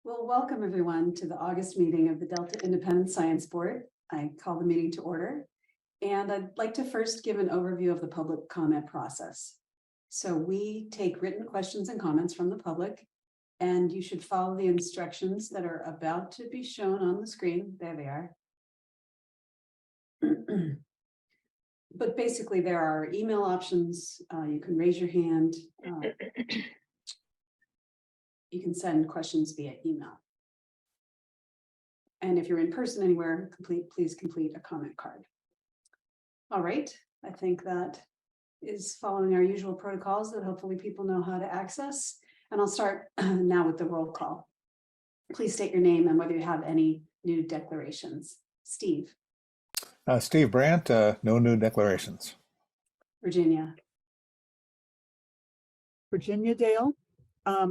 Well, welcome everyone to the August meeting of the Delta Independent Science Board. I call the meeting to order. And I'd like to first give an overview of the public comment process. So we take written questions and comments from the public, and you should follow the instructions that are about to be shown on the screen. There they are. But basically there are email options. You can raise your hand. You can send questions via email. And if you're in person anywhere, please complete a comment card. All right, I think that is following our usual protocols that hopefully people know how to access. And I'll start now with the roll call. Please state your name and whether you have any new declarations. Steve. Steve Brandt, no new declarations. Virginia. Virginia Dale.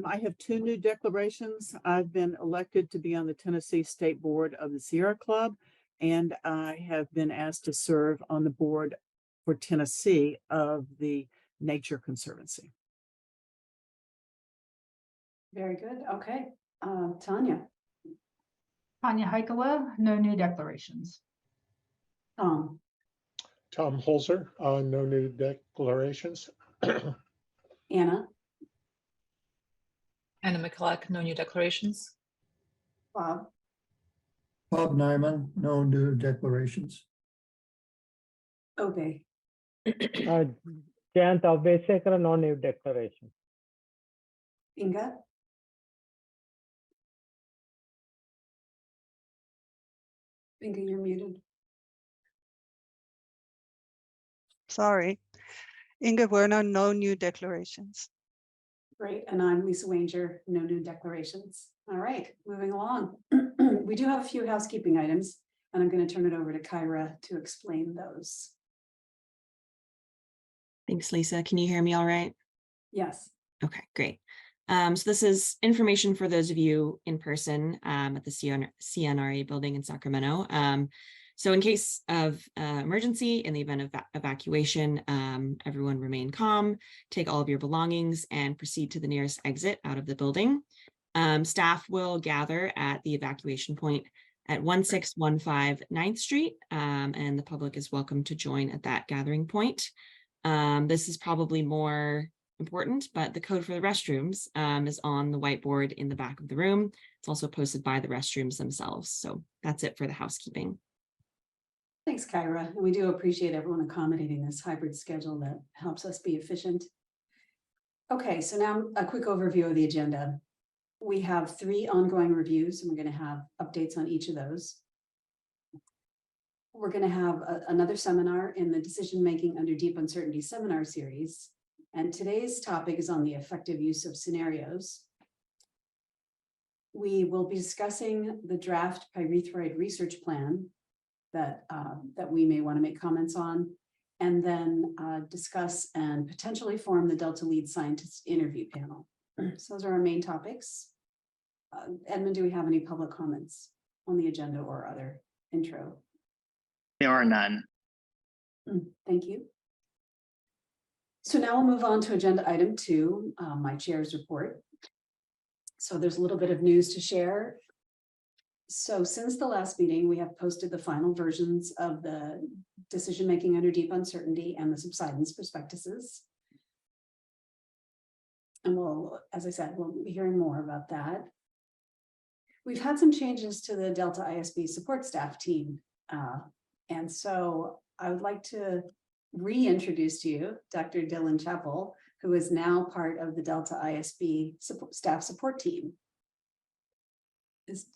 I have two new declarations. I've been elected to be on the Tennessee State Board of the Sierra Club, and I have been asked to serve on the board for Tennessee of the Nature Conservancy. Very good. Okay. Tanya. Tanya Heikola, no new declarations. Tom. Tom Holzer, no new declarations. Anna. Anna McCulloch, no new declarations. Bob. Bob Nyman, no new declarations. Obey. Jayant Abhesekara, no new declaration. Inga. Inga, you're muted. Sorry. Inga Werner, no new declarations. Great, and I'm Lisa Wanger, no new declarations. All right, moving along. We do have a few housekeeping items, and I'm going to turn it over to Kyra to explain those. Thanks, Lisa. Can you hear me all right? Yes. Okay, great. So this is information for those of you in person at the CNRA building in Sacramento. So in case of emergency, in the event of evacuation, everyone remain calm, take all of your belongings and proceed to the nearest exit out of the building. Staff will gather at the evacuation point at 1615 9th Street, and the public is welcome to join at that gathering point. This is probably more important, but the code for the restrooms is on the whiteboard in the back of the room. It's also posted by the restrooms themselves. So that's it for the housekeeping. Thanks, Kyra. And we do appreciate everyone accommodating this hybrid schedule that helps us be efficient. Okay, so now a quick overview of the agenda. We have 3 ongoing reviews, and we're going to have updates on each of those. We're going to have another seminar in the Decision Making Under Deep Uncertainty seminar series. And today's topic is on the effective use of scenarios. We will be discussing the draft pyrethroid research plan that we may want to make comments on, and then discuss and potentially form the Delta Lead Scientist interview panel. So those are our main topics. Edmund, do we have any public comments on the agenda or other intro? There are none. Thank you. So now we'll move on to agenda item 2, my chair's report. So there's a little bit of news to share. So since the last meeting, we have posted the final versions of the Decision Making Under Deep Uncertainty and the subsidence prospectuses. And we'll, as I said, we'll be hearing more about that. We've had some changes to the Delta ISB support staff team. And so I would like to reintroduce to you Dr. Dylan Chappell, who is now part of the Delta ISB staff support team.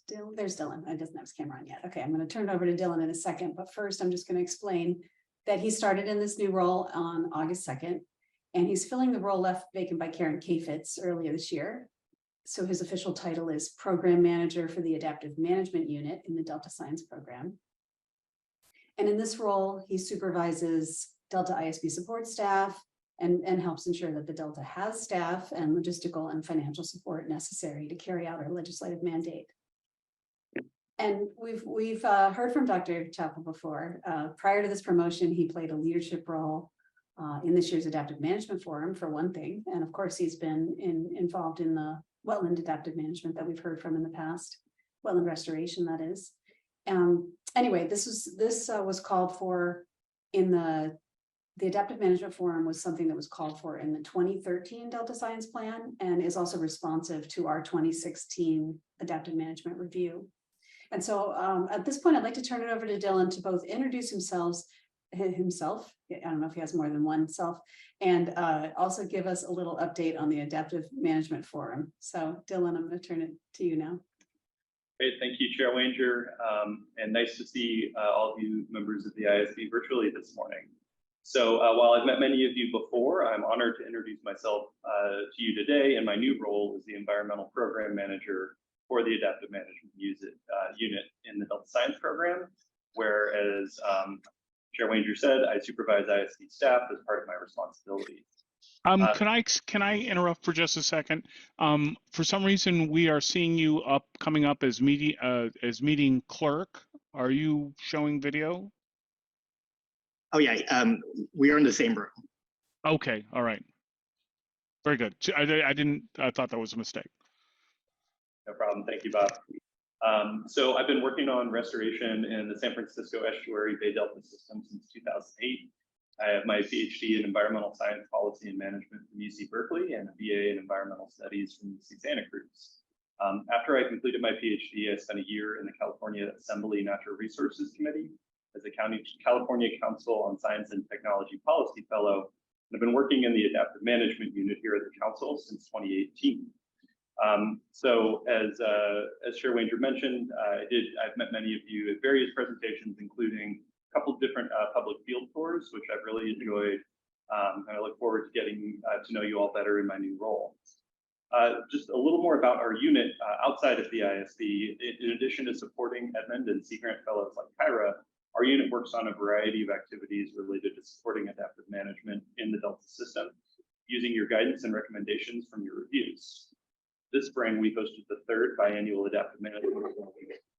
There's Dylan. I doesn't have his camera on yet. Okay, I'm going to turn it over to Dylan in a second, but first I'm just going to explain that he started in this new role on August 2nd, and he's filling the role left vacant by Karen Kafitz earlier this year. So his official title is Program Manager for the Adaptive Management Unit in the Delta Science Program. And in this role, he supervises Delta ISB support staff and helps ensure that the Delta has staff and logistical and financial support necessary to carry out our legislative mandate. And we've heard from Dr. Chappell before. Prior to this promotion, he played a leadership role in this year's Adaptive Management Forum, for one thing. And of course, he's been involved in the wetland adaptive management that we've heard from in the past, wetland restoration, that is. Anyway, this was called for in the Adaptive Management Forum was something that was called for in the 2013 Delta Science Plan and is also responsive to our 2016 Adaptive Management Review. And so at this point, I'd like to turn it over to Dylan to both introduce himself. I don't know if he has more than one self, and also give us a little update on the Adaptive Management Forum. So Dylan, I'm going to turn it to you now. Great, thank you, Chair Wanger, and nice to see all of you members of the ISB virtually this morning. So while I've met many of you before, I'm honored to introduce myself to you today in my new role as the Environmental Program Manager for the Adaptive Management Unit in the Delta Science Program, where, as Chair Wanger said, I supervise ISB staff as part of my responsibilities. Can I interrupt for just a second? For some reason, we are seeing you coming up as meeting clerk. Are you showing video? Oh yeah, we are in the same room. Okay, all right. Very good. I thought that was a mistake. No problem. Thank you, Bob. So I've been working on restoration in the San Francisco Estuary Bay Delta system since 2008. I have my PhD in environmental science policy and management from UC Berkeley and a BA in environmental studies from UC Santa Cruz. After I completed my PhD, I spent a year in the California Assembly Natural Resources Committee as a California Council on Science and Technology Policy Fellow. And I've been working in the Adaptive Management Unit here at the Council since 2018. So as Chair Wanger mentioned, I've met many of you at various presentations, including a couple of different public field tours, which I've really enjoyed. And I look forward to getting to know you all better in my new role. Just a little more about our unit outside of the ISB. In addition to supporting Edmund and Sea Grant Fellows like Kyra, our unit works on a variety of activities related to supporting adaptive management in the Delta system, using your guidance and recommendations from your reviews. This spring, we hosted the third biannual Adaptive Management Forum,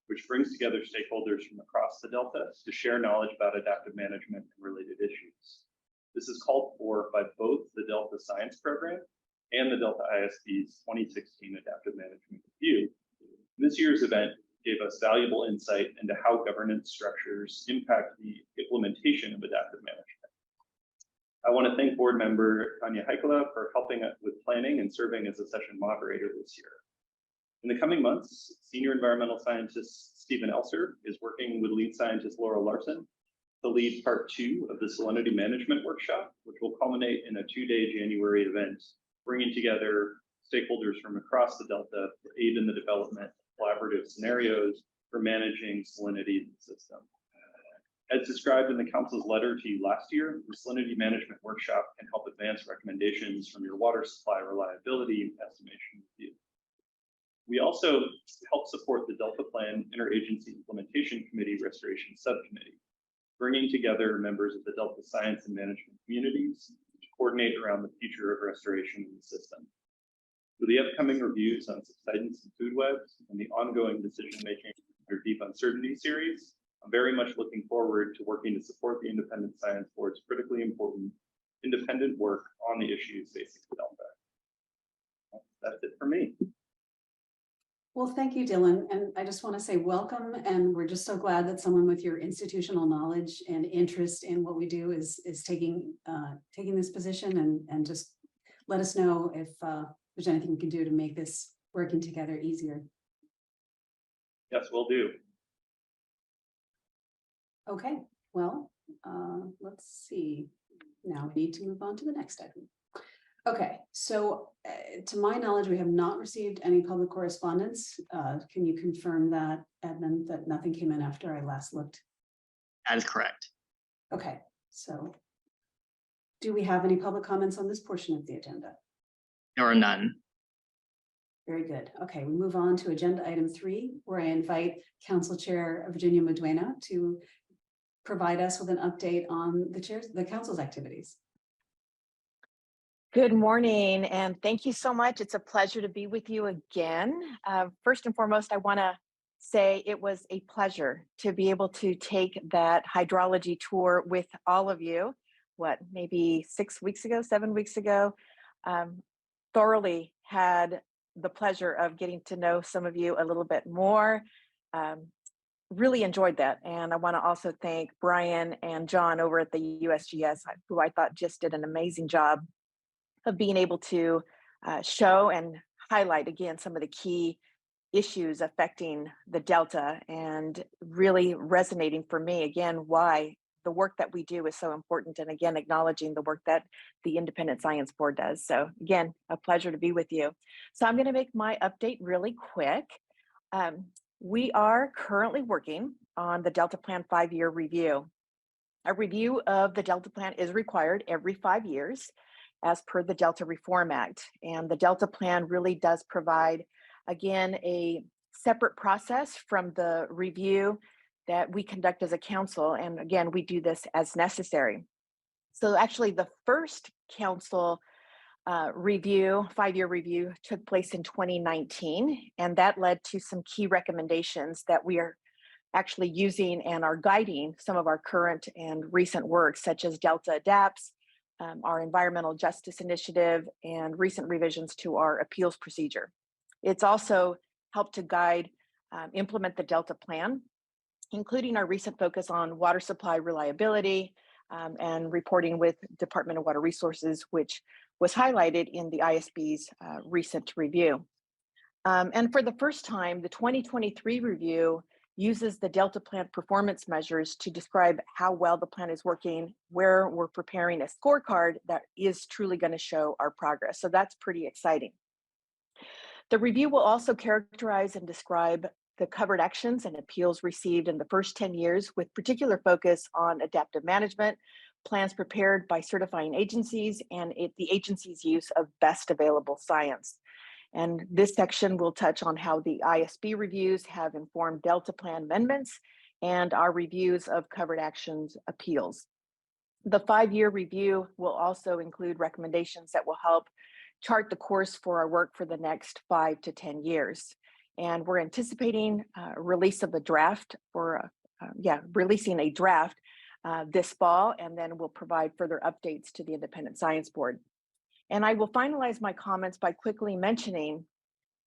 which brings together stakeholders from across the Delta to share knowledge about adaptive management and related issues. This is called for by both the Delta Science Program and the Delta ISB's 2016 Adaptive Management Review. This year's event gave us valuable insight into how governance structures impact the implementation of adaptive management. I want to thank board member Tanya Heikela for helping with planning and serving as a session moderator this year. In the coming months, senior environmental scientist Stephen Elser is working with lead scientist Laurel Larsen to lead part 2 of the salinity management workshop, which will culminate in a 2-day January event, bringing together stakeholders from across the Delta to aid in the development of collaborative scenarios for managing salinity in the system. As described in the Council's letter to you last year, the Salinity Management Workshop can help advance recommendations from your water supply reliability estimation review. We also help support the Delta Plan Interagency Implementation Committee Restoration Subcommittee, bringing together members of the Delta science and management communities to coordinate around the future of restoration in the system. With the upcoming reviews on subsidence and food webs and the ongoing decision-making under Deep Uncertainty series, I'm very much looking forward to working to support the Independent Science Board's critically important independent work on the issues facing the Delta. That's it for me. Well, thank you, Dylan. And I just want to say welcome. And we're just so glad that someone with your institutional knowledge and interest in what we do is taking this position, and just let us know if there's anything we can do to make this working together easier. Yes, we'll do. Okay, well, let's see. Now we need to move on to the next item. Okay, so to my knowledge, we have not received any public correspondence. Can you confirm that, Edmund, that nothing came in after I last looked? That is correct. Okay, so do we have any public comments on this portion of the agenda? There are none. Very good. Okay, we move on to agenda item 3, where I invite Council Chair Virginia Maduena to provide us with an update on the council's activities. Good morning, and thank you so much. It's a pleasure to be with you again. First and foremost, I want to say it was a pleasure to be able to take that hydrology tour with all of you. What, maybe 7 weeks ago? Thoroughly had the pleasure of getting to know some of you a little bit more. Really enjoyed that. And I want to also thank Brian and John over at the USGS, who I thought just did an amazing job of being able to show and highlight again some of the key issues affecting the Delta, and really resonating for me again why the work that we do is so important, and again acknowledging the work that the Independent Science Board does. So again, a pleasure to be with you. So I'm going to make my update really quick. We are currently working on the Delta Plan 5-year review. A review of the Delta Plan is required every 5 years as per the Delta Reform Act. And the Delta Plan really does provide, again, a separate process from the review that we conduct as a council. And again, we do this as necessary. So actually the first council review, 5-year review, took place in 2019, and that led to some key recommendations that we are actually using and are guiding some of our current and recent work, such as Delta Adapts, our Environmental Justice Initiative, and recent revisions to our appeals procedure. It's also helped to guide, implement the Delta Plan, including our recent focus on water supply reliability and reporting with Department of Water Resources, which was highlighted in the ISB's recent review. And for the first time, the 2023 review uses the Delta Plan performance measures to describe how well the plan is working, where we're preparing a scorecard that is truly going to show our progress. So that's pretty exciting. The review will also characterize and describe the covered actions and appeals received in the first 10 years, with particular focus on adaptive management, plans prepared by certifying agencies, and the agency's use of best available science. And this section will touch on how the ISB reviews have informed Delta Plan amendments and our reviews of covered actions appeals. The 5-year review will also include recommendations that will help chart the course for our work for the next 5 to 10 years. And we're anticipating release of a draft for, releasing a draft this fall, and then we'll provide further updates to the Independent Science Board. And I will finalize my comments by quickly mentioning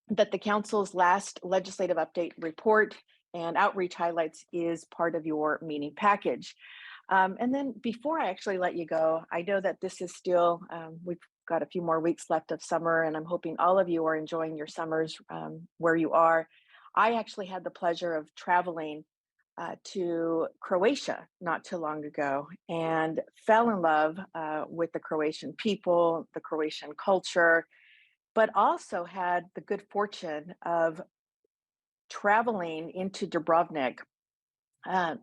that the Council's last legislative update report and outreach highlights is part of your meeting package. And then before I actually let you go, I know that this is still, we've got a few more weeks left of summer, and I'm hoping all of you are enjoying your summers where you are. I actually had the pleasure of traveling to Croatia not too long ago, and fell in love with the Croatian people, the Croatian culture, but also had the good fortune of traveling into Dubrovnik.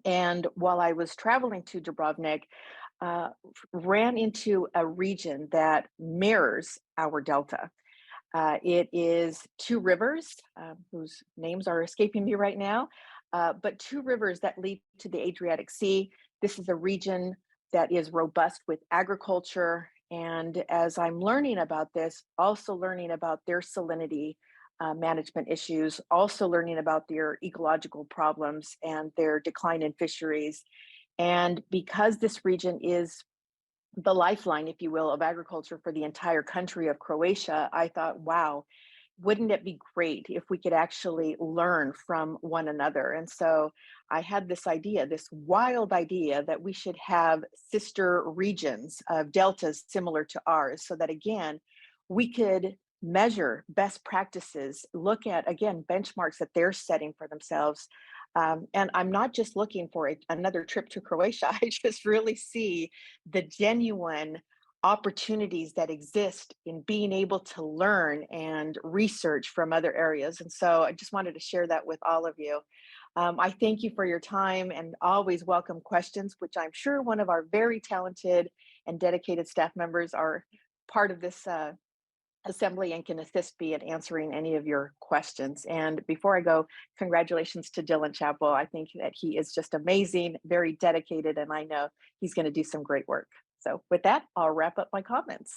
And while I was traveling to Dubrovnik, ran into a region that mirrors our Delta. It is 2 rivers whose names are escaping me right now, but 2 rivers that lead to the Adriatic Sea. This is a region that is robust with agriculture. And as I'm learning about this, also learning about their salinity management issues, also learning about their ecological problems and their decline in fisheries. And because this region is the lifeline, if you will, of agriculture for the entire country of Croatia, I thought, wow, wouldn't it be great if we could actually learn from one another? And so I had this idea, this wild idea, that we should have sister regions of deltas similar to ours, so that again, we could measure best practices, look at, again, benchmarks that they're setting for themselves. And I'm not just looking for another trip to Croatia. I just really see the genuine opportunities that exist in being able to learn and research from other areas. And so I just wanted to share that with all of you. I thank you for your time and always welcome questions, which I'm sure one of our very talented and dedicated staff members are part of this assembly and can assist me in answering any of your questions. And before I go, congratulations to Dylan Chappell. I think that he is just amazing, very dedicated, and I know he's going to do some great work. So with that, I'll wrap up my comments.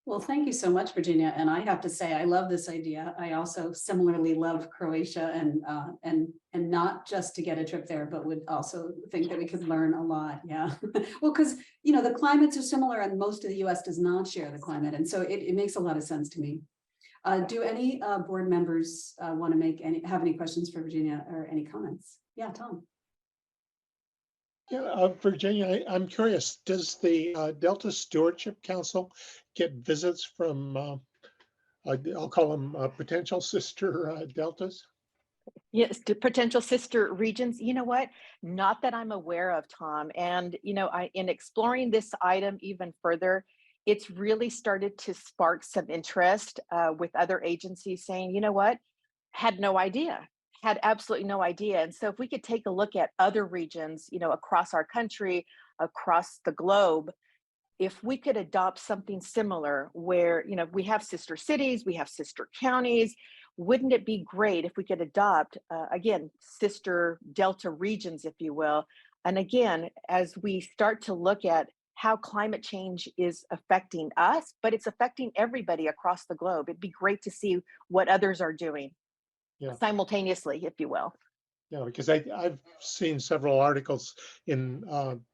Well, thank you so much, Virginia. And I have to say, I love this idea. I also similarly love Croatia, and not just to get a trip there, but would also think that we could learn a lot. Yeah. Well, because, the climates are similar and most of the US does not share the climate. And so it makes a lot of sense to me. Do any board members want to have any questions for Virginia or any comments? Yeah, Tom. Yeah, Virginia, I'm curious, does the Delta Stewardship Council get visits from, I'll call them potential sister deltas? Yes, to potential sister regions. You know what? Not that I'm aware of, Tom. And, in exploring this item even further, it's really started to spark some interest with other agencies saying, you know what? Had no idea, had absolutely no idea. And so if we could take a look at other regions, across our country, across the globe, if we could adopt something similar where, we have sister cities, we have sister counties, wouldn't it be great if we could adopt, again, sister Delta regions, if you will? And again, as we start to look at how climate change is affecting us, but it's affecting everybody across the globe, it'd be great to see what others are doing simultaneously, if you will. Yeah, because I've seen several articles in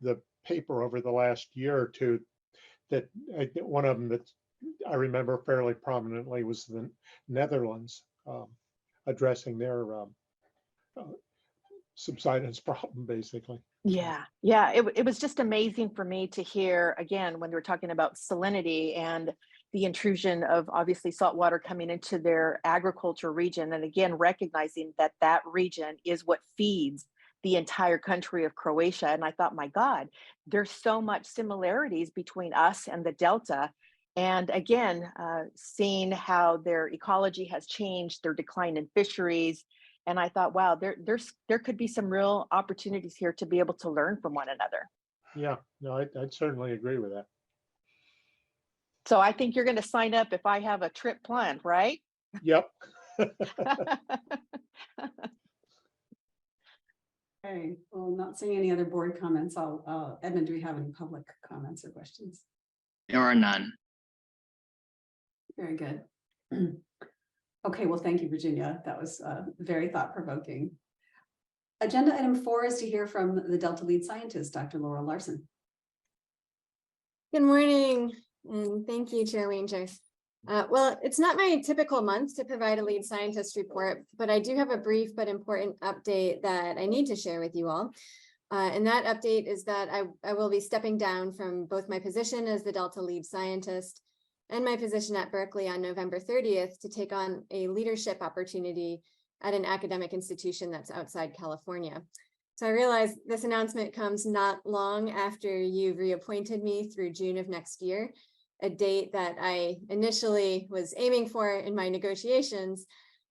the paper over the last year or two that one of them that I remember fairly prominently was the Netherlands addressing their subsidence problem, basically. Yeah, it was just amazing for me to hear, again, when they were talking about salinity and the intrusion of obviously salt water coming into their agriculture region. And again, recognizing that that region is what feeds the entire country of Croatia. And I thought, my God, there's so much similarities between us and the Delta. And again, seeing how their ecology has changed, their decline in fisheries. And I thought, wow, there could be some real opportunities here to be able to learn from one another. Yeah, no, I'd certainly agree with that. So I think you're going to sign up if I have a trip planned, right? Yep. Okay, well, not seeing any other board comments. Edmund, do we have any public comments or questions? There are none. Very good. Okay, well, thank you, Virginia. That was very thought-provoking. Agenda item 4 is to hear from the Delta lead scientist, Dr. Laurel Larsen. Good morning, and thank you, Chair Ranger. Well, it's not my typical month to provide a lead scientist report, but I do have a brief but important update that I need to share with you all. And that update is that I will be stepping down from both my position as the Delta lead scientist and my position at Berkeley on November 30th to take on a leadership opportunity at an academic institution that's outside California. So I realize this announcement comes not long after you've reappointed me through June of next year, a date that I initially was aiming for in my negotiations.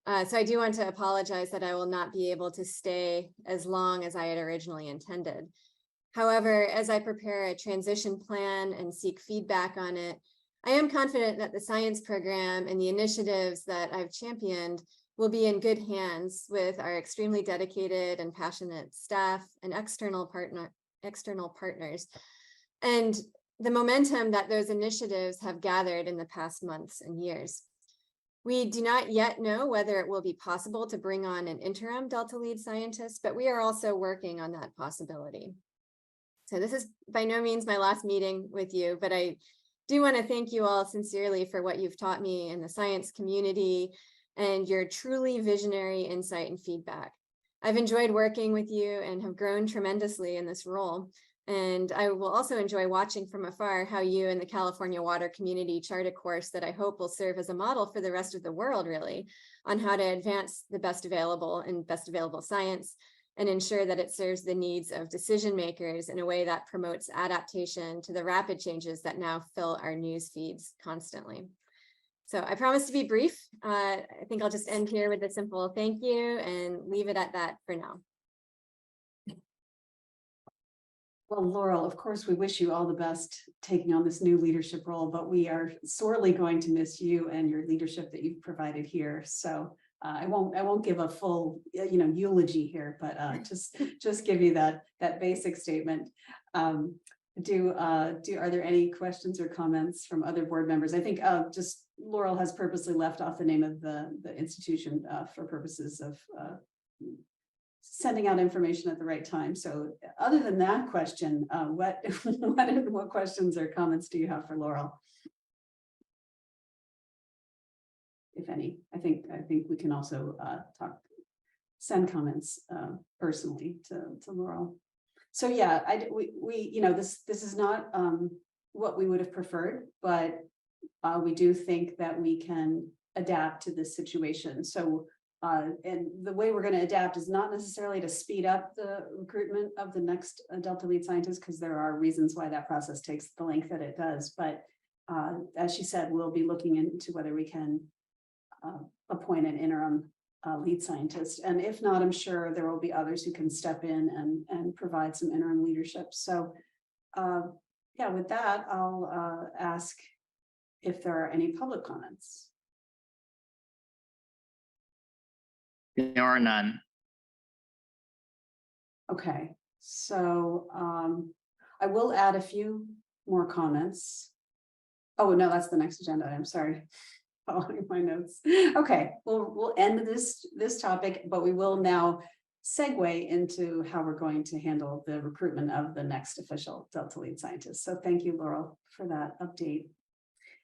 So I do want to apologize that I will not be able to stay as long as I had originally intended. However, as I prepare a transition plan and seek feedback on it, I am confident that the science program and the initiatives that I've championed will be in good hands with our extremely dedicated and passionate staff and external partners. And the momentum that those initiatives have gathered in the past months and years. We do not yet know whether it will be possible to bring on an interim Delta lead scientist, but we are also working on that possibility. So this is by no means my last meeting with you, but I do want to thank you all sincerely for what you've taught me in the science community and your truly visionary insight and feedback. I've enjoyed working with you and have grown tremendously in this role. And I will also enjoy watching from afar how you and the California water community chart a course that I hope will serve as a model for the rest of the world, really, on how to advance the best available science and ensure that it serves the needs of decision makers in a way that promotes adaptation to the rapid changes that now fill our news feeds constantly. So I promise to be brief. I think I'll just end here with a simple thank you and leave it at that for now. Well, Laurel, of course, we wish you all the best taking on this new leadership role, but we are sorely going to miss you and your leadership that you've provided here. So I won't give a full, eulogy here, but just give you that basic statement. Are there any questions or comments from other board members? I think just Laurel has purposely left off the name of the institution for purposes of sending out information at the right time. So other than that question, what questions or comments do you have for Laurel? if any. I think we can also send comments personally to Laurel. So yeah, we this is not what we would have preferred, but we do think that we can adapt to this situation. So and the way we're going to adapt is not necessarily to speed up the recruitment of the next Delta lead scientist, because there are reasons why that process takes the length that it does. But as she said, we'll be looking into whether we can appoint an interim lead scientist. And if not, I'm sure there will be others who can step in and provide some interim leadership. So yeah, with that, I'll ask if there are any public comments. There are none. Okay, so I will add a few more comments. Oh, no, that's the next agenda. I'm sorry. Following my notes. Okay, we'll end this topic, but we will now segue into how we're going to handle the recruitment of the next official Delta lead scientist. So thank you, Laurel, for that update.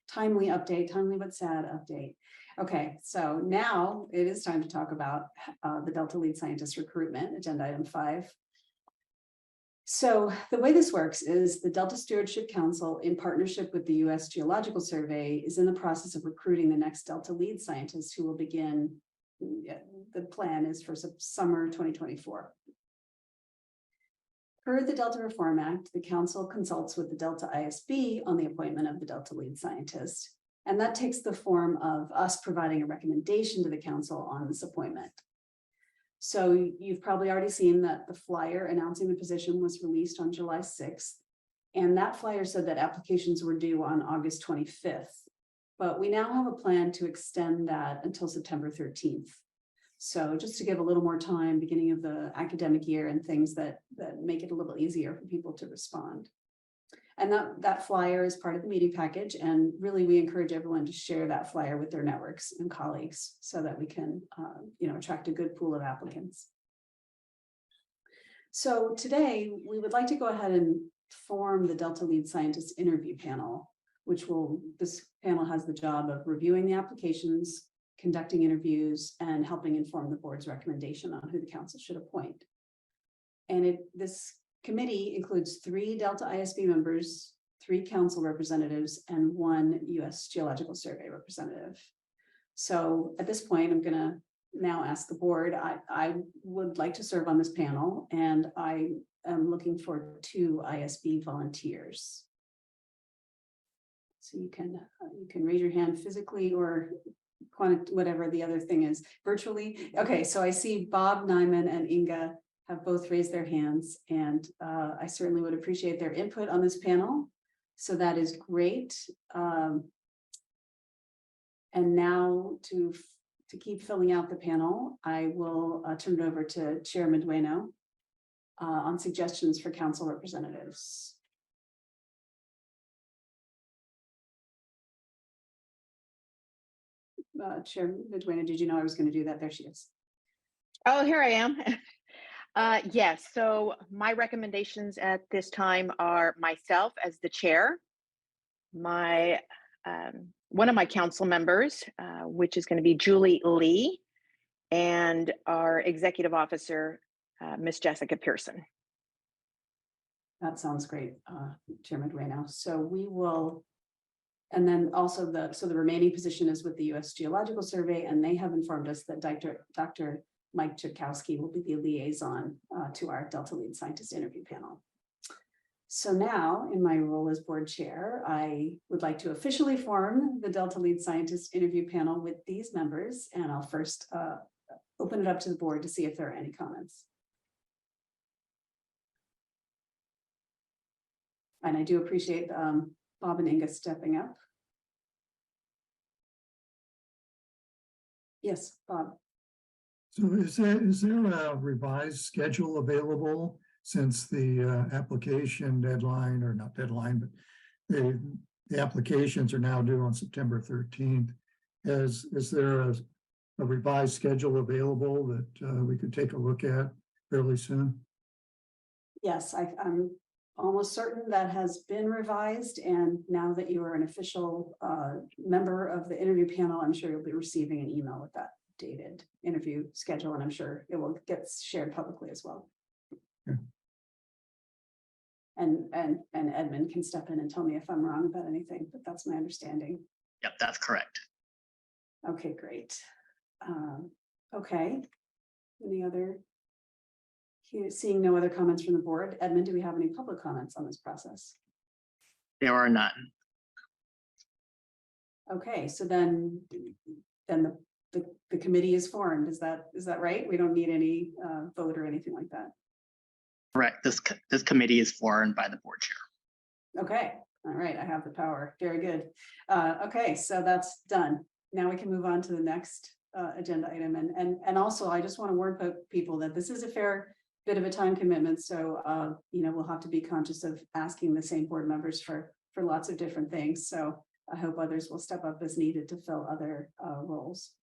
Timely but sad update. Okay, so now it is time to talk about the Delta lead scientist recruitment, agenda item 5. So the way this works is the Delta Stewardship Council, in partnership with the U.S. Geological Survey, is in the process of recruiting the next Delta lead scientist who will begin. The plan is for summer 2024. Per the Delta Reform Act, the council consults with the Delta ISB on the appointment of the Delta lead scientist, and that takes the form of us providing a recommendation to the council on this appointment. So you've probably already seen that the flyer announcing the position was released on July 6th, and that flyer said that applications were due on August 25th, but we now have a plan to extend that until September 13th. So just to give a little more time, beginning of the academic year, and things that make it a little easier for people to respond. And that flyer is part of the meeting package, and really we encourage everyone to share that flyer with their networks and colleagues so that we can attract a good pool of applicants. So today we would like to go ahead and form the Delta lead scientist interview panel, this panel has the job of reviewing the applications, conducting interviews, and helping inform the board's recommendation on who the council should appoint. And this committee includes 3 Delta ISB members, 3 council representatives, and 1 U.S. Geological Survey representative. So at this point, I'm going to now ask the board. I would like to serve on this panel, and I am looking for 2 ISB volunteers. So you can raise your hand physically or whatever the other thing is, virtually. Okay, so I see Bob Nyman and Inga have both raised their hands, and I certainly would appreciate their input on this panel. So that is great. And now to keep filling out the panel, I will turn it over to Chair Medueno on suggestions for council representatives. Chair Medueno, did you know I was going to do that? There she is. Oh, here I am. Yes, so my recommendations at this time are myself as the chair, one of my council members, which is going to be Julie Lee, and our executive officer, Miss Jessica Pearson. That sounds great, Chairman Medueno. So we will, and then also the remaining position is with the U.S. Geological Survey, and they have informed us that Dr. Mike Chudkowski will be the liaison to our Delta lead scientist interview panel. So now, in my role as board chair, I would like to officially form the Delta lead scientist interview panel with these members, and I'll first open it up to the board to see if there are any comments. And I do appreciate Bob and Inga stepping up. Yes, Bob. So is there a revised schedule available since the application deadline, or not deadline, but the applications are now due on September 13th? Is there a revised schedule available that we could take a look at fairly soon? Yes, almost certain that has been revised. And now that you are an official member of the interview panel, I'm sure you'll be receiving an email with that dated interview schedule, and I'm sure it will get shared publicly as well. Yeah. And Edmund can step in and tell me if I'm wrong about anything, but that's my understanding. Yep, that's correct. Okay, great. Okay. Any other? Seeing no other comments from the board, Edmund, do we have any public comments on this process? There are none. Okay, so then the committee is formed. Is that right? We don't need any vote or anything like that. Correct. This committee is formed by the board chair. Okay, all right, I have the power. Very good. Okay, so that's done. Now we can move on to the next agenda item. And also, I just want to warn people that this is a fair bit of a time commitment. So, we'll have to be conscious of asking the same board members for lots of different things. So I hope others will step up as needed to fill other roles.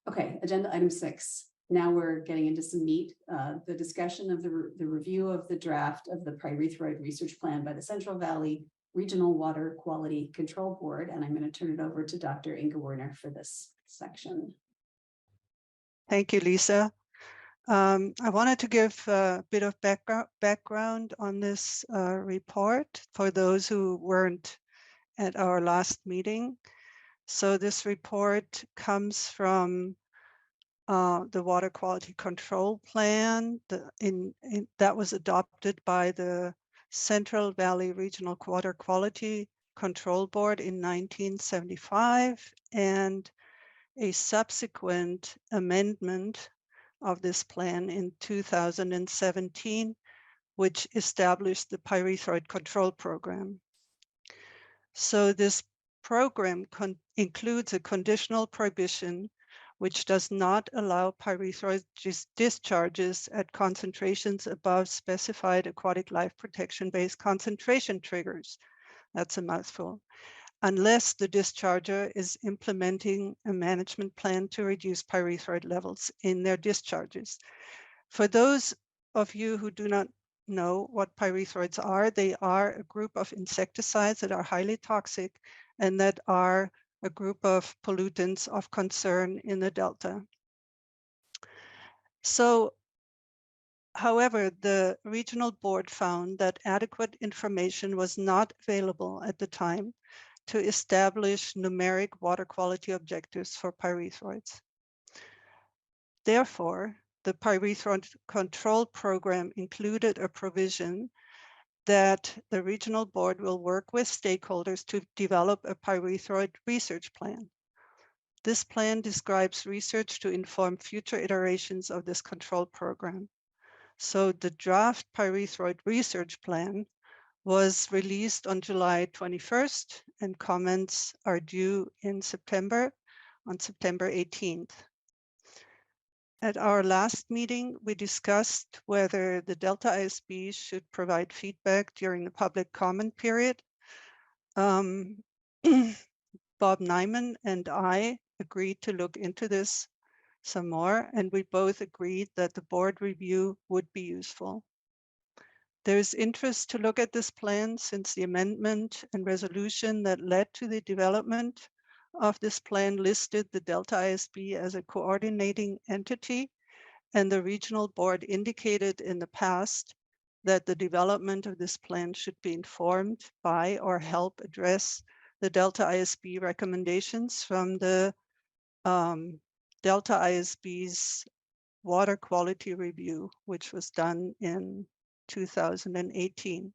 Okay, agenda item 6. Now we're getting into some meat, the discussion of the review of the draft of the pyrethroid research plan by the Central Valley Regional Water Quality Control Board. And I'm going to turn it over to Dr. Inga Werner for this section. Thank you, Lisa. I wanted to give a bit of background on this report for those who weren't at our last meeting. So this report comes from the Water Quality Control Plan that was adopted by the Central Valley Regional Water Quality Control Board in 1975, and a subsequent amendment of this plan in 2017, which established the Pyrethroid Control Program. So this program includes a conditional prohibition which does not allow pyrethroid discharges at concentrations above specified aquatic life protection-based concentration triggers. That's a mouthful. Unless the discharger is implementing a management plan to reduce pyrethroid levels in their discharges. For those of you who do not know what pyrethroids are, they are a group of insecticides that are highly toxic and that are a group of pollutants of concern in the Delta. So, however, the regional board found that adequate information was not available at the time to establish numeric water quality objectives for pyrethroids. Therefore, the Pyrethroid Control Program included a provision that the regional board will work with stakeholders to develop a pyrethroid research plan. This plan describes research to inform future iterations of this control program. So the draft pyrethroid research plan was released on July 21st, and comments are due in September, on September 18th. At our last meeting, we discussed whether the Delta ISB should provide feedback during the public comment period. Bob Nyman and I agreed to look into this some more, and we both agreed that the board review would be useful. There is interest to look at this plan since the amendment and resolution that led to the development of this plan listed the Delta ISB as a coordinating entity, and the regional board indicated in the past that the development of this plan should be informed by or help address the Delta ISB recommendations from the Delta ISB's water quality review, which was done in 2018.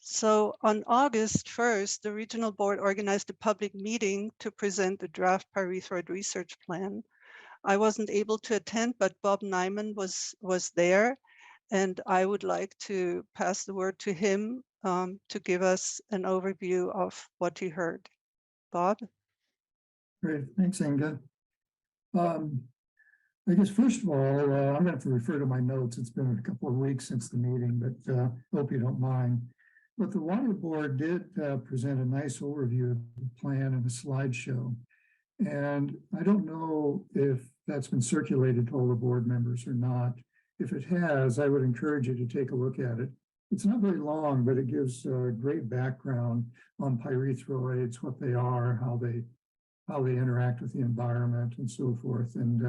So on August 1st, the regional board organized a public meeting to present the draft pyrethroid research plan. I wasn't able to attend, but Bob Nyman was there, and I would like to pass the word to him to give us an overview of what he heard. Bob? Great, thanks, Inga. I guess first of all, I'm going to have to refer to my notes. It's been a couple of weeks since the meeting, but hope you don't mind. But the Water Board did present a nice overview of the plan and a slideshow. And I don't know if that's been circulated to all the board members or not. if it has, I would encourage you to take a look at it. It's not very long, but it gives great background on pyrethroids, what they are, how they interact with the environment, and so forth, and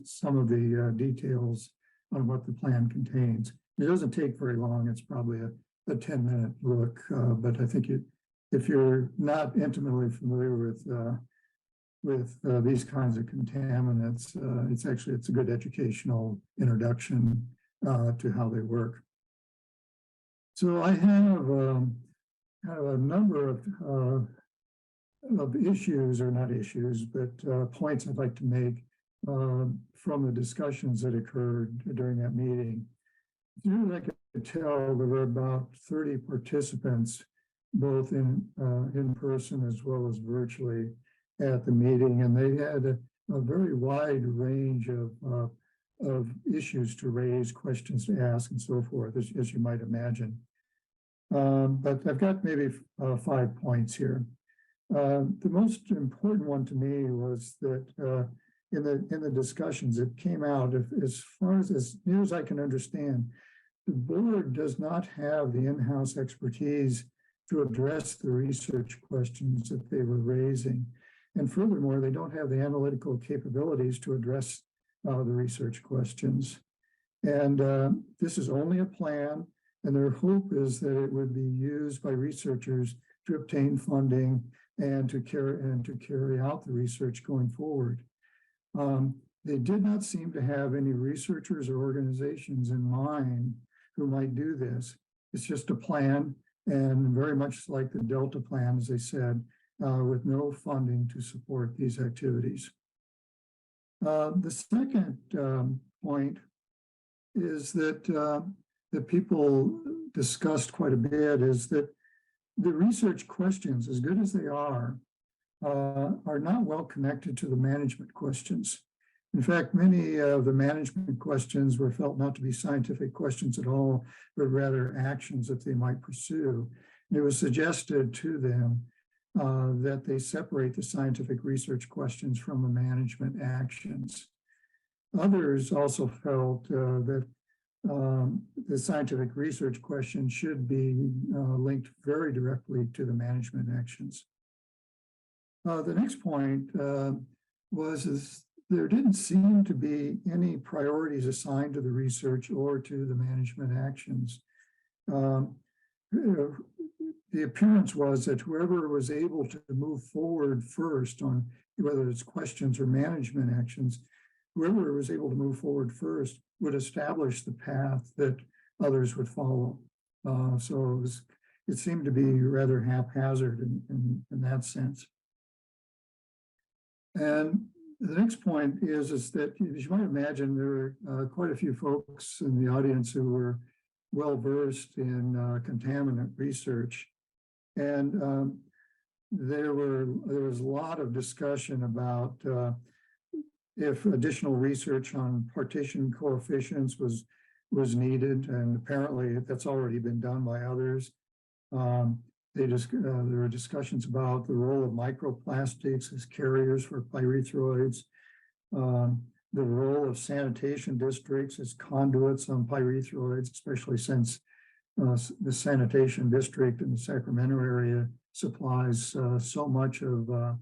some of the details on what the plan contains. It doesn't take very long. It's probably a 10-minute look, but I think if you're not intimately familiar with these kinds of contaminants, it's a good educational introduction to how they work. So I have a number of issues, or not issues, but points I'd like to make from the discussions that occurred during that meeting. As soon as I could tell, there were about 30 participants, both in person as well as virtually, at the meeting, and they had a very wide range of issues to raise, questions to ask, and so forth, as you might imagine. But I've got maybe 5 points here. The most important one to me was that in the discussions, it came out, as far as near as I can understand, the board does not have the in-house expertise to address the research questions that they were raising. And furthermore, they don't have the analytical capabilities to address the research questions. And this is only a plan, and their hope is that it would be used by researchers to obtain funding and to carry out the research going forward. They did not seem to have any researchers or organizations in mind who might do this. It's just a plan, and very much like the Delta plan, as I said, with no funding to support these activities. The second point is that people discussed quite a bit is that the research questions, as good as they are not well connected to the management questions. In fact, many of the management questions were felt not to be scientific questions at all, but rather actions that they might pursue. And it was suggested to them that they separate the scientific research questions from the management actions. Others also felt that the scientific research question should be linked very directly to the management actions. The next point was there didn't seem to be any priorities assigned to the research or to the management actions. The appearance was that whoever was able to move forward first on whether it's questions or management actions, whoever was able to move forward first would establish the path that others would follow. So it seemed to be rather haphazard in that sense. And the next point is that, as you might imagine, there are quite a few folks in the audience who were well versed in contaminant research. And there was a lot of discussion about if additional research on partition coefficients was needed, and apparently that's already been done by others. There were discussions about the role of microplastics as carriers for pyrethroids, the role of sanitation districts as conduits on pyrethroids, especially since the sanitation district in the Sacramento area supplies so much of the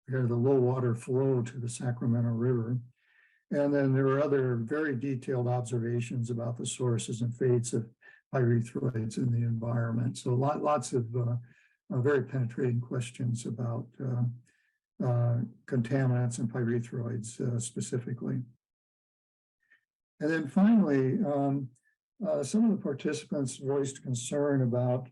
low water flow to the Sacramento River. And then there were other very detailed observations about the sources and fates of pyrethroids in the environment. So lots of very penetrating questions about contaminants and pyrethroids specifically. And then finally, some of the participants voiced concern about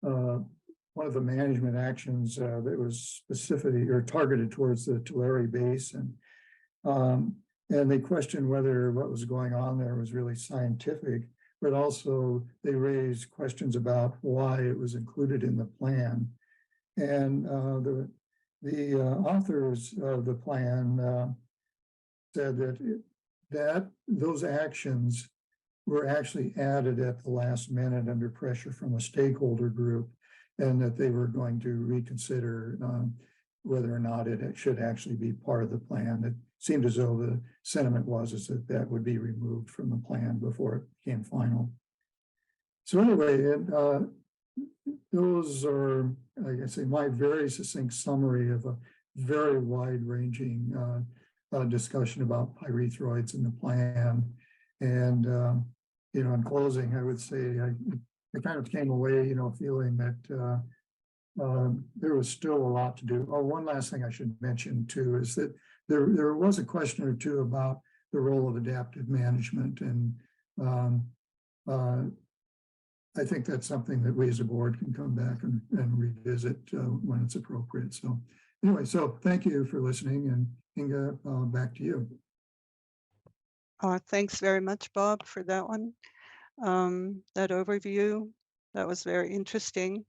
one of the management actions that was specific or targeted towards the Tulare Basin. And they questioned whether what was going on there was really scientific, but also they raised questions about why it was included in the plan. And the authors of the plan said that those actions were actually added at the last minute under pressure from a stakeholder group, and that they were going to reconsider whether or not it should actually be part of the plan. seemed as though the sentiment was is that that would be removed from the plan before it became final. So anyway, those are, like I say, my very succinct summary of a very wide-ranging discussion about pyrethroids in the plan. And in closing, I would say I kind of came away, feeling that there was still a lot to do. Oh, one last thing I should mention too is that there was a question or two about the role of adaptive management, and I think that's something that we as a board can come back and revisit when it's appropriate. So anyway, so thank you for listening, and Inga, back to you. Thanks very much, Bob, for that one. That overview, that was very interesting.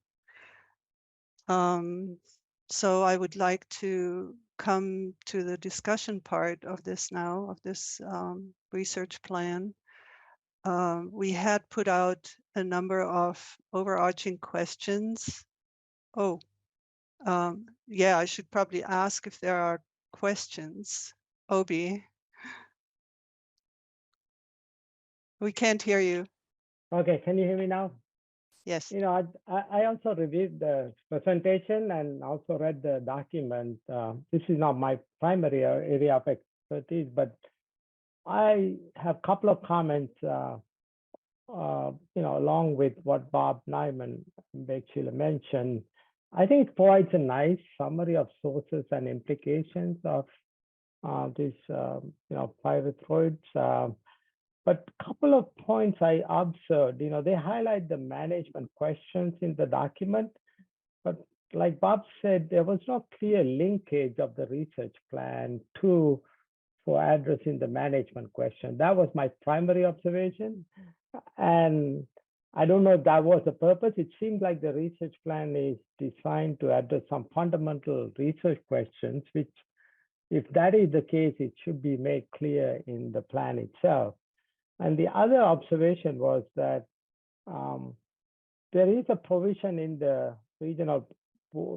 So I would like to come to the discussion part of this now, of this research plan. We had put out a number of overarching questions. Oh, yeah, I should probably ask if there are questions. Obi, we can't hear you. Okay, can you hear me now? Yes. I also reviewed the presentation and also read the document. This is not my primary area of expertise, but I have a couple of comments, along with what Bob Nyman actually mentioned. I think it provides a nice summary of sources and implications of these, pyrethroids. But a couple of points I observed, they highlight the management questions in the document, but like Bob said, there was no clear linkage of the research plan for addressing the management question. That was my primary observation. And I don't know if that was the purpose. It seems like the research plan is designed to address some fundamental research questions, which, if that is the case, it should be made clear in the plan itself. And the other observation was that there is a provision in the regional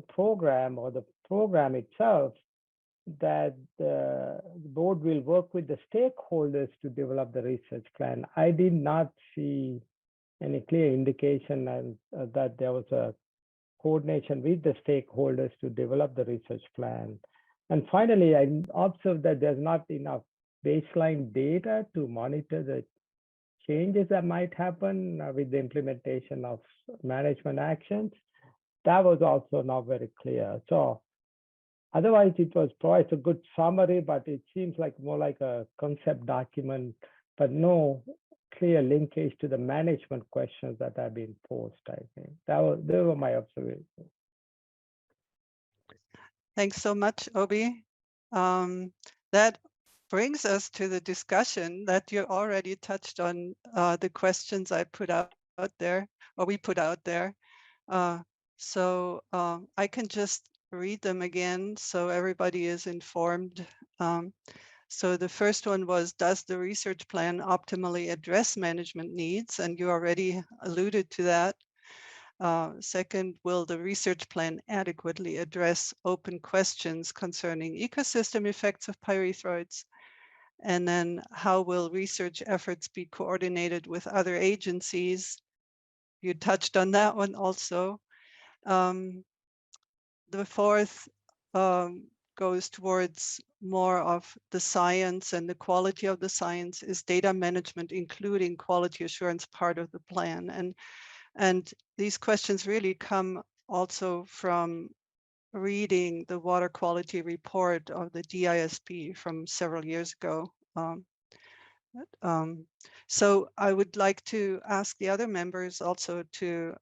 program or the program itself that the board will work with the stakeholders to develop the research plan. I did not see any clear indication that there was a coordination with the stakeholders to develop the research plan. And finally, I observed that there's not enough baseline data to monitor the changes that might happen with the implementation of management actions. That was also not very clear. So otherwise, it provides a good summary, but it seems like more like a concept document, but no clear linkage to the management questions that have been posed, I think. They were my observations. Thanks so much, Obi. That brings us to the discussion that you already touched on, the questions I put out there, or we put out there. So I can just read them again so everybody is informed. So the first one was, does the research plan optimally address management needs? And you already alluded to that. Second, will the research plan adequately address open questions concerning ecosystem effects of pyrethroids? And then how will research efforts be coordinated with other agencies? You touched on that one also. The fourth goes towards more of the science and the quality of the science. Is data management, including quality assurance, part of the plan? And these questions really come also from reading the water quality report of the DISB from several years ago. So I would like to ask the other members also to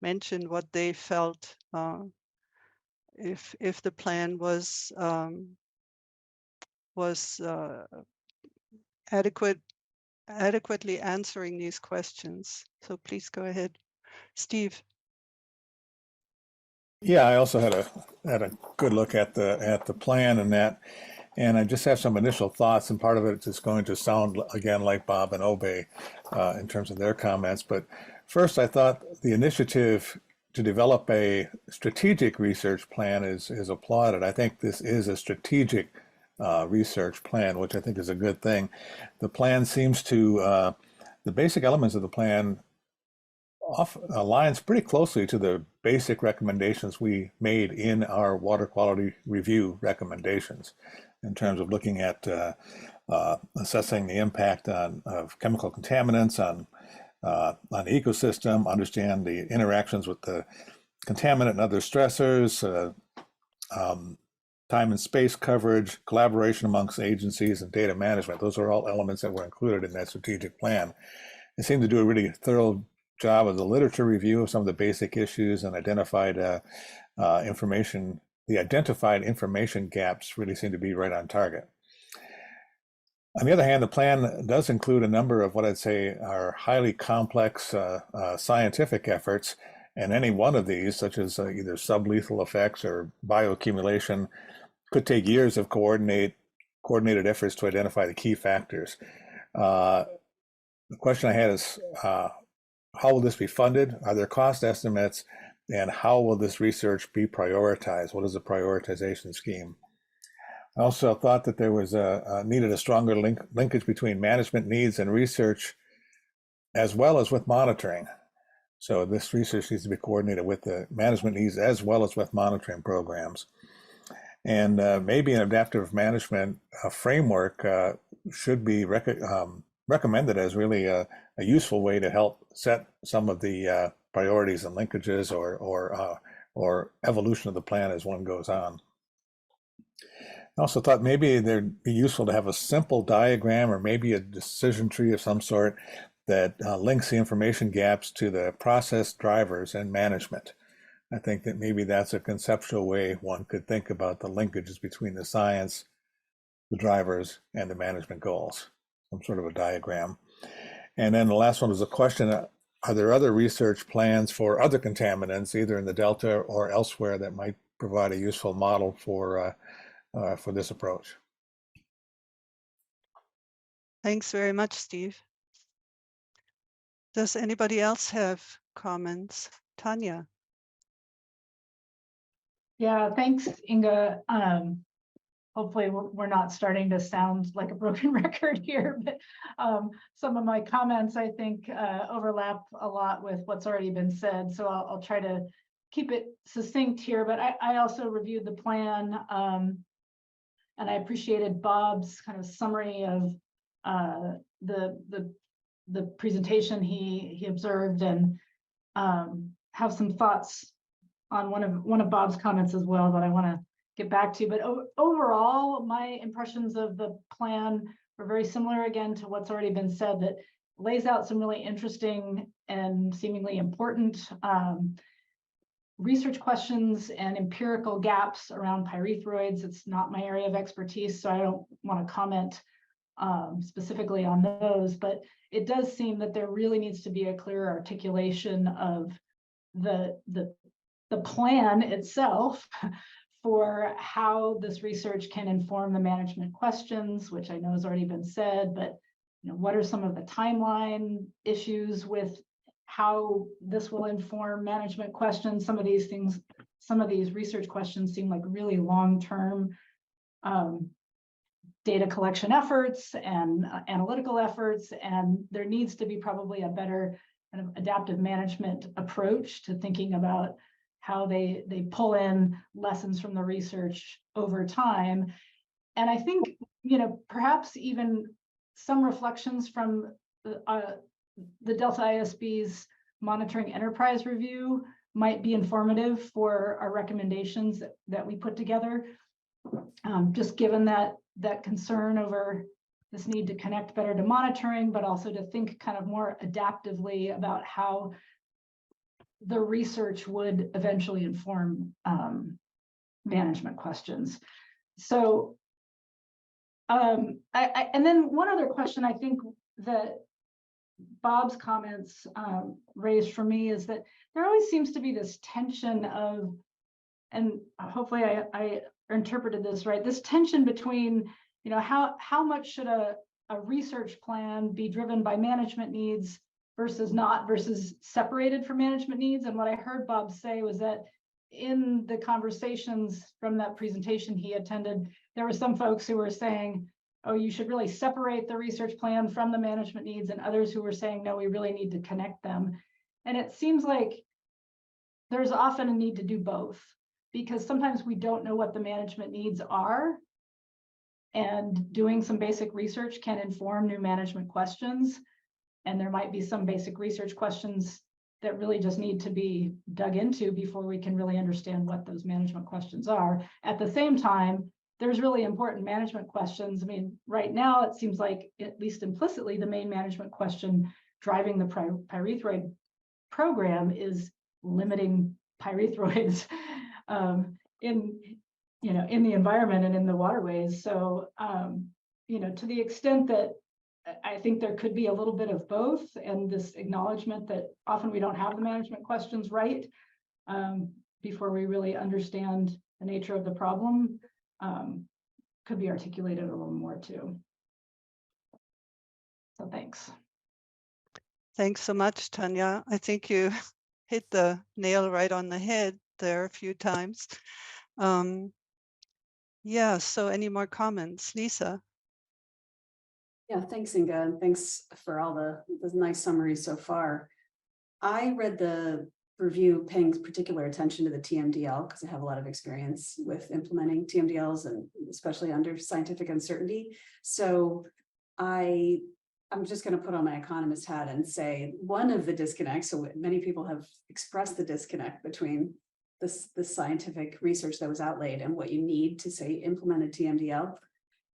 mention what they felt, if the plan was adequately answering these questions. So please go ahead, Steve. Yeah, I also had a good look at the plan and that, and I just have some initial thoughts, and part of it is going to sound again like Bob and Obe in terms of their comments. But first, I thought the initiative to develop a strategic research plan is applauded. I think this is a strategic research plan, which I think is a good thing. The plan seems to, the basic elements of the plan aligns pretty closely to the basic recommendations we made in our water quality review recommendations in terms of looking at assessing the impact of chemical contaminants on the ecosystem, understand the interactions with the contaminant and other stressors, time and space coverage, collaboration amongst agencies, and data management. Those are all elements that were included in that strategic plan. It seemed to do a really thorough job of the literature review of some of the basic issues and identified information. The identified information gaps really seem to be right on target. On the other hand, the plan does include a number of what I'd say are highly complex scientific efforts, and any one of these, such as either sublethal effects or bioaccumulation, could take years of coordinated efforts to identify the key factors. The question I had is, how will this be funded? Are there cost estimates? And how will this research be prioritized? What is the prioritization scheme? I also thought that there was needed a stronger linkage between management needs and research, as well as with monitoring. So this research needs to be coordinated with the management needs as well as with monitoring programs. And maybe an adaptive management framework should be recommended as really a useful way to help set some of the priorities and linkages or evolution of the plan as one goes on. I also thought maybe it'd be useful to have a simple diagram or maybe a decision tree of some sort that links the information gaps to the process drivers and management. I think that maybe that's a conceptual way one could think about the linkages between the science, the drivers, and the management goals, some sort of a diagram. And then the last one was a question, are there other research plans for other contaminants, either in the Delta or elsewhere, that might provide a useful model for this approach? Thanks very much, Steve. Does anybody else have comments? Tanya? Yeah, thanks, Inga. Hopefully we're not starting to sound like a broken record here, but some of my comments, I think, overlap a lot with what's already been said. So I'll try to keep it succinct here, but I also reviewed the plan and I appreciated Bob's kind of summary of the presentation he observed, and have some thoughts on one of Bob's comments as well that I want to get back to. But overall, my impressions of the plan were very similar, again, to what's already been said, that lays out some really interesting and seemingly important research questions and empirical gaps around pyrethroids. It's not my area of expertise, so I don't want to comment specifically on those, but it does seem that there really needs to be a clearer articulation of the plan itself for how this research can inform the management questions, which I know has already been said, but what are some of the timeline issues with how this will inform management questions? Some of these things, some of these research questions seem like really long-term data collection efforts and analytical efforts, and there needs to be probably a better kind of adaptive management approach to thinking about how they pull in lessons from the research over time. And I think, perhaps even some reflections from the Delta ISB's monitoring enterprise review might be informative for our recommendations that we put together. Just given that concern over this need to connect better to monitoring, but also to think kind of more adaptively about how the research would eventually inform management questions. So, and then one other question I think that Bob's comments raised for me is that there always seems to be this tension of, and hopefully I interpreted this right, this tension between, how much should a research plan be driven by management needs versus not, versus separated from management needs. And what I heard Bob say was that in the conversations from that presentation he attended there were some folks who were saying, oh, you should really separate the research plan from the management needs, and others who were saying, no, we really need to connect them. And it seems like there's often a need to do both, because sometimes we don't know what the management needs are. And doing some basic research can inform new management questions. And there might be some basic research questions that really just need to be dug into before we can really understand what those management questions are. At the same time, there's really important management questions. I mean, right now, it seems like, at least implicitly, the main management question driving the pyrethroid program is limiting pyrethroids in the environment and in the waterways. So, to the extent that I think there could be a little bit of both, and this acknowledgement that often we don't have the management questions right before we really understand the nature of the problem, could be articulated a little more too. So thanks. Thanks so much, Tanya. I think you hit the nail right on the head there a few times. Yeah, so any more comments? Lisa? Yeah, thanks, Inga, and thanks for all the nice summaries so far. I read the review paying particular attention to the TMDL because I have a lot of experience with implementing TMDLs, and especially under scientific uncertainty. So I'm just going to put on my economist hat and say one of the disconnects, so many people have expressed the disconnect between the scientific research that was outlaid and what you need to say implement a TMDL.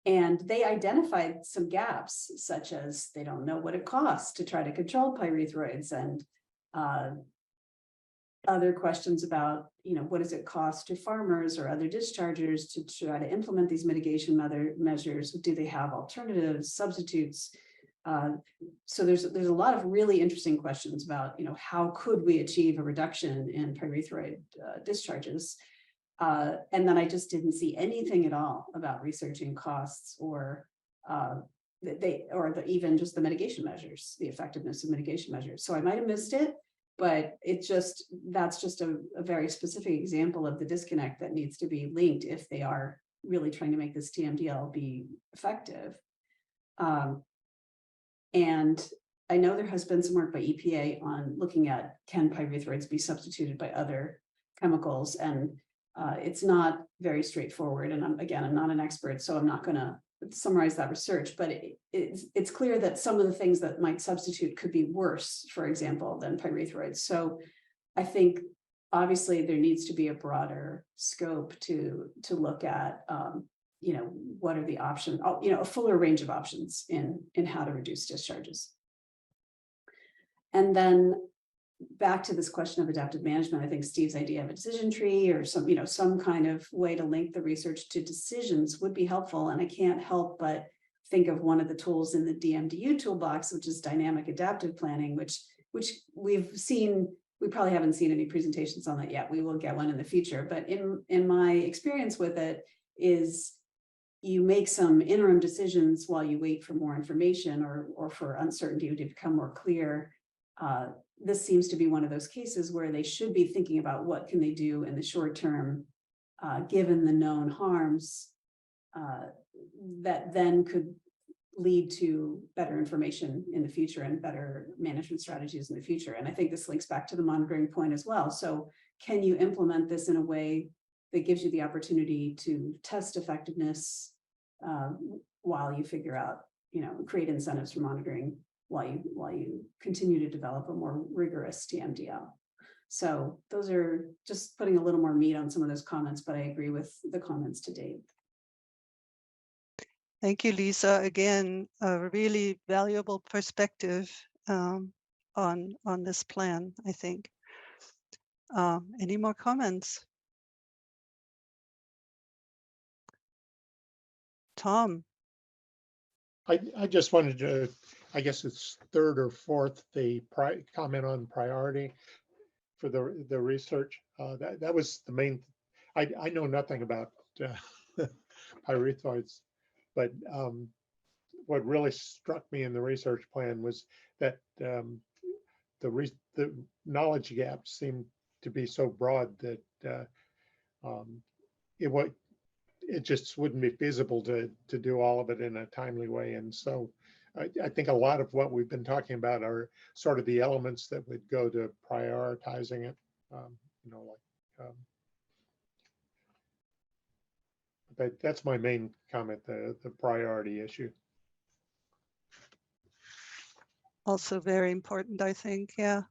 And they identified some gaps, such as they don't know what it costs to try to control pyrethroids, and other questions about, what does it cost to farmers or other dischargers to try to implement these mitigation measures? Do they have alternatives, substitutes? So there's a lot of really interesting questions about, how could we achieve a reduction in pyrethroid discharges? And then I just didn't see anything at all about researching costs or even just the mitigation measures, the effectiveness of mitigation measures. So I might have missed it, but that's just a very specific example of the disconnect that needs to be linked if they are really trying to make this TMDL be effective. And I know there has been some work by EPA on looking at, can pyrethroids be substituted by other chemicals, and it's not very straightforward. And I'm not an expert, so I'm not going to summarize that research, but it's clear that some of the things that might substitute could be worse, for example, than pyrethroids. So I think obviously there needs to be a broader scope to look at, what are the options, a fuller range of options in how to reduce discharges. And then back to this question of adaptive management, I think Steve's idea of a decision tree or some kind of way to link the research to decisions would be helpful. And I can't help but think of one of the tools in the DMDU toolbox, which is dynamic adaptive planning, which we've seen. We probably haven't seen any presentations on that yet. We will get one in the future. But in my experience with it is you make some interim decisions while you wait for more information or for uncertainty to become more clear. This seems to be one of those cases where they should be thinking about what can they do in the short term, given the known harms that then could lead to better information in the future and better management strategies in the future. And I think this links back to the monitoring point as well. So can you implement this in a way that gives you the opportunity to test effectiveness while you figure out, create incentives for monitoring while you continue to develop a more rigorous TMDL. So those are just putting a little more meat on some of those comments, but I agree with the comments to date. Thank you, Lisa. Again, a really valuable perspective on this plan, I think. Any more comments? Tom. I just wanted to, I guess it's third or fourth, the comment on priority for the research. That was the main. I know nothing about pyrethroids, but what really struck me in the research plan was that the knowledge gaps seemed to be so broad that it just wouldn't be feasible to do all of it in a timely way. And so I think a lot of what we've been talking about are sort of the elements that would go to prioritizing it. But that's my main comment, the priority issue. Also very important, I think. Yeah.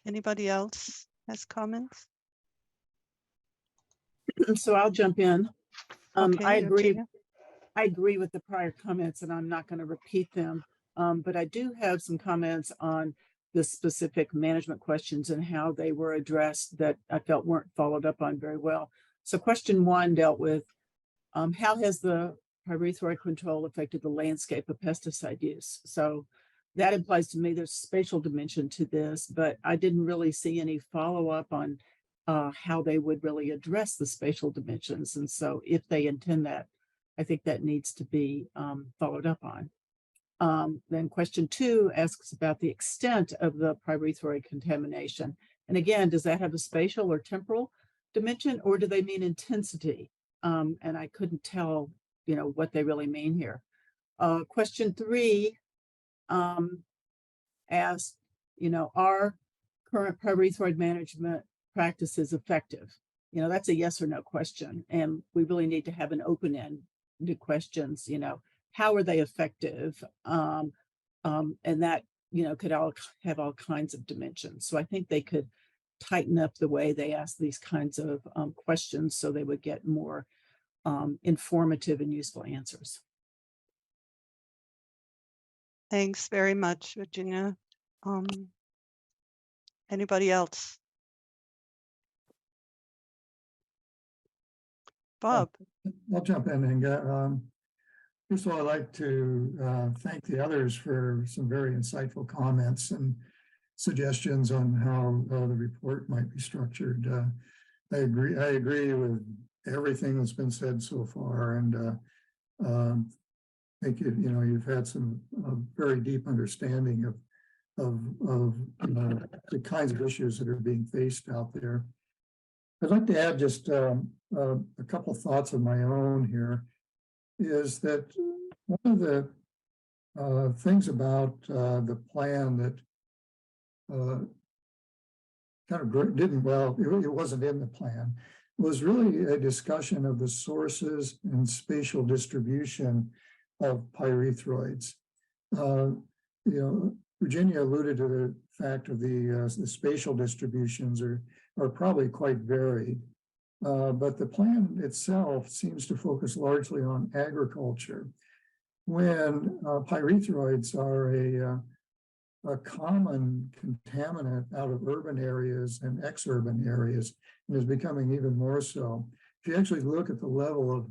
Anybody else has comments? So I'll jump in. Okay, I agree. Virginia. I agree with the prior comments, and I'm not going to repeat them. But I do have some comments on the specific management questions and how they were addressed that I felt weren't followed up on very well. So question 1 dealt with how has the pyrethroid control affected the landscape of pesticide use? So that implies to me there's spatial dimension to this, but I didn't really see any follow-up on how they would really address the spatial dimensions. And so if they intend that, I think that needs to be followed up on. Then question 2 asks about the extent of the pyrethroid contamination. And again, does that have a spatial or temporal dimension, or do they mean intensity? And I couldn't tell, what they really mean here. Question 3 asked, are current pyrethroid management practices effective? That's a yes or no question. And we really need to have an open-ended questions, how are they effective? And that, could all have all kinds of dimensions. So I think they could tighten up the way they ask these kinds of questions so they would get more informative and useful answers. Thanks very much, Virginia. Anybody else? Bob. I'll jump in and get, first of all, I'd like to thank the others for some very insightful comments and suggestions on how the report might be structured. I agree with everything that's been said so far, and I think you've had some very deep understanding of the kinds of issues that are being faced out there. I'd like to add just a couple thoughts of my own here. Is that one of the things about the plan that kind of didn't, well, it wasn't in the plan, was really a discussion of the sources and spatial distribution of pyrethroids. Virginia alluded to the fact of the spatial distributions are probably quite varied. But the plan itself seems to focus largely on agriculture, when pyrethroids are a common contaminant out of urban areas and exurban areas, and is becoming even more so. If you actually look at the level of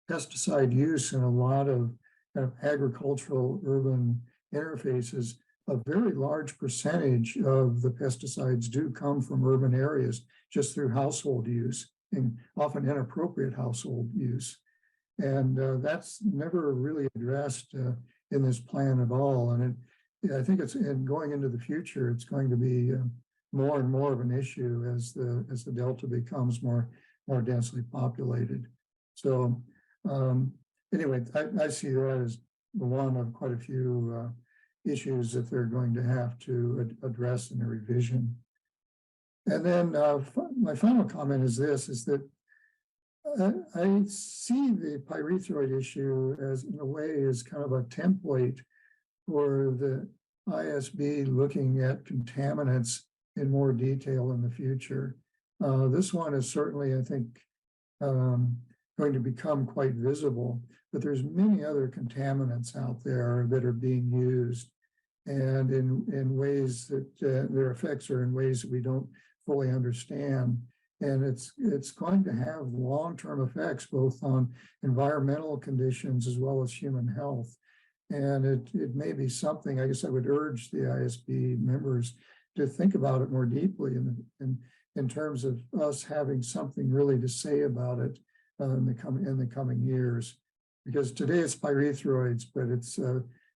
pesticide use in a lot of kind of agricultural urban interfaces, a very large percentage of the pesticides do come from urban areas just through household use, and often inappropriate household use. And that's never really addressed in this plan at all. And I think it's going into the future, it's going to be more and more of an issue as the Delta becomes more densely populated. So anyway, I see that as one of quite a few issues that they're going to have to address in a revision. And then my final comment is this, is that I see the pyrethroid issue as, in a way, as kind of a template for the ISB looking at contaminants in more detail in the future. This one is certainly, I think, going to become quite visible, but there's many other contaminants out there that are being used, and in ways that their effects are in ways that we don't fully understand. And it's going to have long-term effects both on environmental conditions as well as human health. And it may be something, I guess I would urge the ISB members to think about it more deeply in terms of us having something really to say about it in the coming years. Because today it's pyrethroids, but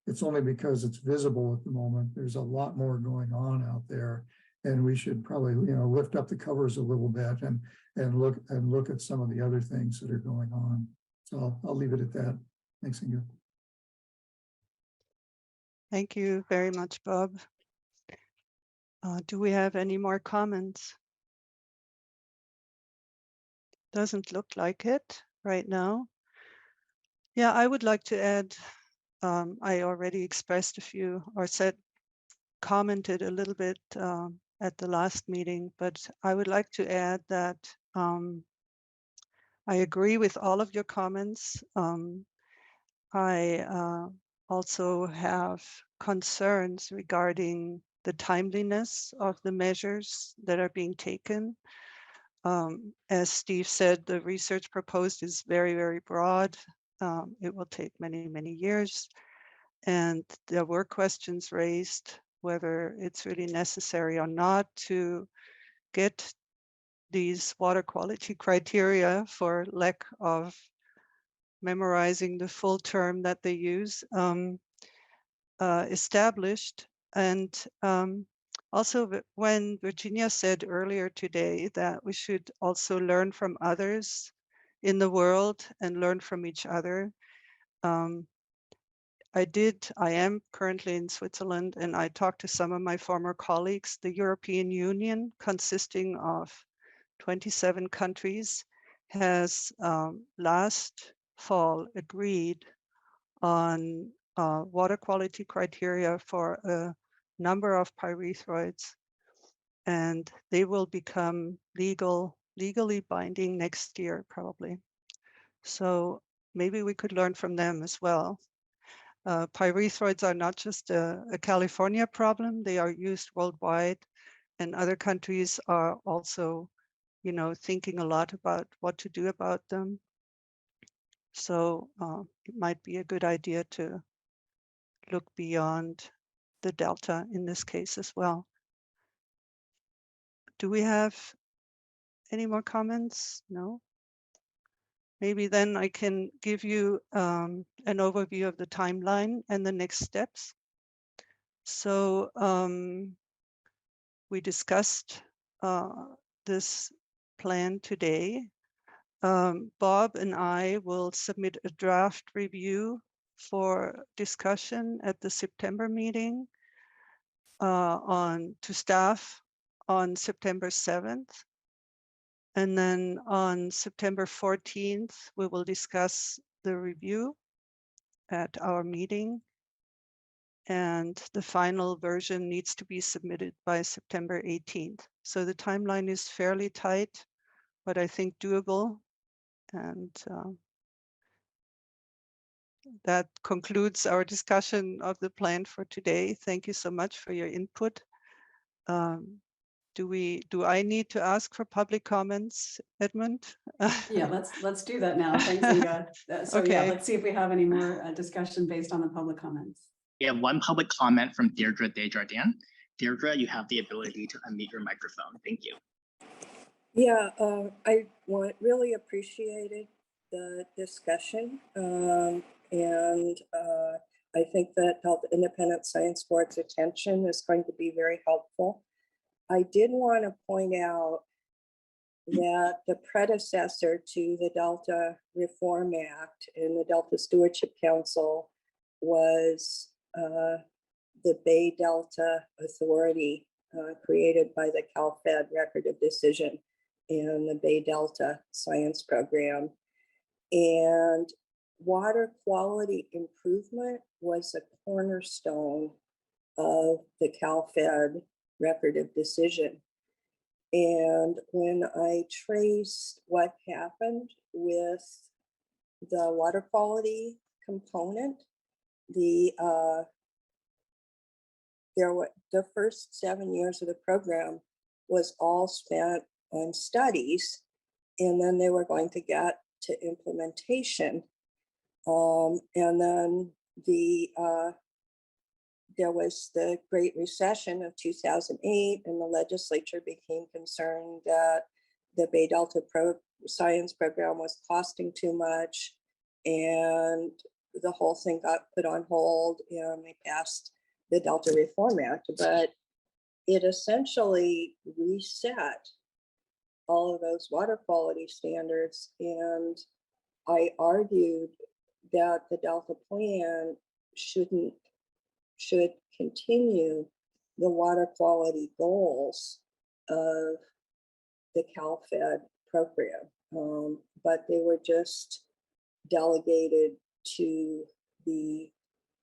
it's only because it's visible at the moment. There's a lot more going on out there. And we should probably, lift up the covers a little bit and look at some of the other things that are going on. So I'll leave it at that. Thanks, Inga. Thank you very much, Bob. Do we have any more comments? Doesn't look like it right now. Yeah, I would like to add, I already expressed a few or commented a little bit at the last meeting, but I would like to add that I agree with all of your comments. I also have concerns regarding the timeliness of the measures that are being taken. As Steve said, the research proposed is very, very broad. It will take many, many years. And there were questions raised whether it's really necessary or not to get these water quality criteria, for lack of memorizing the full term that they use, established. And also, when Virginia said earlier today that we should also learn from others in the world and learn from each other, I am currently in Switzerland, and I talked to some of my former colleagues. The European Union, consisting of 27 countries, has last fall agreed on water quality criteria for a number of pyrethroids, and they will become legally binding next year, probably. So maybe we could learn from them as well. Pyrethroids are not just a California problem, they are used worldwide, and other countries are also, thinking a lot about what to do about them. So it might be a good idea to look beyond the Delta in this case as well. Do we have any more comments? No? Maybe then I can give you an overview of the timeline and the next steps. So we discussed this plan today. Bob and I will submit a draft review for discussion at the September meeting to staff on September 7th. And then on September 14th, we will discuss the review at our meeting. And the final version needs to be submitted by September 18th. So the timeline is fairly tight, but I think doable. And that concludes our discussion of the plan for today. Thank you so much for your input. Do I need to ask for public comments, Edmund? Yeah, let's do that now. Thanks, Inga. So yeah, Okay. let's see if we have any more discussion based on the public comments. We have one public comment from Deirdre Desjardins. Deirdre, you have the ability to unmute your microphone. Thank you. Yeah, I really appreciated the discussion. And I think that Health Independent Science Board's attention is going to be very helpful. I did want to point out that the predecessor to the Delta Reform Act and the Delta Stewardship Council was the Bay Delta Authority, created by the CalFed Record of Decision and the Bay Delta Science Program. And water quality improvement was a cornerstone of the CalFed Record of Decision. And when I traced what happened with the water quality component, the first 7 years of the program was all spent on studies, and then they were going to get to implementation. And then there was the Great Recession of 2008, and the legislature became concerned that the Bay Delta Science Program was costing too much, and the whole thing got put on hold, and they passed the Delta Reform Act. But it essentially reset all of those water quality standards. And I argued that the Delta plan should continue the water quality goals of the CalFed program, but they were just delegated to the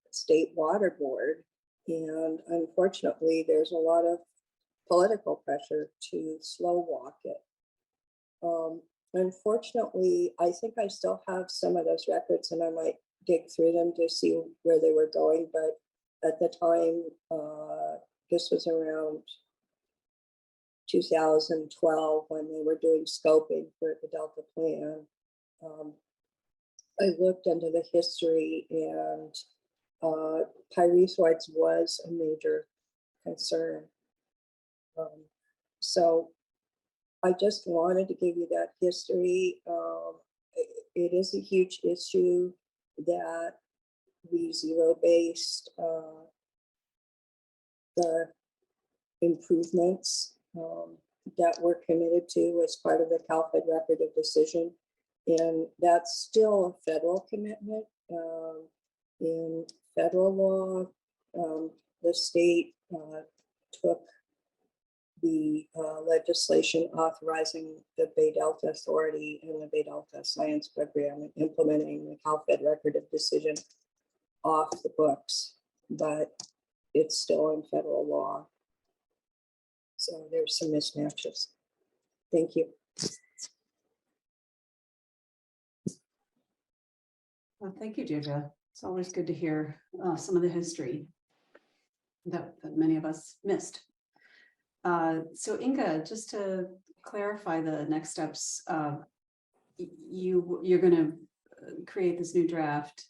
state water board. And unfortunately, there's a lot of political pressure to slow walk it. Unfortunately, I think I still have some of those records and I might dig through them to see where they were going. But at the time, this was around 2012 when they were doing scoping for the Delta plan. I looked into the history, and pyrethroids was a major concern. So I just wanted to give you that history. It is a huge issue that we zero-based the improvements that we're committed to as part of the CalFed record of decision. And that's still a federal commitment. In federal law, the state took the legislation authorizing the Bay Delta Authority and the Bay Delta Science Program and implementing the CalFed record of decision off the books, but it's still in federal law. So there's some mismatches. Thank you. Well, thank you, Deirdre. It's always good to hear some of the history that many of us missed. So Inga, just to clarify the next steps, you're going to create this new draft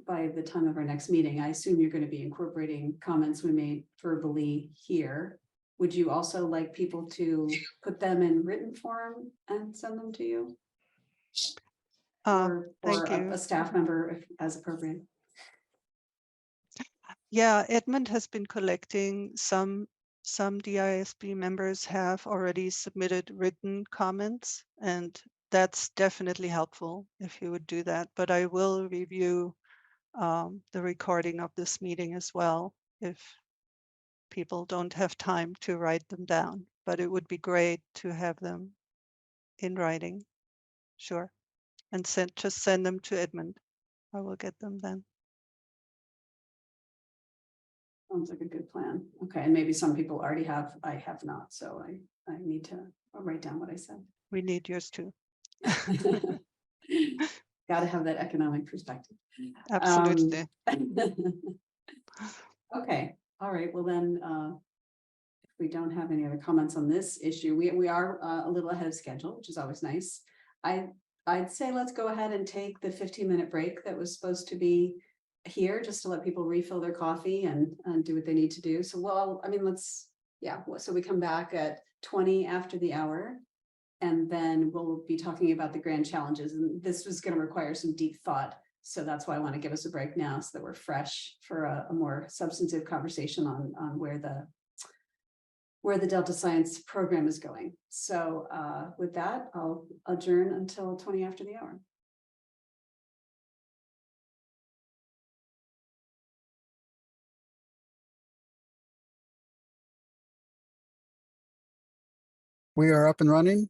by the time of our next meeting. I assume you're going to be incorporating comments we made verbally here. Would you also like people to put them in written form and send them to you? Or thank you. A staff member if, as appropriate? Yeah, Edmund has been collecting some DISB members have already submitted written comments, and that's definitely helpful if you would do that. But I will review the recording of this meeting as well if people don't have time to write them down. But it would be great to have them in writing. Sure. And just send them to Edmund. I will get them then. Sounds like a good plan. Okay, and maybe some people already have, I have not, so I need to write down what I said. We need yours too. Got to have that economic perspective. Absolutely. Okay, all right, well then, if we don't have any other comments on this issue, we are a little ahead of schedule, which is always nice. I'd say let's go ahead and take the 15-minute break that was supposed to be here, just to let people refill their coffee and do what they need to do. So, well, I mean, so we come back at 20 after the hour, and then we'll be talking about the grand challenges. And this was going to require some deep thought. So that's why I want to give us a break now so that we're fresh for a more substantive conversation on where the Delta Science program is going. So with that, I'll adjourn until 20 after the hour. We are up and running.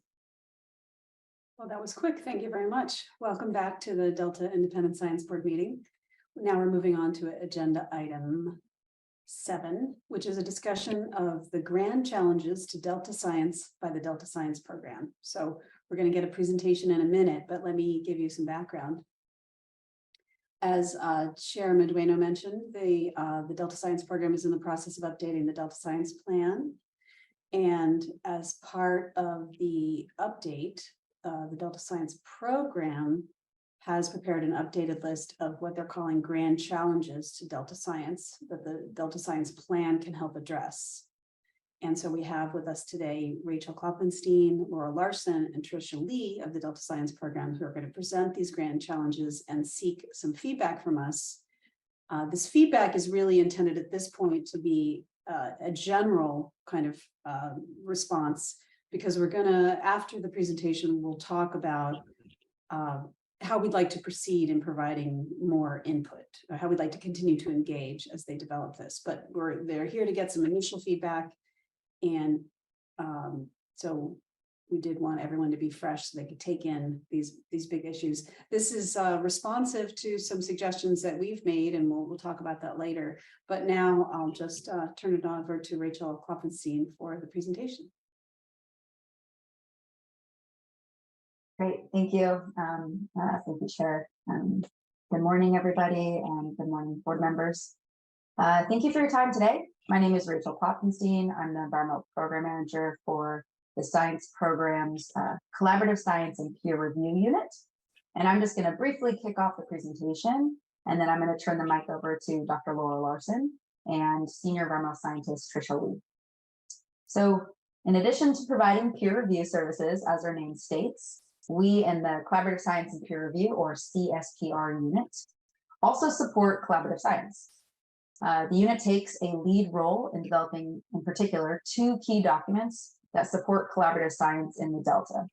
Well, that was quick. Thank you very much. Welcome back to the Delta Independent Science Board meeting. Now we're moving on to agenda item 7, which is a discussion of the grand challenges to Delta Science by the Delta Science program. So we're going to get a presentation in a minute, but let me give you some background. As Chair Medueno mentioned, the Delta Science program is in the process of updating the Delta Science plan. And as part of the update, the Delta Science program has prepared an updated list of what they're calling grand challenges to Delta Science that the Delta Science plan can help address. And so we have with us today Rachel Kloppenstein, Laurel Larsen, and Tricia Lee of the Delta Science program, who are going to present these grand challenges and seek some feedback from us. This feedback is really intended at this point to be a general kind of response, because we're gonna, after the presentation, we'll talk about how we'd like to proceed in providing more input, or how we'd like to continue to engage as they develop this. But they're here to get some initial feedback, and so we did want everyone to be fresh so they could take in these big issues. This is responsive to some suggestions that we've made, and we'll talk about that later. But now I'll just turn it over to Rachel Klopfenstein for the presentation. Great, thank you. Thank you, Chair. Good morning, everybody, and good morning, board members. Thank you for your time today. My name is Rachel Klopfenstein. I'm the Environmental Program Manager for the Science Program's Collaborative Science and Peer Review Unit. And I'm just going to briefly kick off the presentation, and then I'm going to turn the mic over to Dr. Laurel Larsen and Senior Environmental Scientist Tricia Lee. So in addition to providing peer review services, as our name states, we in the Collaborative Science and Peer Review, or CSPR unit, also support collaborative science. The unit takes a lead role in developing, in particular, 2 key documents that support collaborative science in the Delta: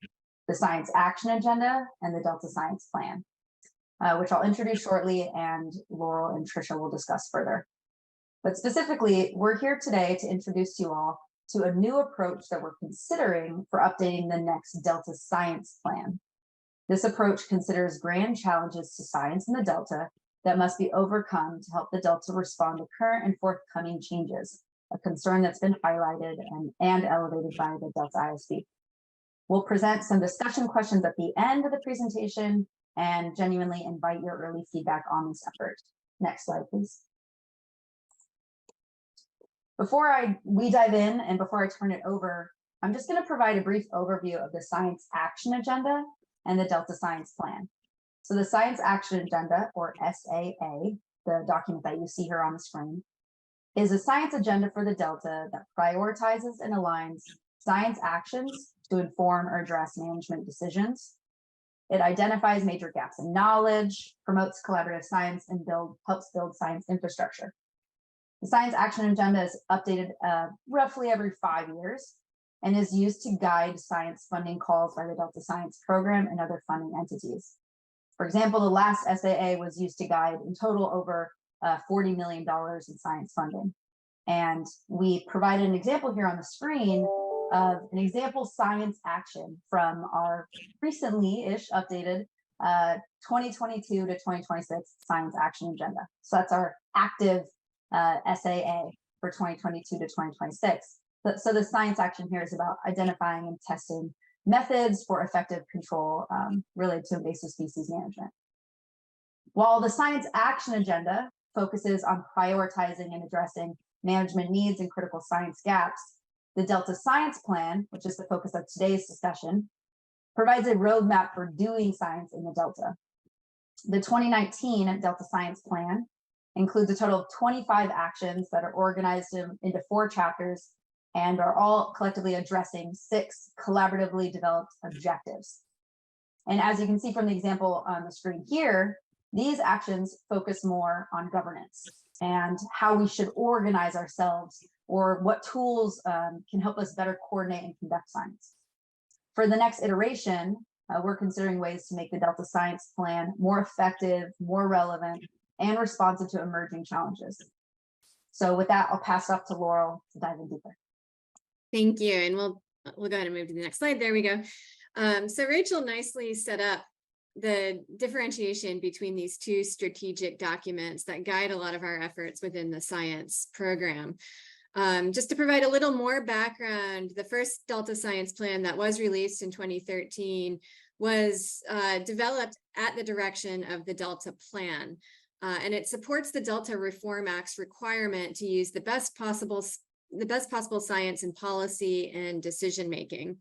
the Science Action Agenda and the Delta Science Plan, which I'll introduce shortly, and Laurel and Tricia will discuss further. But specifically, we're here today to introduce you all to a new approach that we're considering for updating the next Delta Science Plan. This approach considers grand challenges to science in the Delta that must be overcome to help the Delta respond to current and forthcoming changes, a concern that's been highlighted and elevated by the Delta ISB. We'll present some discussion questions at the end of the presentation and genuinely invite your early feedback on this effort. Next slide, please. Before we dive in and before I turn it over, I'm just going to provide a brief overview of the Science Action Agenda and the Delta Science Plan. So the Science Action Agenda, or SAA, the document that you see here on the screen, is a science agenda for the Delta that prioritizes and aligns science actions to inform or address management decisions. It identifies major gaps in knowledge, promotes collaborative science, and helps build science infrastructure. The Science Action Agenda is updated roughly every 5 years and is used to guide science funding calls by the Delta Science Program and other funding entities. For example, the last SAA was used to guide in total over $40 million in science funding. And we provided an example here on the screen of an example science action from our recently-ish updated 2022 to 2026 Science Action Agenda. So that's our active SAA for 2022 to 2026. So the science action here is about identifying and testing methods for effective control related to invasive species management. While the Science Action Agenda focuses on prioritizing and addressing management needs and critical science gaps, the Delta Science Plan, which is the focus of today's discussion, provides a roadmap for doing science in the Delta. The 2019 Delta Science Plan includes a total of 25 actions that are organized into 4 chapters and are all collectively addressing 6 collaboratively developed objectives. And as you can see from the example on the screen here, these actions focus more on governance and how we should organize ourselves, or what tools can help us better coordinate and conduct science. For the next iteration, we're considering ways to make the Delta Science Plan more effective, more relevant, and responsive to emerging challenges. So with that, I'll pass it up to Laurel to dive in deeper. Thank you. And we'll go ahead and move to the next slide. There we go. So Rachel nicely set up the differentiation between these 2 strategic documents that guide a lot of our efforts within the science program. Just to provide a little more background, the first Delta Science Plan that was released in 2013 was developed at the direction of the Delta Plan. And it supports the Delta Reform Act's requirement to use the best possible science in policy and decision making.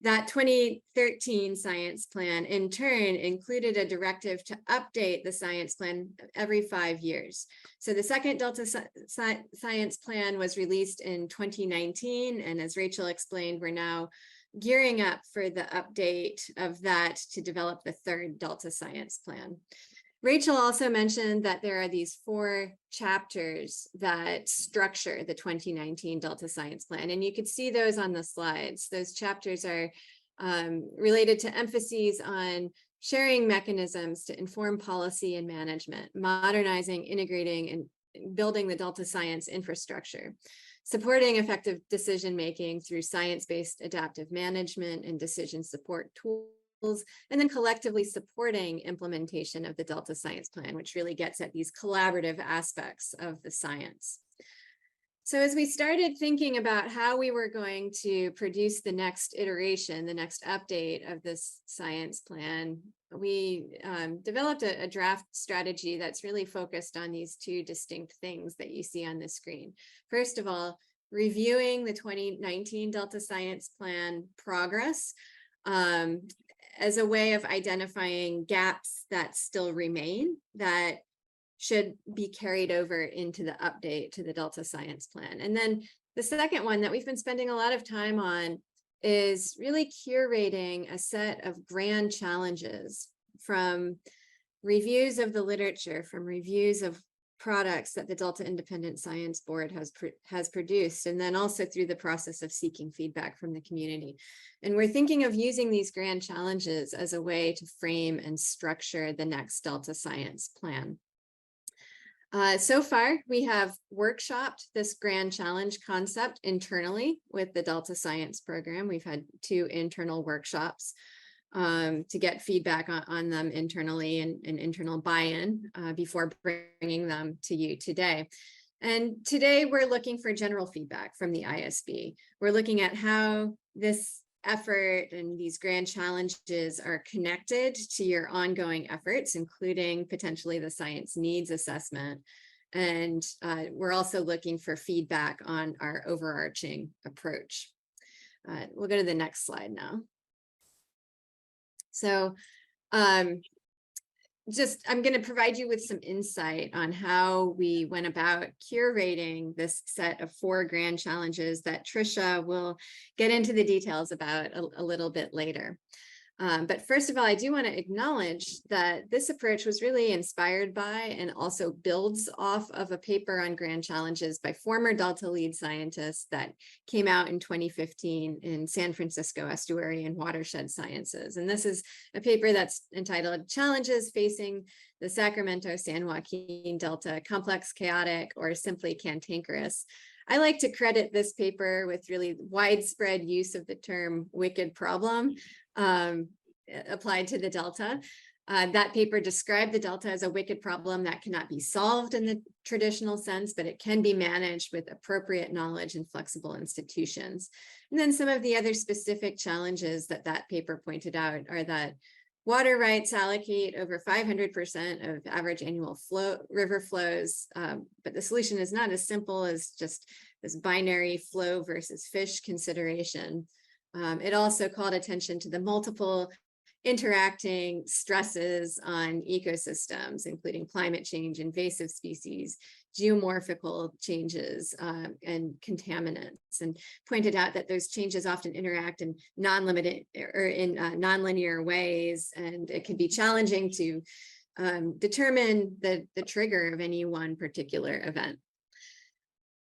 That 2013 science plan in turn included a directive to update the science plan every 5 years. So the second Delta Science Plan was released in 2019. And as Rachel explained, we're now gearing up for the update of that to develop the third Delta Science Plan. Rachel also mentioned that there are these 4 chapters that structure the 2019 Delta Science Plan, and you could see those on the slides. Those chapters are related to emphases on sharing mechanisms to inform policy and management, modernizing, integrating, and building the Delta Science infrastructure, supporting effective decision-making through science-based adaptive management and decision support tools, and then collectively supporting implementation of the Delta Science Plan, which really gets at these collaborative aspects of the science. So as we started thinking about how we were going to produce the next iteration, the next update of this science plan, we developed a draft strategy that's really focused on these 2 distinct things that you see on the screen. First of all, reviewing the 2019 Delta Science Plan progress as a way of identifying gaps that still remain that should be carried over into the update to the Delta Science Plan. And then the second one that we've been spending a lot of time on is really curating a set of grand challenges from reviews of the literature, from reviews of products that the Delta Independent Science Board has produced, and then also through the process of seeking feedback from the community. And we're thinking of using these grand challenges as a way to frame and structure the next Delta Science Plan. So far, we have workshopped this grand challenge concept internally with the Delta Science program. We've had 2 internal workshops to get feedback on them internally and internal buy-in before bringing them to you today. And today we're looking for general feedback from the ISB. We're looking at how this effort and these grand challenges are connected to your ongoing efforts, including potentially the science needs assessment. And we're also looking for feedback on our overarching approach. We'll go to the next slide now. So I'm going to provide you with some insight on how we went about curating this set of 4 grand challenges that Trisha will get into the details about a little bit later. But first of all, I do want to acknowledge that this approach was really inspired by and also builds off of a paper on grand challenges by former Delta lead scientists that came out in 2015 in San Francisco Estuary and Watershed Sciences. And this is a paper that's entitled Challenges Facing the Sacramento-San Joaquin Delta, Complex, Chaotic, or Simply Cantankerous. I like to credit this paper with really widespread use of the term wicked problem applied to the Delta. That paper described the Delta as a wicked problem that cannot be solved in the traditional sense, but it can be managed with appropriate knowledge and flexible institutions. And then some of the other specific challenges that that paper pointed out are that water rights allocate over 500% of average annual river flows, but the solution is not as simple as just this binary flow versus fish consideration. It also called attention to the multiple interacting stresses on ecosystems, including climate change, invasive species, geomorphical changes, and contaminants, and pointed out that those changes often interact in non-limited or in nonlinear ways, and it can be challenging to determine the trigger of any one particular event.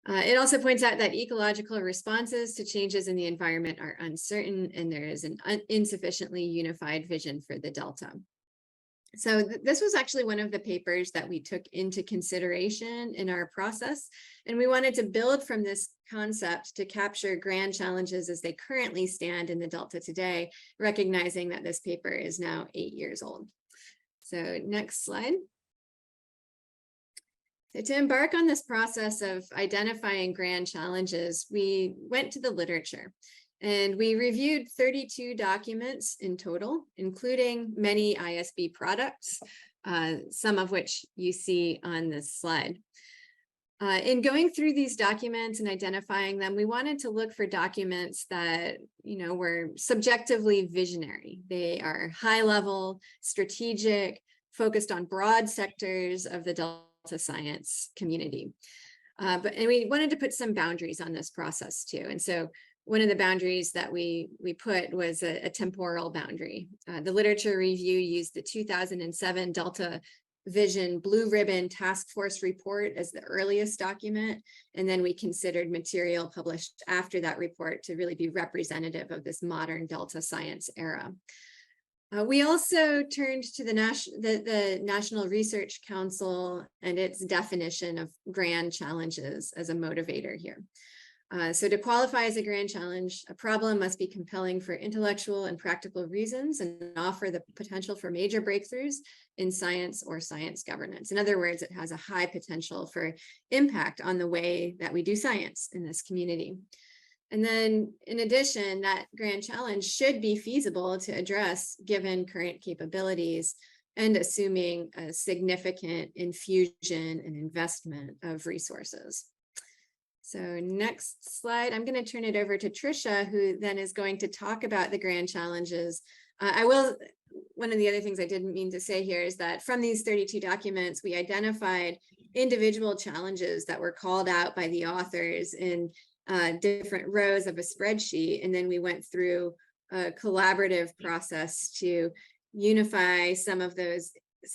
It also points out that ecological responses to changes in the environment are uncertain, and there is an insufficiently unified vision for the Delta. So this was actually one of the papers that we took into consideration in our process, and we wanted to build from this concept to capture grand challenges as they currently stand in the Delta today, recognizing that this paper is now 8 years old. So next slide. So to embark on this process of identifying grand challenges, we went to the literature and we reviewed 32 documents in total, including many ISB products, some of which you see on this slide. In going through these documents and identifying them, we wanted to look for documents that, were subjectively visionary. They are high level, strategic, focused on broad sectors of the Delta science community. And we wanted to put some boundaries on this process too. And so one of the boundaries that we put was a temporal boundary. The literature review used the 2007 Delta vision blue ribbon task force report as the earliest document. And then we considered material published after that report to really be representative of this modern Delta science era. We also turned to the National Research Council and its definition of grand challenges as a motivator here. So to qualify as a grand challenge, a problem must be compelling for intellectual and practical reasons and offer the potential for major breakthroughs in science or science governance. In other words, it has a high potential for impact on the way that we do science in this community. And then in addition, that grand challenge should be feasible to address given current capabilities and assuming a significant infusion and investment of resources. So next slide, I'm going to turn it over to Tricia, who then is going to talk about the grand challenges. One of the other things I didn't mean to say here is that from these 32 documents, we identified individual challenges that were called out by the authors in different rows of a spreadsheet. And then we went through a collaborative process to unify some of those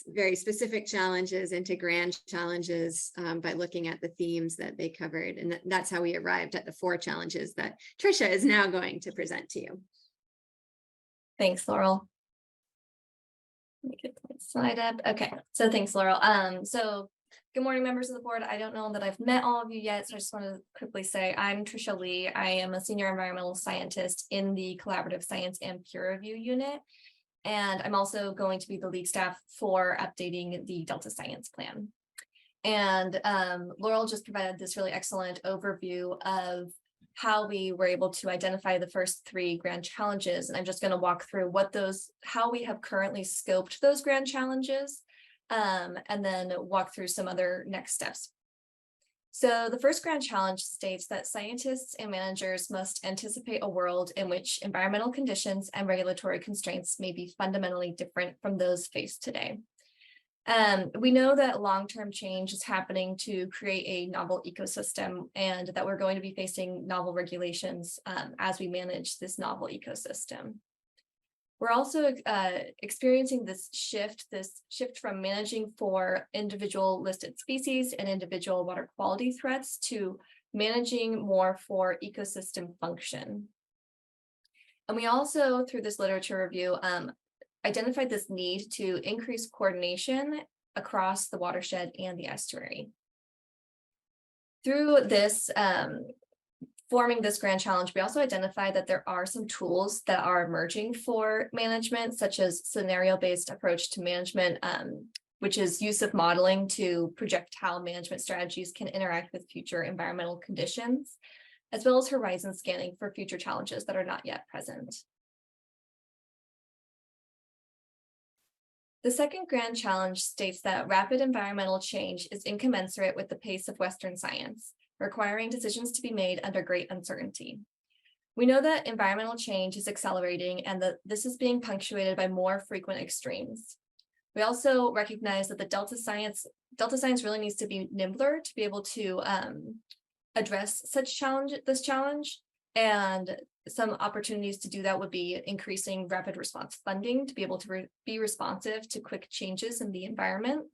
very specific challenges into grand challenges by looking at the themes that they covered. And that's how we arrived at the 4 challenges that Tricia is now going to present to you. Thanks, Laurel. Let me get the slide up. Okay, so thanks, Laurel. So good morning, members of the board. I don't know that I've met all of you yet, so I just want to quickly say I'm Tricia Lee. I am a senior environmental scientist in the Collaborative Science and Peer Review Unit. And I'm also going to be the lead staff for updating the Delta Science Plan. And Laurel just provided this really excellent overview of how we were able to identify the first 3 grand challenges. And I'm just going to walk through how we have currently scoped those grand challenges, and then walk through some other next steps. So the first grand challenge states that scientists and managers must anticipate a world in which environmental conditions and regulatory constraints may be fundamentally different from those faced today. We know that long-term change is happening to create a novel ecosystem, and that we're going to be facing novel regulations as we manage this novel ecosystem. We're also experiencing this shift from managing for individual listed species and individual water quality threats to managing more for ecosystem function. And we also, through this literature review, identified this need to increase coordination across the watershed and the estuary. Through this, forming this grand challenge, we also identified that there are some tools that are emerging for management, such as scenario-based approach to management, which is use of modeling to project how management strategies can interact with future environmental conditions, as well as horizon scanning for future challenges that are not yet present. The second grand challenge states that rapid environmental change is incommensurate with the pace of Western science, requiring decisions to be made under great uncertainty. We know that environmental change is accelerating and that this is being punctuated by more frequent extremes. We also recognize that the Delta science really needs to be nimbler to be able to address this challenge. And some opportunities to do that would be increasing rapid response funding to be able to be responsive to quick changes in the environment.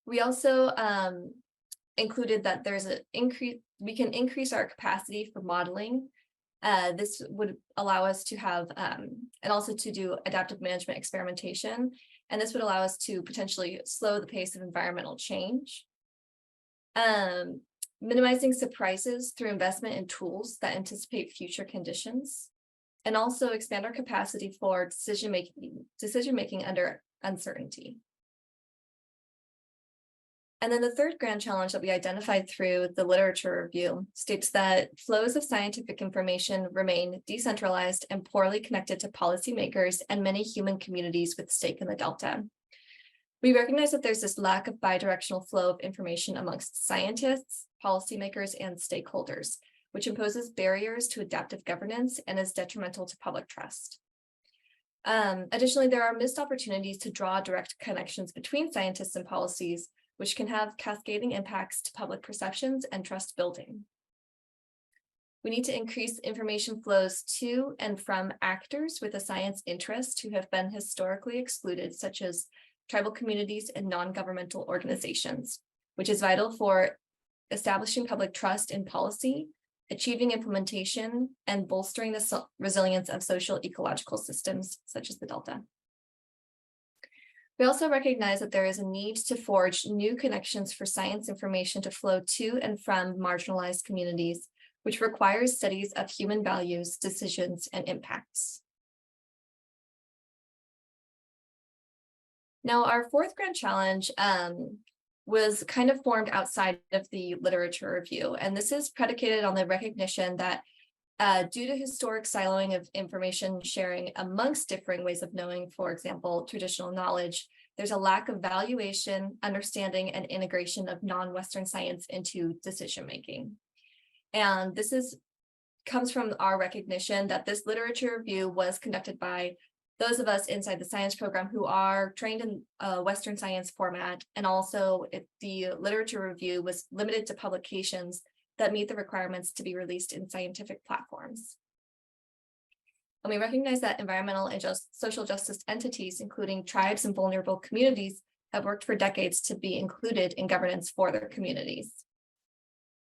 We also included that we can increase our capacity for modeling. This would allow us to have, and also to do adaptive management experimentation. And this would allow us to potentially slow the pace of environmental change. Minimizing surprises through investment in tools that anticipate future conditions, and also expand our capacity for decision-making under uncertainty. And then the third grand challenge that we identified through the literature review states that flows of scientific information remain decentralized and poorly connected to policymakers and many human communities with stake in the Delta. We recognize that there's this lack of bidirectional flow of information amongst scientists, policymakers, and stakeholders, which imposes barriers to adaptive governance and is detrimental to public trust. Additionally, there are missed opportunities to draw direct connections between scientists and policies, which can have cascading impacts to public perceptions and trust building. We need to increase information flows to and from actors with a science interest who have been historically excluded, such as tribal communities, and non-governmental organizations, which is vital for establishing public trust in policy, achieving implementation, and bolstering the resilience of social ecological systems such as the Delta. We also recognize that there is a need to forge new connections for science information to flow to and from marginalized communities, which requires studies of human values, decisions, and impacts. Now, our fourth grand challenge was kind of formed outside of the literature review, and this is predicated on the recognition that due to historic siloing of information sharing amongst differing ways of knowing, for example, traditional knowledge, there's a lack of valuation, understanding, and integration of non-Western science into decision-making. And this comes from our recognition that this literature review was conducted by those of us inside the science program who are trained in a Western science format, and also the literature review was limited to publications that meet the requirements to be released in scientific platforms. And we recognize that environmental and social justice entities, including tribes and vulnerable communities, have worked for decades to be included in governance for their communities.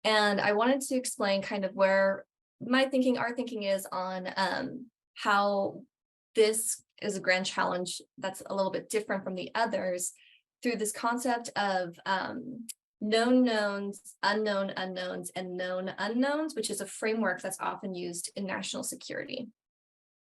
And I wanted to explain kind of where our thinking is on how this is a grand challenge that's a little bit different from the others through this concept of known knowns, unknown unknowns, and known unknowns, which is a framework that's often used in national security.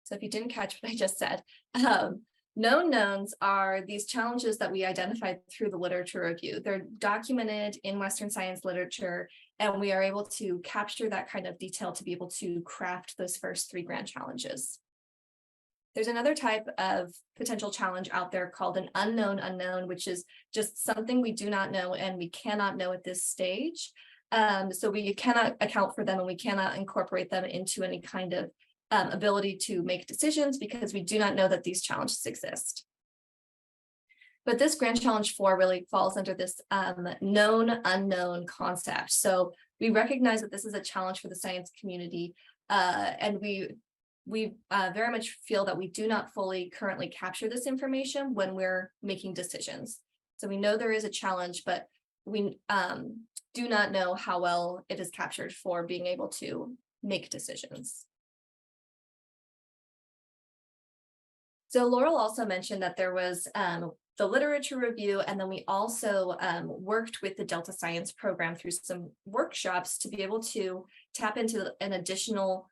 So if you didn't catch what I just said, known knowns are these challenges that we identified through the literature review. They're documented in Western science literature, and we are able to capture that kind of detail to be able to craft those first three grand challenges. There's another type of potential challenge out there called an unknown unknown, which is just something we do not know and we cannot know at this stage. So we cannot account for them and we cannot incorporate them into any kind of ability to make decisions because we do not know that these challenges exist. But this Grand Challenge 4 really falls under this known unknown concept. So we recognize that this is a challenge for the science community, and we very much feel that we do not fully currently capture this information when we're making decisions. So we know there is a challenge, but we do not know how well it is captured for being able to make decisions. So Laurel also mentioned that there was the literature review, and then we also worked with the Delta Science program through some workshops to be able to tap into an additional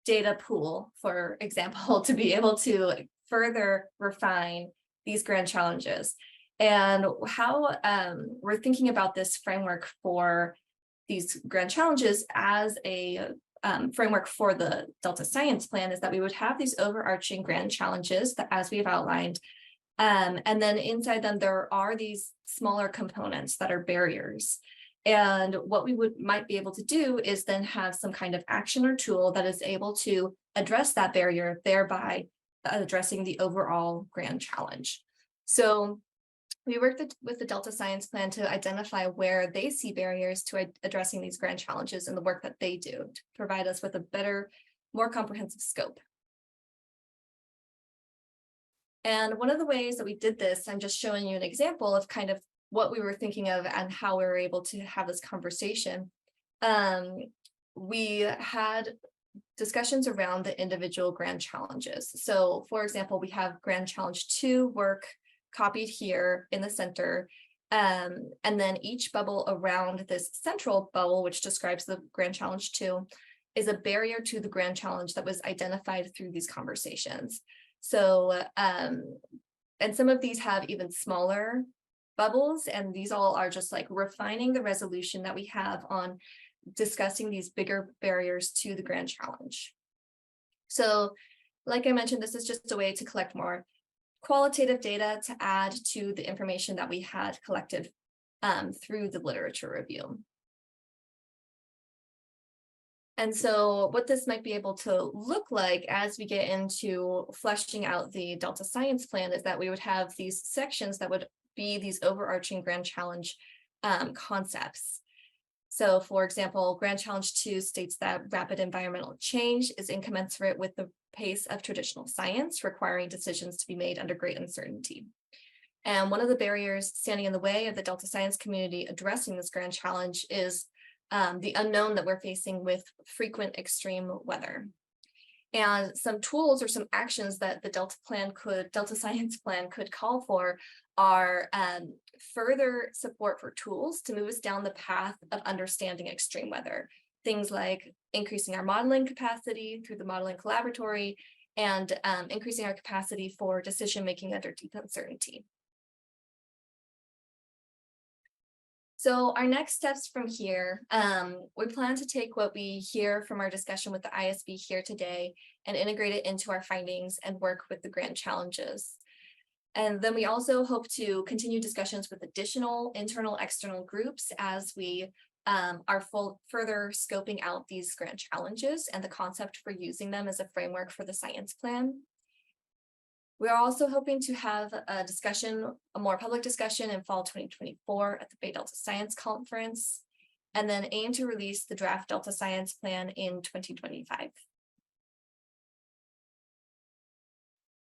data pool, for example, to be able to further refine these grand challenges. And how we're thinking about this framework for these grand challenges as a framework for the Delta Science Plan is that we would have these overarching grand challenges that, as we've outlined, and then inside them there are these smaller components that are barriers. And what we might be able to do is then have some kind of action or tool that is able to address that barrier, thereby addressing the overall grand challenge. So we worked with the Delta Science Plan to identify where they see barriers to addressing these grand challenges and the work that they do to provide us with a better, more comprehensive scope. And one of the ways that we did this, I'm just showing you an example of kind of what we were thinking of and how we were able to have this conversation. We had discussions around the individual grand challenges. So for example, we have Grand Challenge 2 work copied here in the center. And then each bubble around this central bubble, which describes the Grand Challenge 2, is a barrier to the Grand Challenge that was identified through these conversations. So, and some of these have even smaller bubbles, and these all are just like refining the resolution that we have on discussing these bigger barriers to the Grand Challenge. So, like I mentioned, this is just a way to collect more qualitative data to add to the information that we had collected through the literature review. And so what this might be able to look like as we get into fleshing out the Delta Science Plan is that we would have these sections that would be these overarching Grand Challenge concepts. So for example, Grand Challenge 2 states that rapid environmental change is incommensurate with the pace of traditional science, requiring decisions to be made under great uncertainty. And one of the barriers standing in the way of the Delta science community addressing this grand challenge is the unknown that we're facing with frequent extreme weather. And some tools or some actions that the Delta Science Plan could call for are further support for tools to move us down the path of understanding extreme weather. Things like increasing our modeling capacity through the modeling collaboratory and increasing our capacity for decision-making under deep uncertainty. So our next steps from here, we plan to take what we hear from our discussion with the ISB here today and integrate it into our findings and work with the grand challenges. And then we also hope to continue discussions with additional internal, external groups as we are further scoping out these grand challenges and the concept for using them as a framework for the science plan. We are also hoping to have a more public discussion in fall 2024 at the Bay Delta Science Conference, and then aim to release the draft Delta Science Plan in 2025.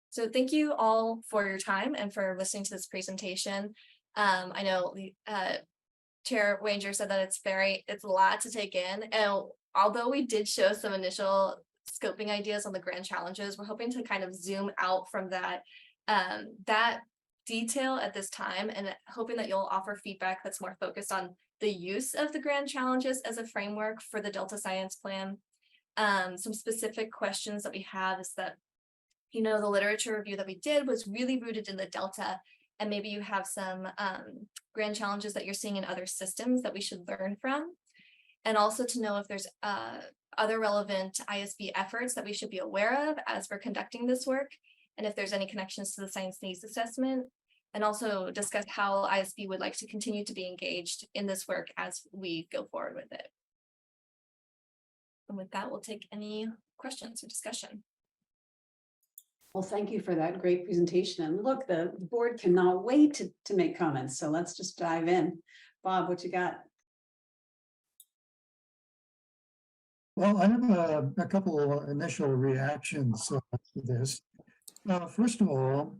So thank you all for your time and for listening to this presentation. I know Chair Wanger said that it's a lot to take in, and although we did show some initial scoping ideas on the grand challenges, we're hoping to kind of zoom out from that detail at this time, and hoping that you'll offer feedback that's more focused on the use of the grand challenges as a framework for the Delta Science Plan. Some specific questions that we have is that, the literature review that we did was really rooted in the Delta, and maybe you have some grand challenges that you're seeing in other systems that we should learn from. And also to know if there's other relevant ISB efforts that we should be aware of as we're conducting this work, and if there's any connections to the science needs assessment, and also discuss how ISB would like to continue to be engaged in this work as we go forward with it. And with that, we'll take any questions or discussion. Well, thank you for that great presentation. And look, the board cannot wait to make comments. So let's just dive in. Bob, what you got? Well, I have a couple of initial reactions to this. First of all,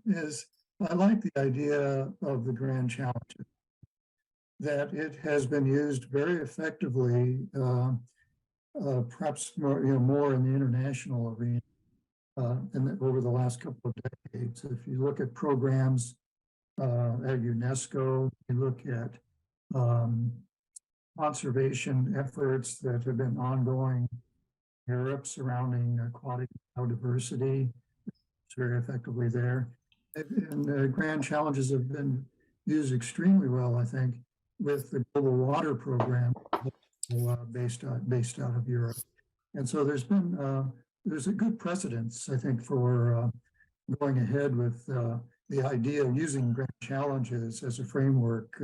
I like the idea of the grand challenge, that it has been used very effectively, perhaps more in the international arena over the last couple of decades. If you look at programs at UNESCO, you look at conservation efforts that have been ongoing in Europe surrounding aquatic biodiversity, it's very effectively there. And grand challenges have been used extremely well, I think, with the Global Water Program based out of Europe. And so there's a good precedence, I think, for going ahead with the idea of using grand challenges as a framework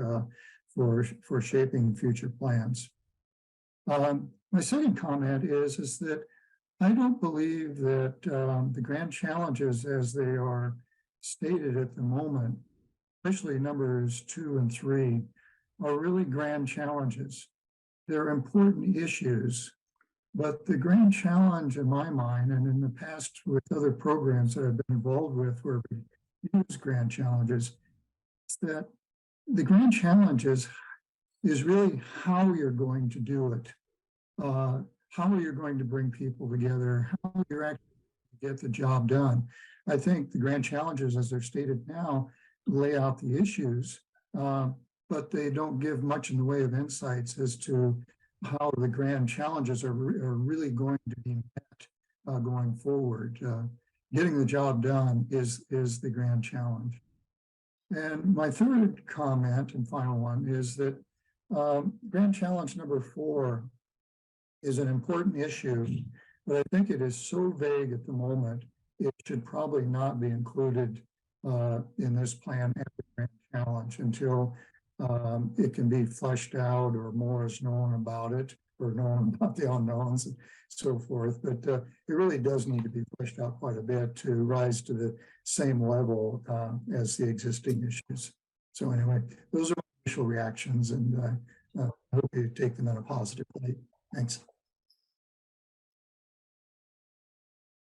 for shaping future plans. My second comment is that I don't believe that the grand challenges as they are stated at the moment, especially numbers 2 and 3, are really grand challenges. They're important issues, but the grand challenge in my mind, and in the past with other programs that I've been involved with where we use grand challenges, is that the grand challenges is really how you're going to do it. How you're going to bring people together, how you're actually going to get the job done. I think the grand challenges, as they're stated now, lay out the issues, but they don't give much in the way of insights as to how the grand challenges are really going to be met going forward. Getting the job done is the grand challenge. And my third comment and final one is that grand challenge number 4 is an important issue, but I think it is so vague at the moment, it should probably not be included in this plan as a grand challenge until it can be fleshed out or more is known about it, or known about the unknowns and so forth. But it really does need to be fleshed out quite a bit to rise to the same level as the existing issues. So anyway, those are my initial reactions, and I hope you take them in a positive light. Thanks.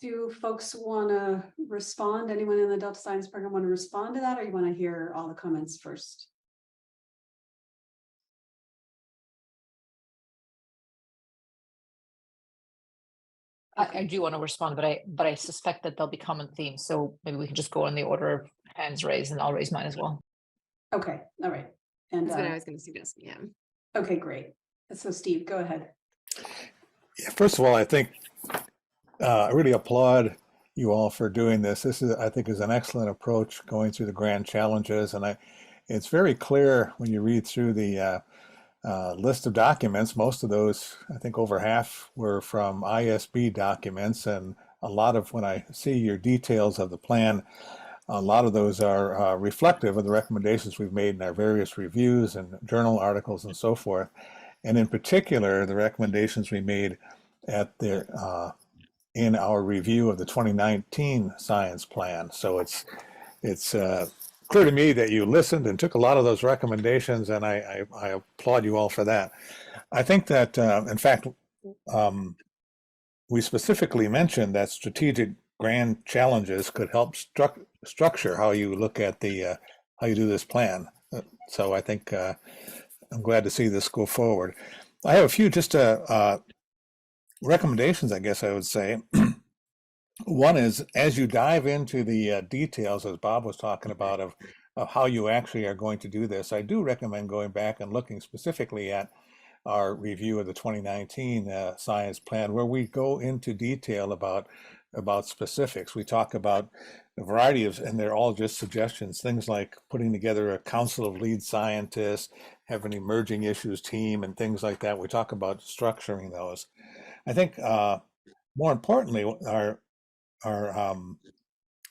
Do folks want to respond? Anyone in the Delta Science program want to respond to that, or you want to hear all the comments first? I do want to respond, but I suspect that there'll be common themes. So maybe we can just go in the order of hands raised, and I'll raise mine as well. Okay, all right. And That's what I was going to suggest. Yeah. okay, great. So Steve, go ahead. Yeah, first of all, I think I really applaud you all for doing this. This is, I think, is an excellent approach going through the grand challenges, and it's very clear when you read through the list of documents. Most of those, I think over half, were from ISB documents, and a lot of, when I see your details of the plan, a lot of those are reflective of the recommendations we've made in our various reviews and journal articles and so forth. And in particular, the recommendations we made at the in our review of the 2019 science plan. So it's clear to me that you listened and took a lot of those recommendations, and I applaud you all for that. I think that, in fact, we specifically mentioned that strategic grand challenges could help structure how you look at the how you do this plan. So I think I'm glad to see this go forward. I have a few just recommendations, I guess I would say. One is, as you dive into the details, as Bob was talking about, of how you actually are going to do this, I do recommend going back and looking specifically at our review of the 2019 science plan, where we go into detail about specifics. We talk about a variety of, and they're all just suggestions, things like putting together a council of lead scientists, have an emerging issues team, and things like that. We talk about structuring those. I think more importantly,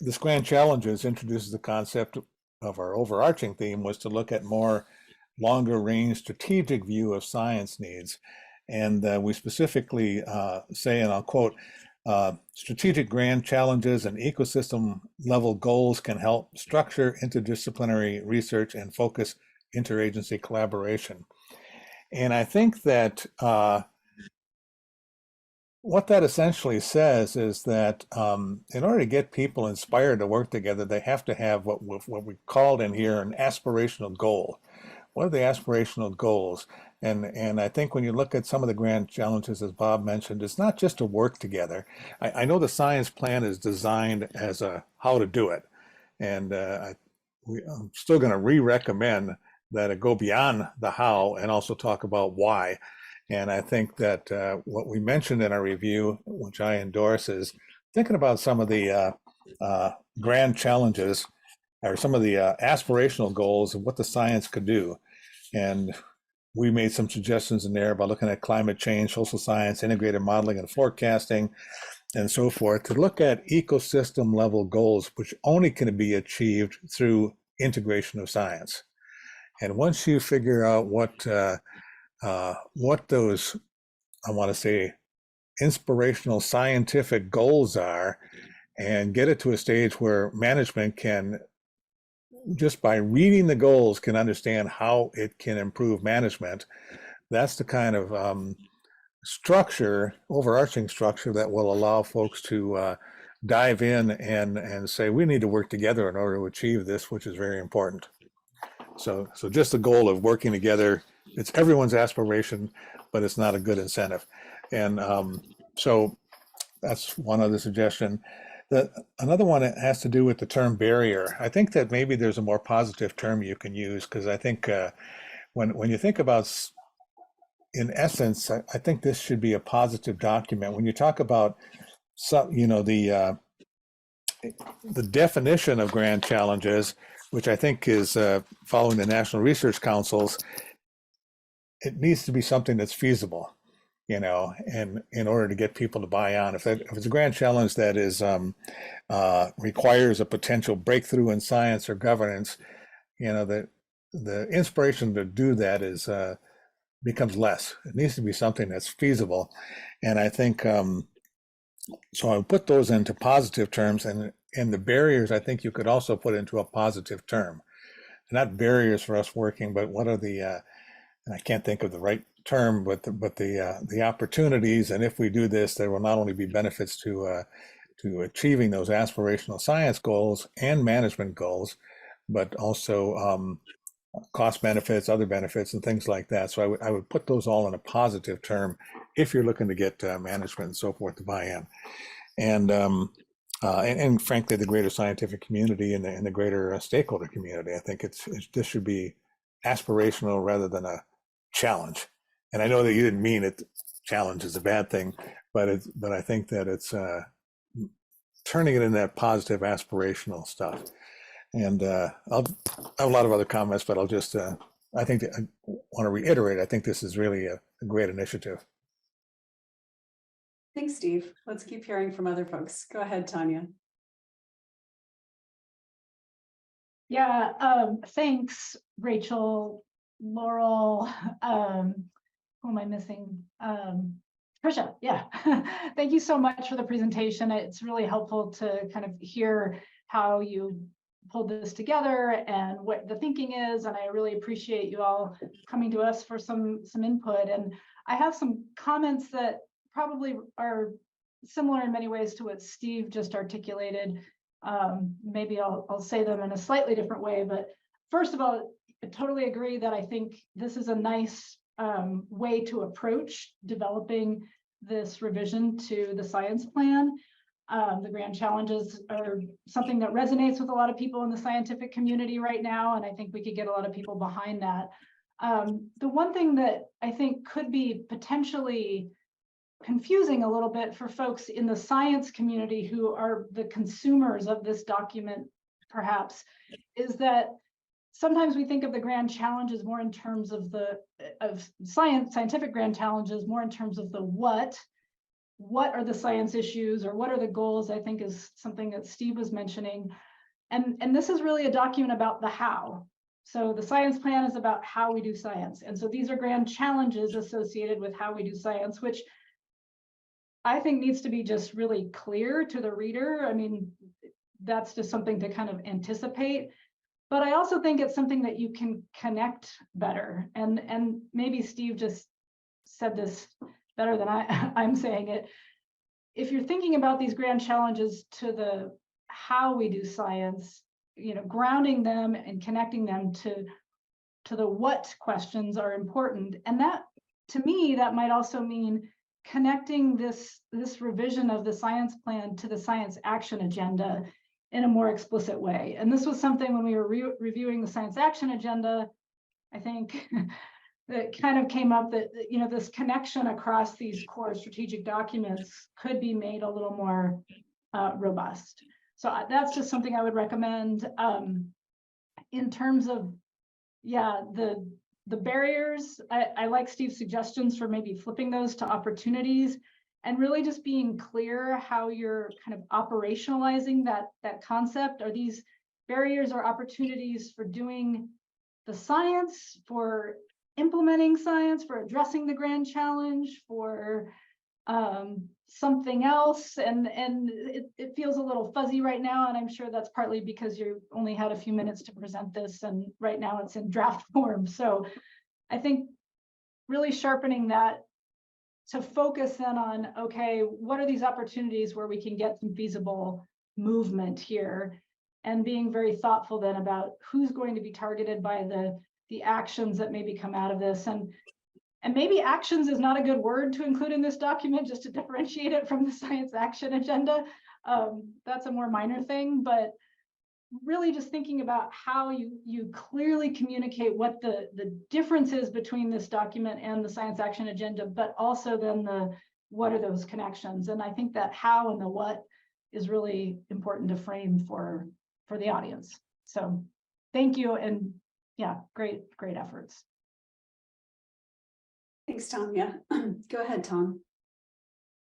this grand challenges introduces the concept of our overarching theme was to look at more longer range strategic view of science needs. And we specifically say, and I'll quote, strategic grand challenges and ecosystem level goals can help structure interdisciplinary research and focus interagency collaboration. And I think that what that essentially says is that in order to get people inspired to work together, they have to have what we called in here an aspirational goal. What are the aspirational goals? And I think when you look at some of the grand challenges, as Bob mentioned, it's not just to work together. I know the science plan is designed as a how to do it. And I'm still going to re-recommend that it go beyond the how and also talk about why. And I think that what we mentioned in our review, which I endorse, is thinking about some of the grand challenges or some of the aspirational goals of what the science could do. And we made some suggestions in there about looking at climate change, social science, integrated modeling and forecasting, and so forth, to look at ecosystem level goals, which only can be achieved through integration of science. And once you figure out what those, I want to say, inspirational scientific goals are, and get it to a stage where management can, just by reading the goals, can understand how it can improve management, that's the kind of structure, overarching structure, that will allow folks to dive in and say, we need to work together in order to achieve this, which is very important. So just the goal of working together, it's everyone's aspiration, but it's not a good incentive. And so that's one other suggestion. Another one has to do with the term barrier. I think that maybe there's a more positive term you can use, because I think when you think about, in essence, I think this should be a positive document. When you talk about the definition of grand challenges, which I think is following the National Research Councils, it needs to be something that's feasible, and in order to get people to buy on. If it's a grand challenge that is requires a potential breakthrough in science or governance, the inspiration to do that is becomes less. It needs to be something that's feasible, and I think so. I put those into positive terms, and the barriers I think you could also put into a positive term. Not barriers for us working, but what are the and I can't think of the right term, but the opportunities. And if we do this, there will not only be benefits to achieving those aspirational science goals and management goals, but also cost benefits, other benefits, and things like that. So I would put those all in a positive term if you're looking to get management and so forth to buy in. And frankly, the greater scientific community and the greater stakeholder community. I think this should be aspirational rather than a challenge. And I know that you didn't mean it. Challenge is a bad thing, but I think that it's turning it in that positive aspirational stuff. And I'll have a lot of other comments, but I'll just I think I want to reiterate. I think this is really a great initiative. Thanks, Steve. Let's keep hearing from other folks. Go ahead, Tanya. Yeah, thanks, Rachel, Laurel, who am I missing? Trisha, yeah. Thank you so much for the presentation. It's really helpful to kind of hear how you pulled this together and what the thinking is. And I really appreciate you all coming to us for some input. And I have some comments that probably are similar in many ways to what Steve just articulated. Maybe I'll say them in a slightly different way, but first of all, I totally agree that I think this is a nice way to approach developing this revision to the science plan. The grand challenges are something that resonates with a lot of people in the scientific community right now, and I think we could get a lot of people behind that. The one thing that I think could be potentially confusing a little bit for folks in the science community who are the consumers of this document, perhaps, is that sometimes we think of the grand challenges more in terms of scientific grand challenges, more in terms of the what are the science issues or what are the goals, I think is something that Steve was mentioning. And this is really a document about the how. So the science plan is about how we do science. And so these are grand challenges associated with how we do science, which I think needs to be just really clear to the reader. I mean, that's just something to kind of anticipate. But I also think it's something that you can connect better. And maybe Steve just said this better than I'm saying it. If you're thinking about these grand challenges to the how we do science, grounding them and connecting them to the what questions are important. And that, to me, that might also mean connecting this revision of the science plan to the science action agenda in a more explicit way. And this was something when we were reviewing the science action agenda, I think that kind of came up that, this connection across these core strategic documents could be made a little more robust. So that's just something I would recommend. In terms of, the barriers, I like Steve's suggestions for maybe flipping those to opportunities and really just being clear how you're kind of operationalizing that concept. Are these barriers or opportunities for doing the science, for implementing science, for addressing the grand challenge, for something else? And it feels a little fuzzy right now, and I'm sure that's partly because you only had a few minutes to present this, and right now it's in draft form. So I think really sharpening that to focus in on, okay, what are these opportunities where we can get some feasible movement here, and being very thoughtful then about who's going to be targeted by the actions that maybe come out of this. And maybe actions is not a good word to include in this document, just to differentiate it from the science action agenda. That's a more minor thing, but really just thinking about how you clearly communicate what the difference is between this document and the science action agenda, but also then what are those connections? And I think that how and the what is really important to frame for the audience. So thank you. And yeah, great efforts. Thanks, Tanya. Go ahead, Tom.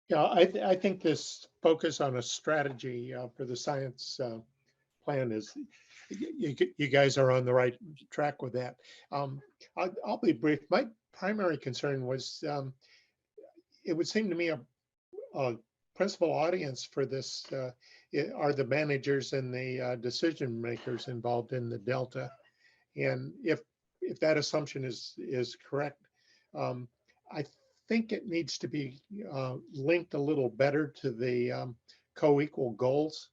Yeah, I think this focus on a strategy for the science plan is, you guys are on the right track with that. I'll be brief. My primary concern was, it would seem to me a principal audience for this are the managers and the decision makers involved in the Delta. And if if that assumption is correct, I think it needs to be linked a little better to the co-equal goals.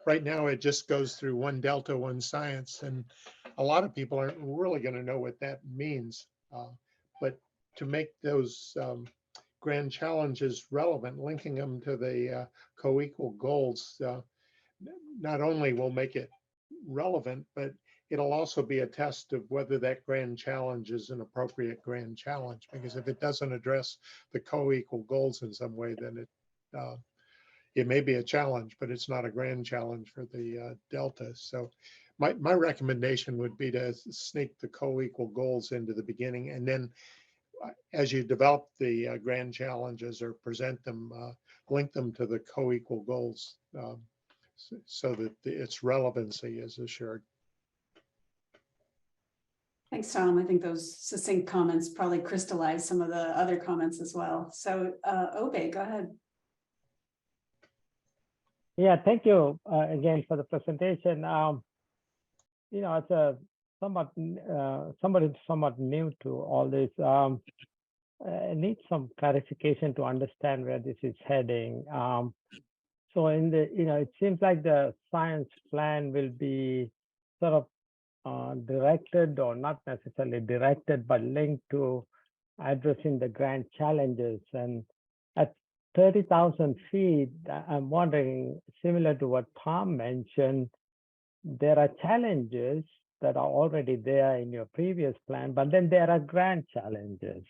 Right now, it just goes through one delta, one science, and a lot of people aren't really going to know what that means. But to make those grand challenges relevant, linking them to the co-equal goals, not only will make it relevant, but it'll also be a test of whether that grand challenge is an appropriate grand challenge. Because if it doesn't address the co-equal goals in some way, then it may be a challenge, but it's not a grand challenge for the Delta. So my recommendation would be to sneak the co-equal goals into the beginning, and then as you develop the grand challenges or present them, link them to the co-equal goals so that its relevancy is assured. Thanks, Tom. I think those succinct comments probably crystallize some of the other comments as well. So Obey, go ahead. Yeah, thank you again for the presentation. You know, it's a somewhat somewhat new to all this. I need some clarification to understand where this is heading. So in the, you know, it seems like the science plan will be sort of directed, or not necessarily directed, but linked to addressing the grand challenges. And at 30,000 feet, I'm wondering, similar to what Tom mentioned, there are challenges that are already there in your previous plan, but then there are grand challenges.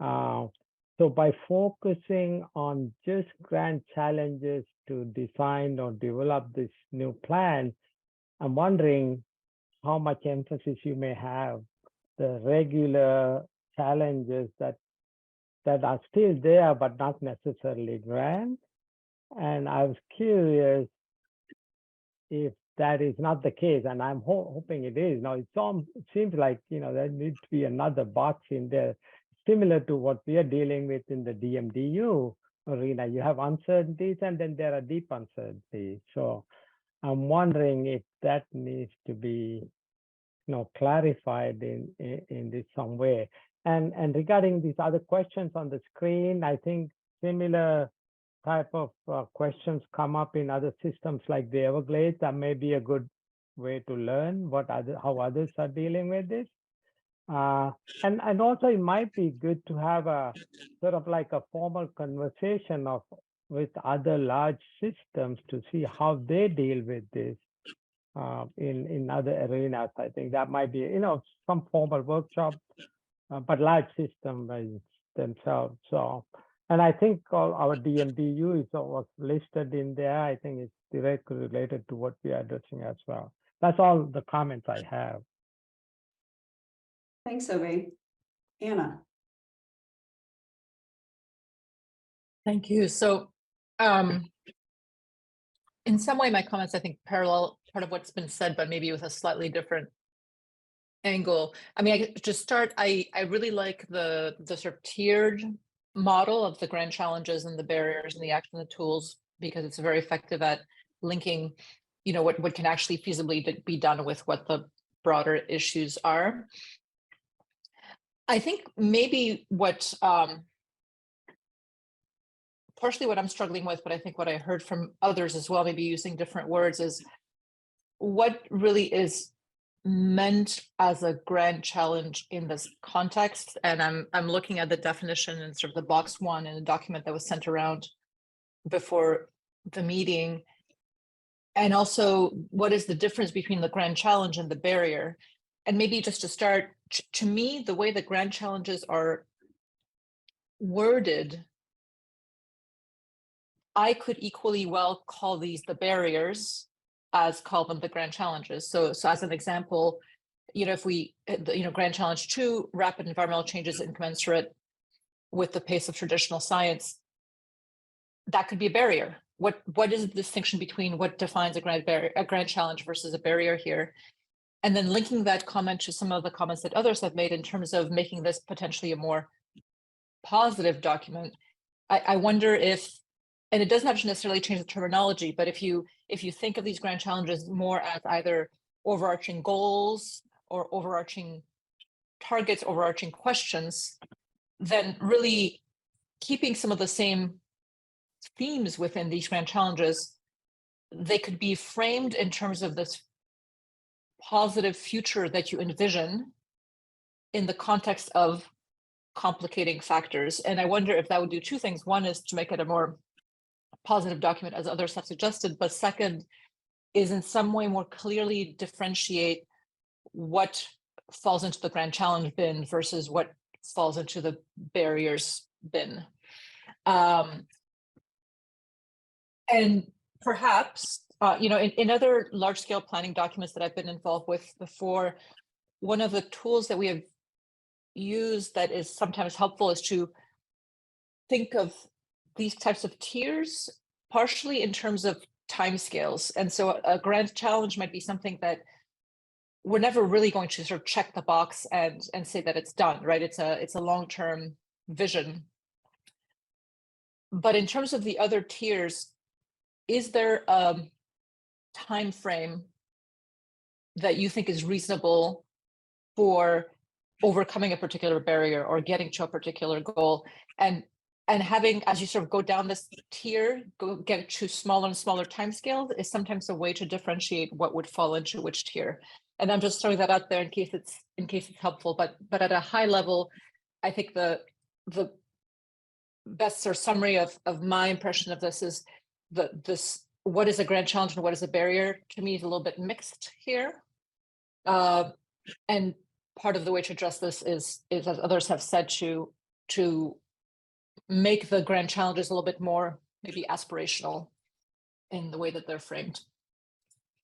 So by focusing on just grand challenges to design or develop this new plan, I'm wondering how much emphasis you may have the regular challenges that are still there, but not necessarily grand. And I was curious if that is not the case, and I'm hoping it is. Now, it seems like, you know, there needs to be another box in there, similar to what we are dealing with in the DMDU arena. You have uncertainties, and then there are deep uncertainties. So I'm wondering if that needs to be, you know, clarified in this some way. And regarding these other questions on the screen, I think similar type of questions come up in other systems like the Everglades. That may be a good way to learn how others are dealing with this. And also it might be good to have a sort of like a formal conversation with other large systems to see how they deal with this in other arenas. I think that might be, you know, some formal workshop, but large systems themselves. So, and I think our DMDU was listed in there. I think it's directly related to what we are addressing as well. That's all the comments I have. Thanks, Obey. Anna. Thank you. So in some way, my comments, I think, parallel part of what's been said, but maybe with a slightly different angle. I mean, to start, I really like the sort of tiered model of the grand challenges and the barriers and the action and the tools, because it's very effective at linking, you know, what can actually feasibly be done with what the broader issues are. I think maybe what partially what I'm struggling with, but I think what I heard from others as well, maybe using different words, is what really is meant as a grand challenge in this context. And I'm looking at the definition in sort of the box one in a document that was sent around before the meeting. And also, what is the difference between the grand challenge and the barrier? And maybe just to start, to me, the way the grand challenges are worded, I could equally well call these the barriers as call them the grand challenges. So as an example, you know, if we, you know, grand challenge 2, rapid environmental changes incommensurate with the pace of traditional science, that could be a barrier. What is the distinction between what defines a grand challenge versus a barrier here? And then linking that comment to some of the comments that others have made in terms of making this potentially a more positive document. I wonder if, and it doesn't have to necessarily change the terminology, but if you think of these grand challenges more as either overarching goals or overarching targets, overarching questions, then really keeping some of the same themes within these grand challenges, they could be framed in terms of this positive future that you envision in the context of complicating factors. And I wonder if that would do two things. One is to make it a more positive document, as others have suggested, but second is in some way more clearly differentiate what falls into the grand challenge bin versus what falls into the barriers bin. And perhaps, in other large-scale planning documents that I've been involved with before, one of the tools that we have used that is sometimes helpful is to think of these types of tiers partially in terms of timescales. And so a grand challenge might be something that we're never really going to sort of check the box and say that it's done, right? It's a long-term vision. But in terms of the other tiers, is there a time frame that you think is reasonable for overcoming a particular barrier or getting to a particular goal, and having, as you sort of go down this tier, get to smaller and smaller timescales is sometimes a way to differentiate what would fall into which tier. And I'm just throwing that out there in case it's helpful. But at a high level, I think the best sort of summary of my impression of this is this what is a grand challenge and what is a barrier to me is a little bit mixed here. And part of the way to address this is as others have said, to make the grand challenges a little bit more maybe aspirational in the way that they're framed.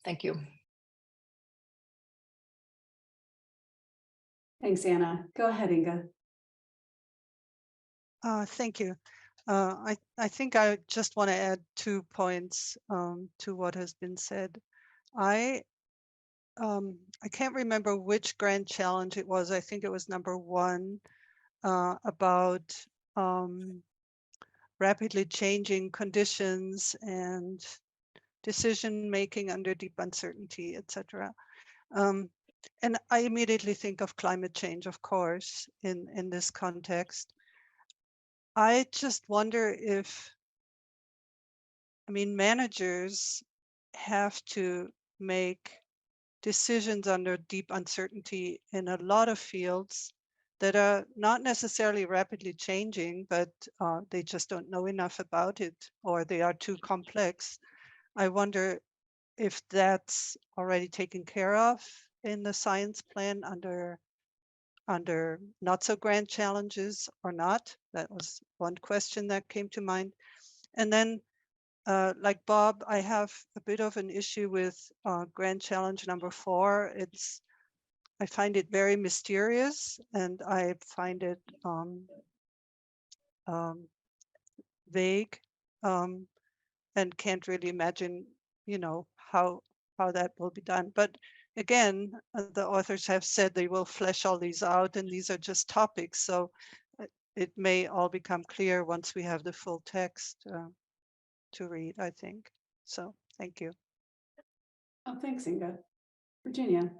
Thank you. Thanks, Anna. Go ahead, Inga. Thank you. I think I just want to add 2 points to what has been said. I can't remember which grand challenge it was. I think it was number 1 about rapidly changing conditions and decision making under deep uncertainty, etc. And I immediately think of climate change, of course, in this context. I just wonder if, managers have to make decisions under deep uncertainty in a lot of fields that are not necessarily rapidly changing, but they just don't know enough about it, or they are too complex. I wonder if that's already taken care of in the science plan under not so grand challenges or not. That was one question that came to mind. And then like Bob, I have a bit of an issue with grand challenge number 4. I find it very mysterious, and I find it vague, and can't really imagine, how that will be done. But again, the authors have said they will flesh all these out, and these are just topics. So it may all become clear once we have the full text to read, I think. So thank you. Oh, thanks, Inga. Virginia.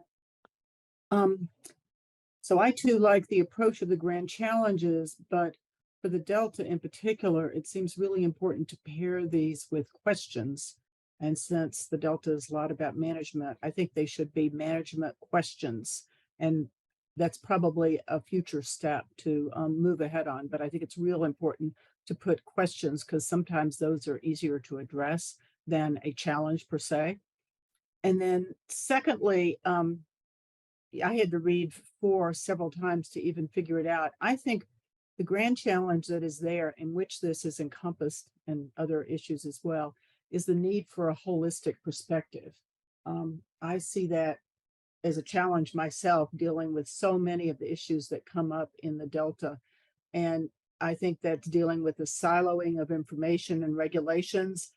So I too like the approach of the grand challenges, but for the Delta in particular, it seems really important to pair these with questions. And since the Delta is a lot about management, I think they should be management questions. And that's probably a future step to move ahead on. But I think it's real important to put questions, because sometimes those are easier to address than a challenge per se. And then secondly, I had to read 4 several times to even figure it out. I think the grand challenge that is there, in which this is encompassed and other issues as well, is the need for a holistic perspective. I see that as a challenge myself, dealing with so many of the issues that come up in the Delta. And I think that's dealing with the siloing of information and regulations,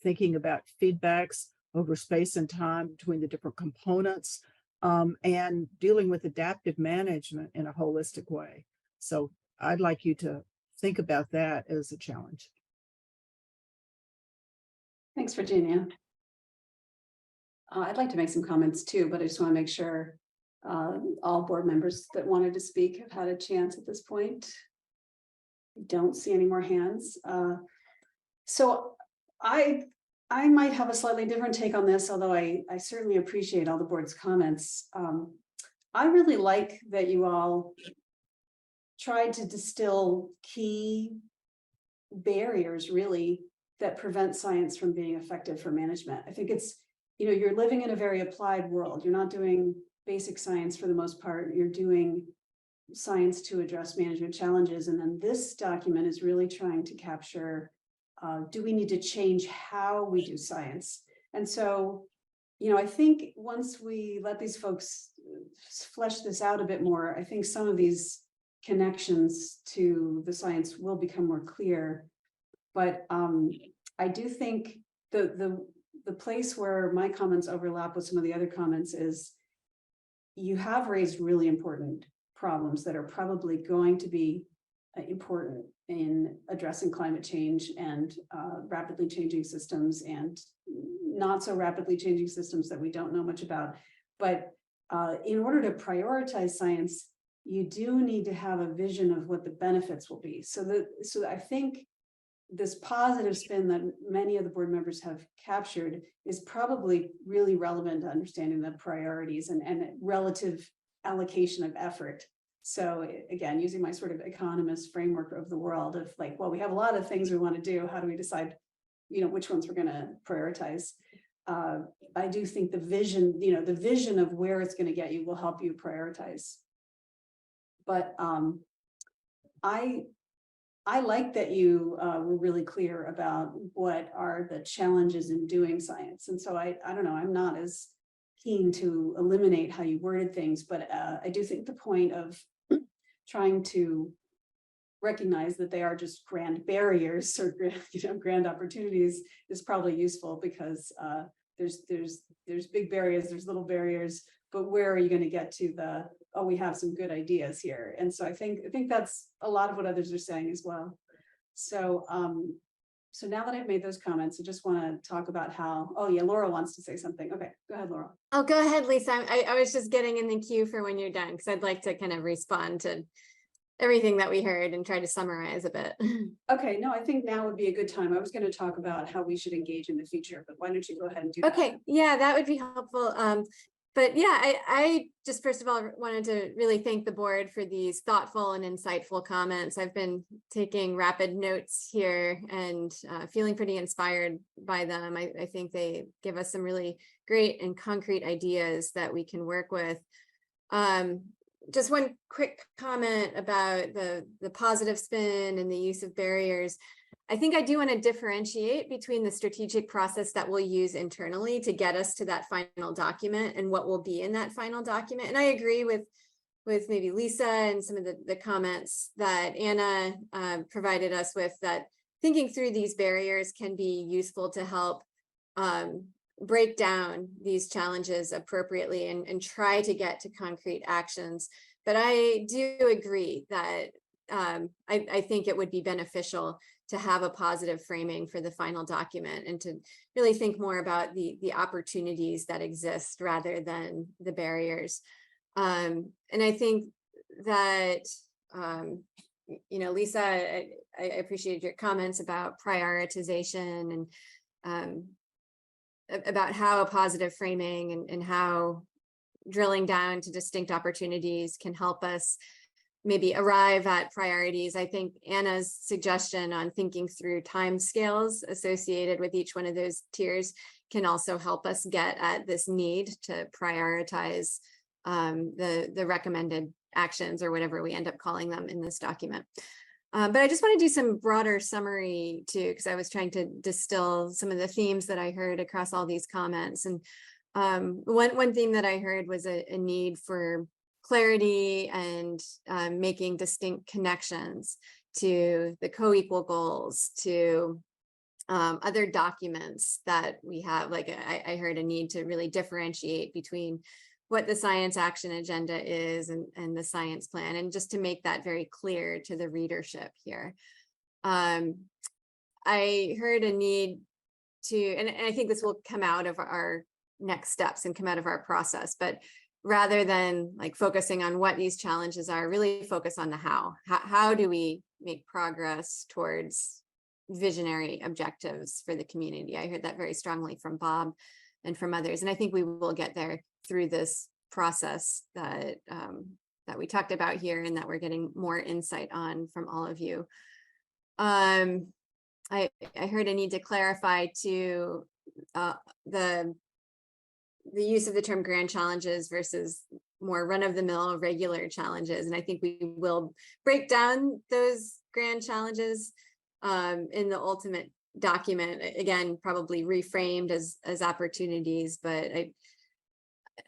thinking about feedbacks over space and time between the different components, and dealing with adaptive management in a holistic way. So I'd like you to think about that as a challenge. Thanks, Virginia. I'd like to make some comments too, but I just want to make sure All board members that wanted to speak have had a chance at this point. Don't see any more hands. So I might have a slightly different take on this, although I certainly appreciate all the board's comments. I really like that you all tried to distill key barriers really that prevent science from being effective for management. I think it's, you're living in a very applied world. You're not doing basic science for the most part. You're doing science to address management challenges. And then this document is really trying to capture, do we need to change how we do science? And so, I think once we let these folks flesh this out a bit more, I think some of these connections to the science will become more clear. But I do think the place where my comments overlap with some of the other comments is you have raised really important problems that are probably going to be important in addressing climate change and rapidly changing systems and not so rapidly changing systems that we don't know much about. But in order to prioritize science, you do need to have a vision of what the benefits will be. So I think this positive spin that many of the board members have captured is probably really relevant to understanding the priorities and relative allocation of effort. So again, using my sort of economist framework of the world of like, well, we have a lot of things we want to do. How do we decide, which ones we're going to prioritize? I do think the vision of where it's going to get you will help you prioritize. But I like that you were really clear about what are the challenges in doing science. And so I don't know, I'm not as keen to eliminate how you worded things, but I do think the point of trying to recognize that they are just grand barriers or grand opportunities is probably useful, because there's big barriers, there's little barriers, but where are you going to get to the, oh, we have some good ideas here? And so I think that's a lot of what others are saying as well. So so now that I've made those comments, I just want to talk about how, oh yeah, Laurel wants to say something. Okay, go ahead, Laurel. Oh, go ahead, Lisa. I was just getting in the queue for when you're done, because I'd like to kind of respond to everything that we heard and try to summarize a bit. Okay, no, I think now would be a good time. I was going to talk about how we should engage in the future, but why don't you go ahead and do that? Okay, yeah, that would be helpful. But yeah, I just first of all wanted to really thank the board for these thoughtful and insightful comments. I've been taking rapid notes here and feeling pretty inspired by them. I think they give us some really great and concrete ideas that we can work with. Just one quick comment about the positive spin and the use of barriers. I think I do want to differentiate between the strategic process that we'll use internally to get us to that final document and what will be in that final document. And I agree with maybe Lisa and some of the comments that Anna provided us with, that thinking through these barriers can be useful to help break down these challenges appropriately and try to get to concrete actions. But I do agree that I think it would be beneficial to have a positive framing for the final document and to really think more about the opportunities that exist rather than the barriers. And I think that, Lisa, I appreciated your comments about prioritization and about how a positive framing and how drilling down to distinct opportunities can help us maybe arrive at priorities. I think Anna's suggestion on thinking through timescales associated with each one of those tiers can also help us get at this need to prioritize the recommended actions or whatever we end up calling them in this document. But I just want to do some broader summary too, because I was trying to distill some of the themes that I heard across all these comments. And one theme that I heard was a need for clarity and making distinct connections to the co-equal goals, to other documents that we have. Like I heard a need to really differentiate between what the science action agenda is and the science plan, and just to make that very clear to the readership here. I heard a need to, and I think this will come out of our next steps and come out of our process, but rather than like focusing on what these challenges are, really focus on the how. How do we make progress towards visionary objectives for the community? I heard that very strongly from Bob and from others. And I think we will get there through this process that that we talked about here and that we're getting more insight on from all of you. I heard a need to clarify to the use of the term grand challenges versus more run-of-the-mill regular challenges. And I think we will break down those grand challenges in the ultimate document, again, probably reframed as opportunities. But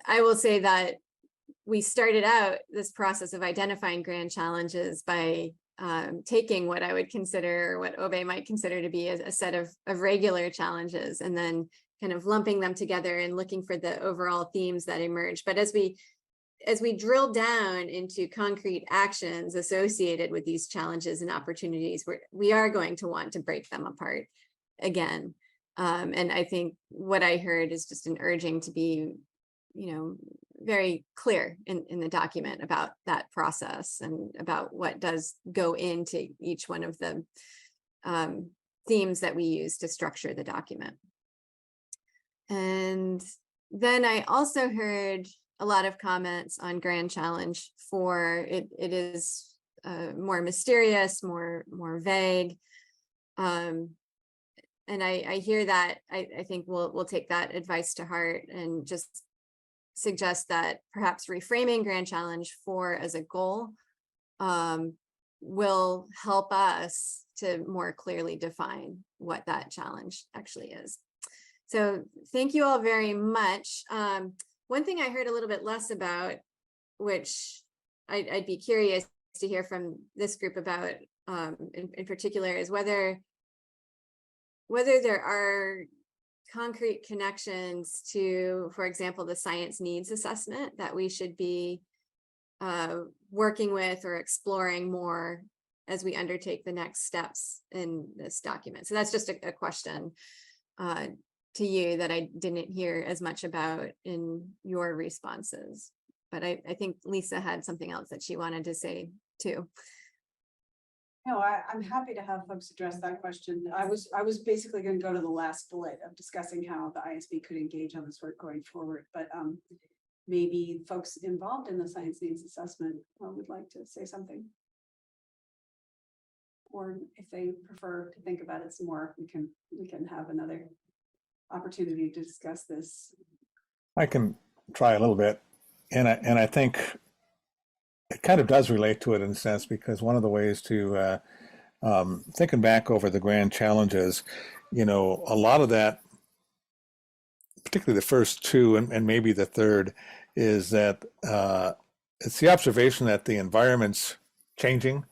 I will say that we started out this process of identifying grand challenges by taking what I would consider, what Obe might consider to be a set of regular challenges, and then kind of lumping them together and looking for the overall themes that emerge. But as we drill down into concrete actions associated with these challenges and opportunities, we are going to want to break them apart again. And I think what I heard is just an urging to be, very clear in the document about that process and about what does go into each one of the themes that we use to structure the document. And then I also heard a lot of comments on Grand Challenge 4. It is more mysterious, more vague. And I hear that. I think we'll take that advice to heart and just suggest that perhaps reframing Grand Challenge 4 as a goal will help us to more clearly define what that challenge actually is. So thank you all very much. One thing I heard a little bit less about, which I'd be curious to hear from this group about in particular, is whether there are concrete connections to, for example, the science needs assessment that we should be working with or exploring more as we undertake the next steps in this document. So that's just a question to you that I didn't hear as much about in your responses. But I think Lisa had something else that she wanted to say too. No, I'm happy to have folks address that question. I was basically going to go to the last bullet of discussing how the ISB could engage on this work going forward, but maybe folks involved in the science needs assessment would like to say something. Or if they prefer to think about it some more, we can have another opportunity to discuss this. I can try a little bit, and I think it kind of does relate to it in a sense, because one of the ways to thinking back over the grand challenges, a lot of that, particularly the first two and maybe the third, is that it's the observation that the environment's changing,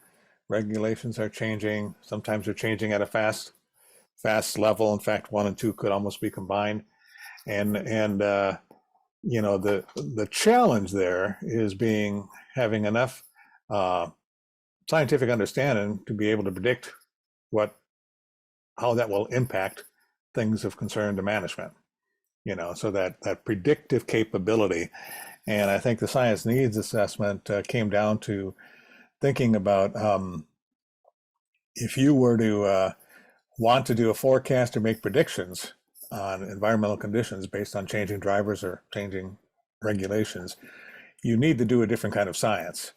regulations are changing, sometimes they're changing at a fast level. In fact, 1 and 2 could almost be combined, and the challenge there is having enough scientific understanding to be able to predict how that will impact things of concern to management, so that predictive capability. And I think the science needs assessment came down to thinking about if you were to want to do a forecast or make predictions on environmental conditions based on changing drivers or changing regulations, you need to do a different kind of science,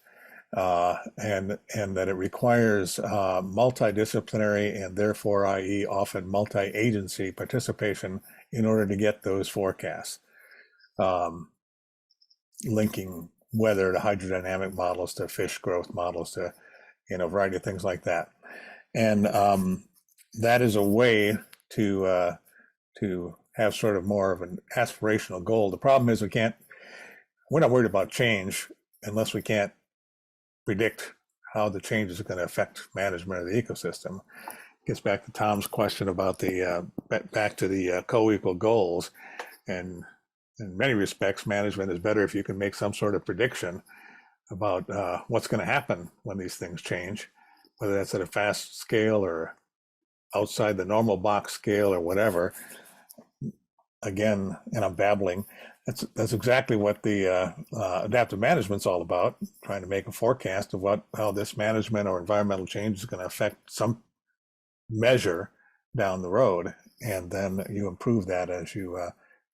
and that it requires multidisciplinary and therefore, i.e., often multi-agency participation in order to get those forecasts, linking weather to hydrodynamic models to fish growth models to a variety of things like that. And that is a way to have sort of more of an aspirational goal. The problem is we're not worried about change unless we can't predict how the change is going to affect management of the ecosystem. Gets back to Tom's question about back to the co-equal goals. And in many respects, management is better if you can make some sort of prediction about what's going to happen when these things change, whether that's at a fast scale or outside the normal box scale or whatever. Again, and I'm babbling, that's exactly what the adaptive management's all about, trying to make a forecast of how this management or environmental change is going to affect some measure down the road, and then you improve that as you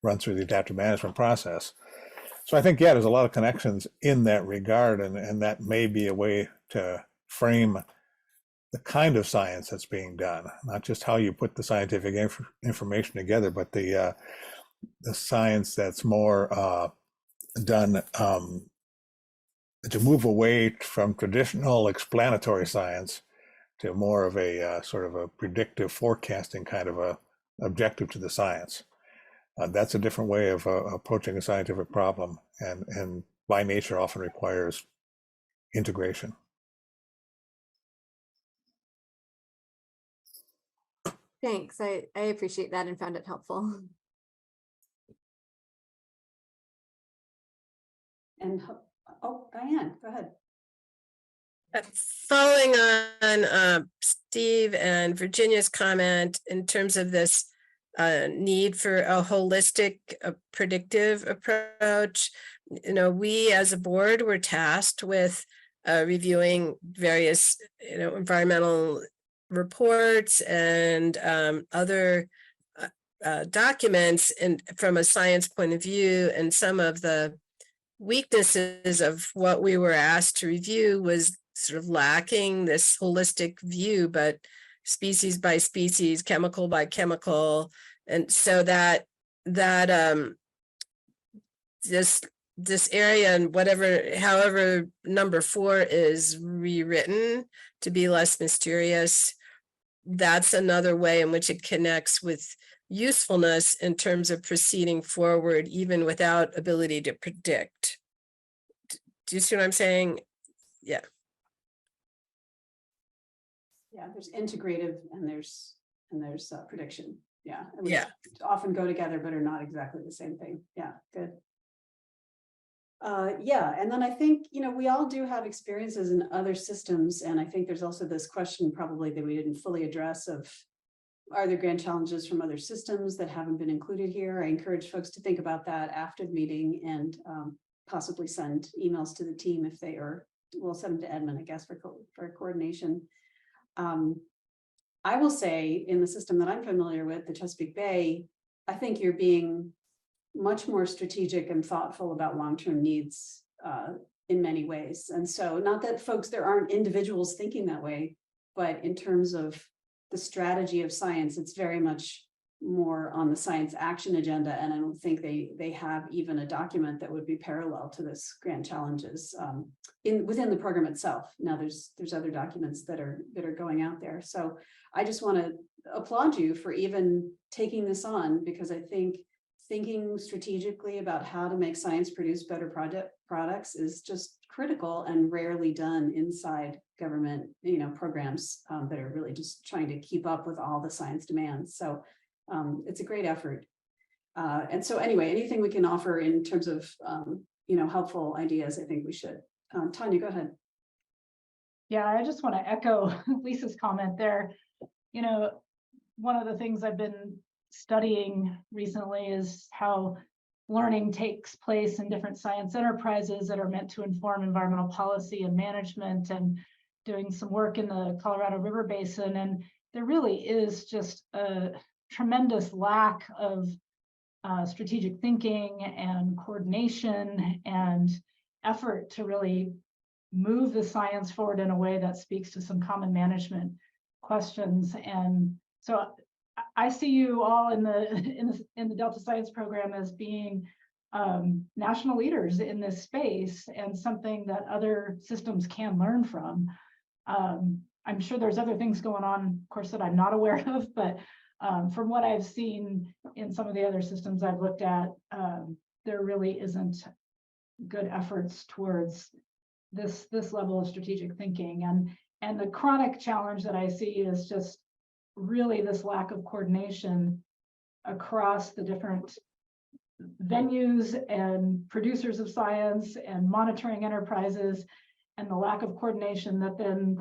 run through the adaptive management process. So I think, yeah, there's a lot of connections in that regard, and that may be a way to frame the kind of science that's being done, not just how you put the scientific information together, but the science that's more done to move away from traditional explanatory science to more of a sort of a predictive forecasting kind of a objective to the science. That's a different way of approaching a scientific problem, and by nature often requires integration. Thanks. I appreciate that and found it helpful. And, oh, Diane, go ahead. Following on Steve and Virginia's comment in terms of this need for a holistic predictive approach, we as a board were tasked with reviewing various environmental reports and other documents and from a science point of view, and some of the weaknesses of what we were asked to review was sort of lacking this holistic view, but species by species, chemical by chemical. And so that this area and however number 4 is rewritten to be less mysterious, that's another way in which it connects with usefulness in terms of proceeding forward, even without ability to predict. Do you see what I'm saying? Yeah. Yeah, there's integrative and there's prediction. Yeah. Yeah. Often go together, but are not exactly the same thing. Yeah, good. Yeah, and then I think, we all do have experiences in other systems. And I think there's also this question probably that we didn't fully address of, are there grand challenges from other systems that haven't been included here? I encourage folks to think about that after the meeting and possibly send emails to the team if they are, we'll send them to Edmund, I guess, for coordination. I will say in the system that I'm familiar with, the Chesapeake Bay, I think you're being much more strategic and thoughtful about long-term needs in many ways. And so not that there aren't individuals thinking that way, but in terms of the strategy of science, it's very much more on the science action agenda. And I don't think they have even a document that would be parallel to this grand challenges within the program itself. Now there's other documents that are going out there. So I just want to applaud you for even taking this on, because I think thinking strategically about how to make science produce better products is just critical and rarely done inside government, programs that are really just trying to keep up with all the science demands. So it's a great effort. And so anyway, anything we can offer in terms of, helpful ideas, I think we should. Tanya, go ahead. Yeah, I just want to echo Lisa's comment there. One of the things I've been studying recently is how learning takes place in different science enterprises that are meant to inform environmental policy and management, and doing some work in the Colorado River Basin. And there really is just a tremendous lack of strategic thinking and coordination and effort to really move the science forward in a way that speaks to some common management questions. And so I see you all in the Delta Science program as being national leaders in this space, and something that other systems can learn from. I'm sure there's other things going on, of course, that I'm not aware of, but from what I've seen in some of the other systems I've looked at, there really isn't good efforts towards this level of strategic thinking. And the chronic challenge that I see is just really this lack of coordination across the different venues and producers of science and monitoring enterprises, and the lack of coordination that then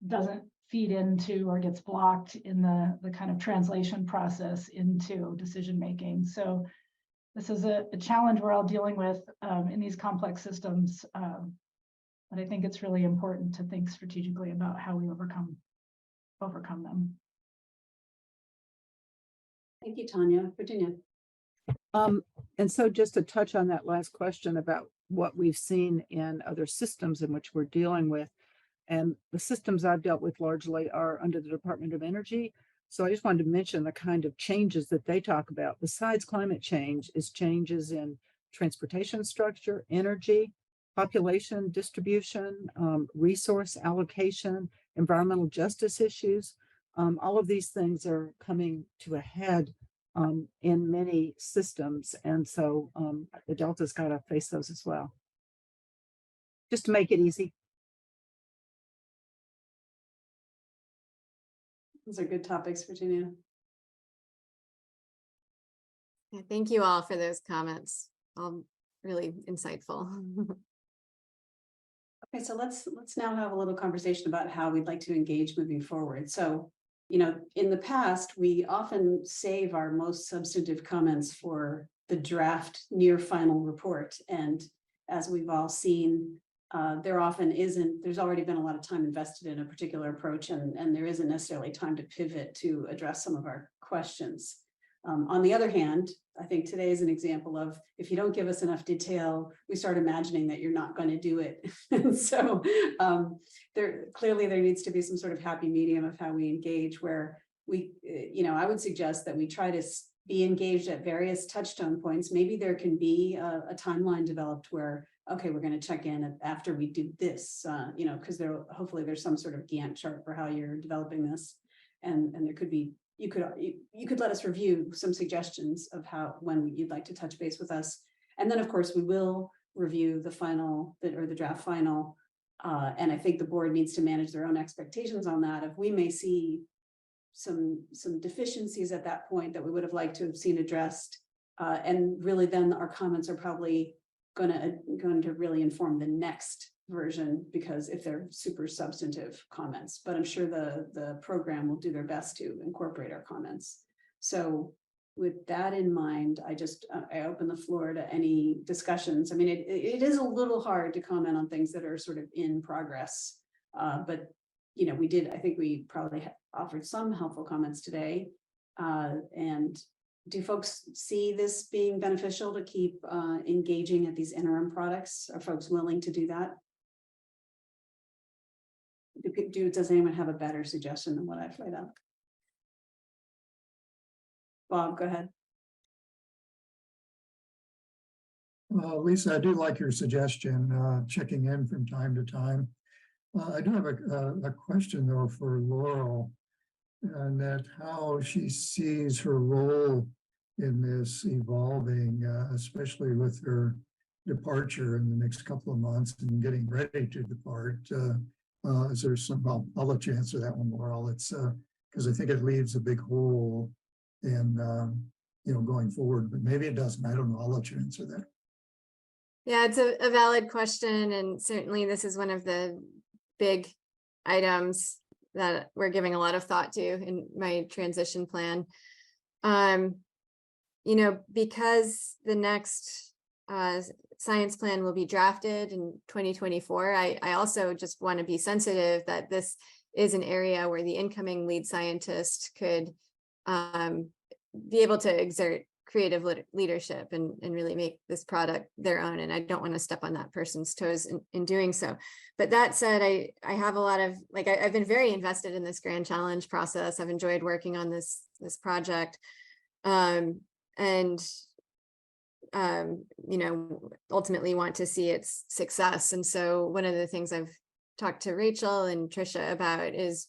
doesn't feed into or gets blocked in the kind of translation process into decision making. So this is a challenge we're all dealing with in these complex systems. But I think it's really important to think strategically about how we overcome them. Thank you, Tanya. Virginia. And so just to touch on that last question about what we've seen in other systems in which we're dealing with, and the systems I've dealt with largely are under the Department of Energy. So I just wanted to mention the kind of changes that they talk about besides climate change is changes in transportation structure, energy, population distribution, resource allocation, environmental justice issues. All of these things are coming to a head in many systems. And so the Delta's got to face those as well. Just to make it easy. Those are good topics, Virginia. Yeah, thank you all for those comments. Really insightful. Okay, so let's now have a little conversation about how we'd like to engage moving forward. So, you know, in the past, we often save our most substantive comments for the draft near final report. And as we've all seen, there's already been a lot of time invested in a particular approach, and there isn't necessarily time to pivot to address some of our questions. On the other hand, I think today is an example of, if you don't give us enough detail, we start imagining that you're not going to do it. And so there needs to be some sort of happy medium of how we engage, where we, I would suggest that we try to be engaged at various touchstone points. Maybe there can be a timeline developed where, okay, we're going to check in after we do this, because hopefully there's some sort of Gantt chart for how you're developing this. And there could be, you could let us review some suggestions of when you'd like to touch base with us. And then of course we will review the draft final. And I think the board needs to manage their own expectations on that. If we may see some deficiencies at that point that we would have liked to have seen addressed, and really then our comments are probably going to really inform the next version, because if they're super substantive comments, but I'm sure the program will do their best to incorporate our comments. So with that in mind, I open the floor to any discussions. I mean, it is a little hard to comment on things that are sort of in progress, but I think we probably offered some helpful comments today. And do folks see this being beneficial to keep engaging at these interim products? Are folks willing to do that? Does anyone have a better suggestion than what I've laid out? Bob, go ahead. Lisa, I do like your suggestion, checking in from time to time. I do have a question though for Laurel, and that how she sees her role in this evolving, especially with her departure in the next couple of months and getting ready to depart. Is there I'll let you answer that one, Laurel. It's because I think it leaves a big hole in, going forward, but maybe it doesn't. I don't know. I'll let you answer that. Yeah, it's a valid question. And certainly this is one of the big items that we're giving a lot of thought to in my transition plan. Because the next science plan will be drafted in 2024, I also just want to be sensitive that this is an area where the incoming lead scientist could be able to exert creative leadership and really make this product their own. And I don't want to step on that person's toes in doing so. But that said, I have a lot of, I've been very invested in this grand challenge process. I've enjoyed working on this project. Ultimately want to see its success. And so one of the things I've talked to Rachel and Trisha about is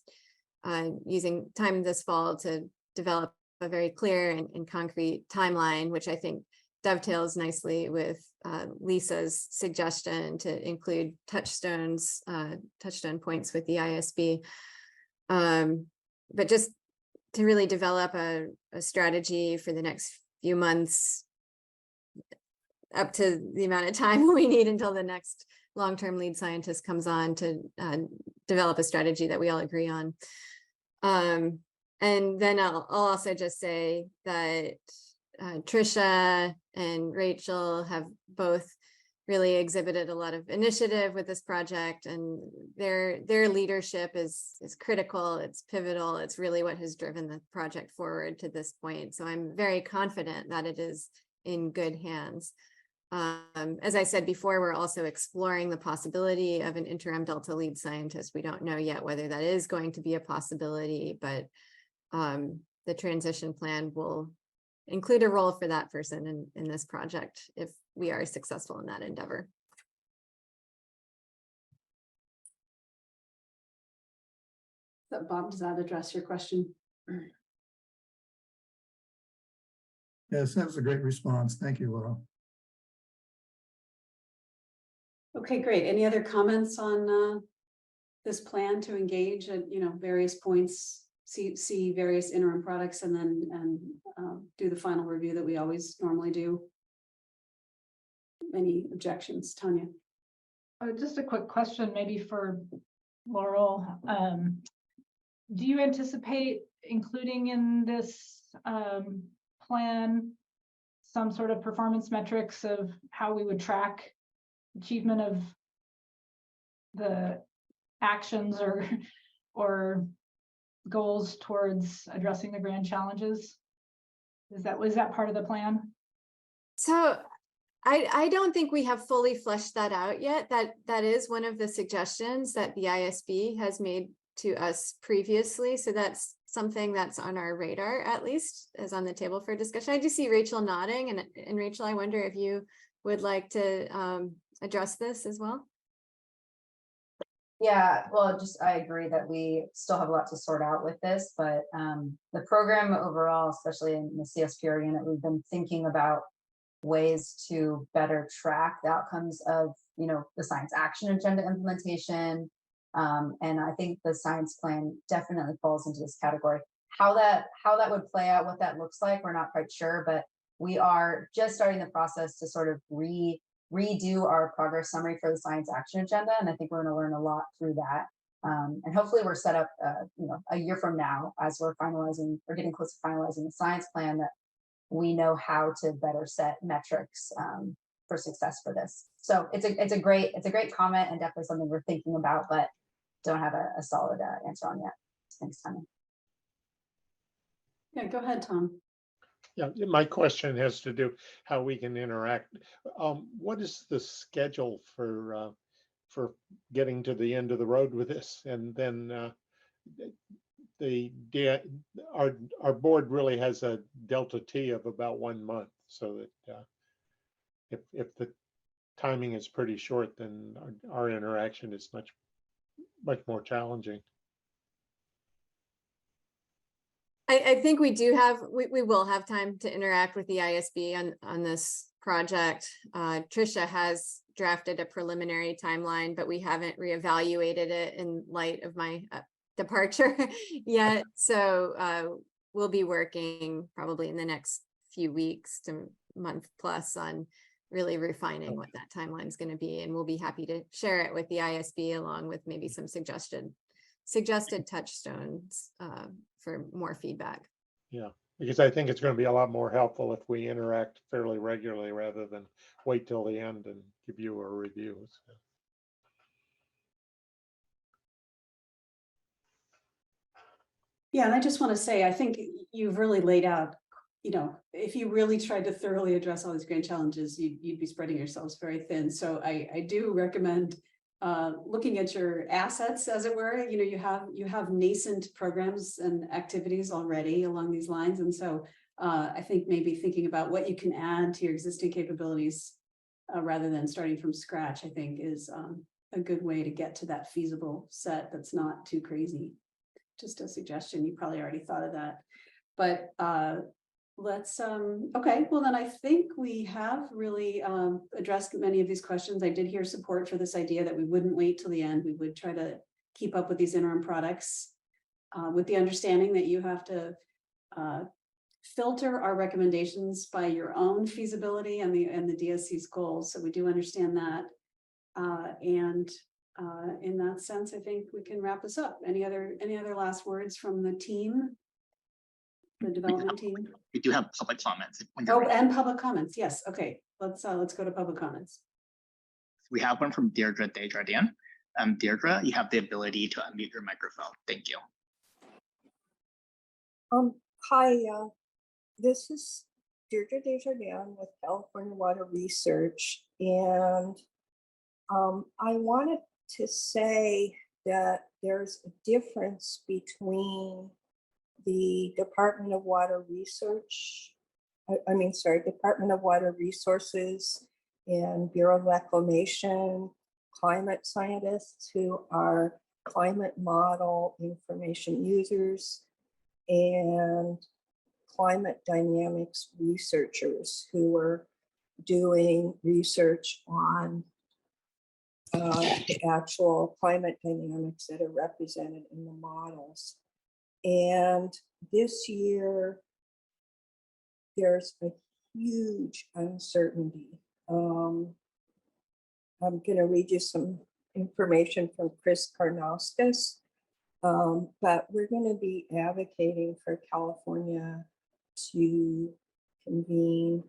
using time this fall to develop a very clear and concrete timeline, which I think dovetails nicely with Lisa's suggestion to include touchstone points with the ISB. But just to really develop a strategy for the next few months, up to the amount of time we need until the next long-term lead scientist comes on to develop a strategy that we all agree on. And then I'll also just say that Trisha and Rachel have both really exhibited a lot of initiative with this project, and their leadership is critical, it's pivotal, it's really what has driven the project forward to this point. So I'm very confident that it is in good hands. As I said before, we're also exploring the possibility of an interim Delta lead scientist. We don't know yet whether that is going to be a possibility, but the transition plan will include a role for that person in this project if we are successful in that endeavor. So Bob, does that address your question? Yes, that was a great response. Thank you, Laurel. Okay, great. Any other comments on this plan to engage at various points, see various interim products, and then do the final review that we always normally do? Any objections, Tanya? Just a quick question, maybe for Laurel. Do you anticipate including in this plan some sort of performance metrics of how we would track achievement of the actions or goals towards addressing the grand challenges? Was that part of the plan? So I don't think we have fully fleshed that out yet. That is one of the suggestions that the ISB has made to us previously. So that's something that's on our radar, at least, is on the table for discussion. I do see Rachel nodding, and Rachel, I wonder if you would like to address this as well. Yeah, well, I agree that we still have a lot to sort out with this, but the program overall, especially in the CSPR unit, we've been thinking about ways to better track the outcomes of, the science action agenda implementation. And I think the science plan definitely falls into this category. How that would play out, what that looks like, we're not quite sure, but we are just starting the process to sort of redo our progress summary for the science action agenda. And I think we're going to learn a lot through that. And hopefully we're set up, a year from now, as we're getting close to finalizing the science plan, that we know how to better set metrics for success for this. So it's a great comment, and definitely something we're thinking about, but don't have a solid answer on yet. Thanks, Tanya. Yeah, go ahead, Tom. Yeah, my question has to do how we can interact. What is the schedule for getting to the end of the road with this? And then our board really has a delta T of about 1 month, so that if the timing is pretty short, then our interaction is much more challenging. I think we will have time to interact with the ISB on this project. Trisha has drafted a preliminary timeline, but we haven't reevaluated it in light of my departure yet. So we'll be working probably in the next few weeks to month plus on really refining what that timeline is going to be. And we'll be happy to share it with the ISB along with maybe some suggested touchstones for more feedback. Yeah, because I think it's going to be a lot more helpful if we interact fairly regularly rather than wait till the end and give you a review. So. Yeah, and I just want to say, I think you've really laid out, if you really tried to thoroughly address all these grand challenges, you'd be spreading yourselves very thin. So I do recommend looking at your assets, as it were. You have nascent programs and activities already along these lines, and so I think maybe thinking about what you can add to your existing capabilities rather than starting from scratch, I think is a good way to get to that feasible set that's not too crazy. Just a suggestion. You probably already thought of that, but let's okay, well then I think we have really addressed many of these questions. I did hear support for this idea that we wouldn't wait till the end. We would try to keep up with these interim products with the understanding that you have to filter our recommendations by your own feasibility and the DSC's goals. So we do understand that, and in that sense, I think we can wrap this up. Any other last words from the team? the development team? We do have public comments. When you're Oh, ready. and public comments. Yes. Okay. Let's go to public comments. We have one from Deirdre Desjardins. Deirdre, you have the ability to unmute your microphone. Thank you. Hi, this is Deirdre Desjardins with California Water Research, and I wanted to say that there's a difference between the Department of Water Research, Department of Water Resources and Bureau of Reclamation climate scientists who are climate model information users and climate dynamics researchers who are doing research on the actual climate dynamics that are represented in the models. And this year, there's a huge uncertainty. I'm going to read you some information from Chris Karnauskas, but we're going to be advocating for California to convene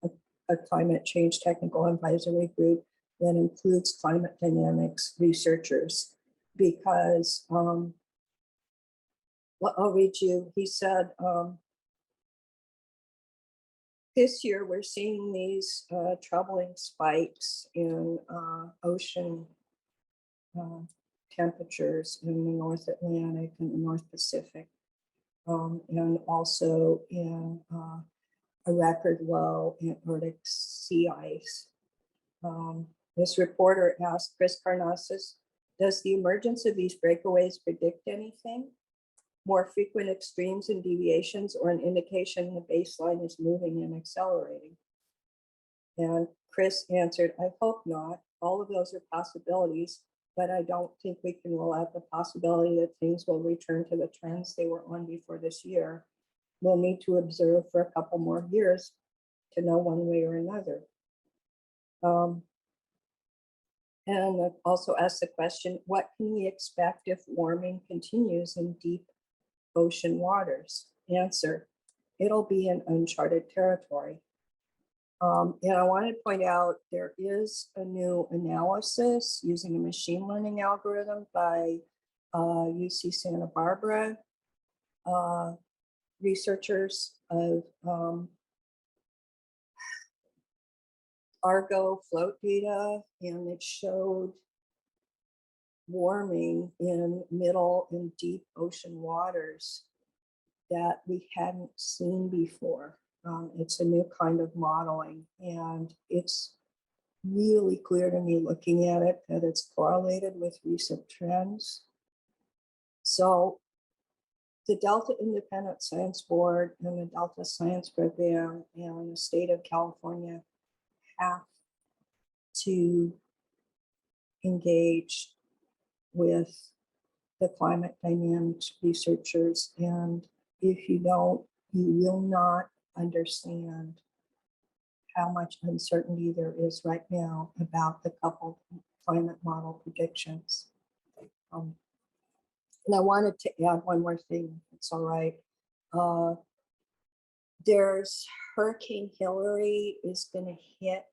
a climate change technical advisory group that includes climate dynamics researchers, because I'll read you. He said, this year, we're seeing these troubling spikes in ocean temperatures in the North Atlantic and the North Pacific, and also in a record low Antarctic sea ice. This reporter asked Chris Karnauskas, does the emergence of these breakaways predict anything? More frequent extremes and deviations, or an indication the baseline is moving and accelerating? And Chris answered, I hope not. All of those are possibilities, but I don't think we can rule out the possibility that things will return to the trends they were on before this year. We'll need to observe for a couple more years to know one way or another. And I've also asked the question, what can we expect if warming continues in deep ocean waters? Answer, it'll be in uncharted territory. And I want to point out there is a new analysis using a machine learning algorithm by UC Santa Barbara researchers of Argo float data, and it showed warming in middle and deep ocean waters that we hadn't seen before. It's a new kind of modeling, and it's really clear to me looking at it that it's correlated with recent trends. So the Delta Independent Science Board and the Delta Science Program and the state of California have to engage with the climate dynamics researchers. And if you don't, you will not understand how much uncertainty there is right now about the coupled climate model predictions. And I wanted to add one more thing, if it's all right. There's Hurricane Hillary is going to hit,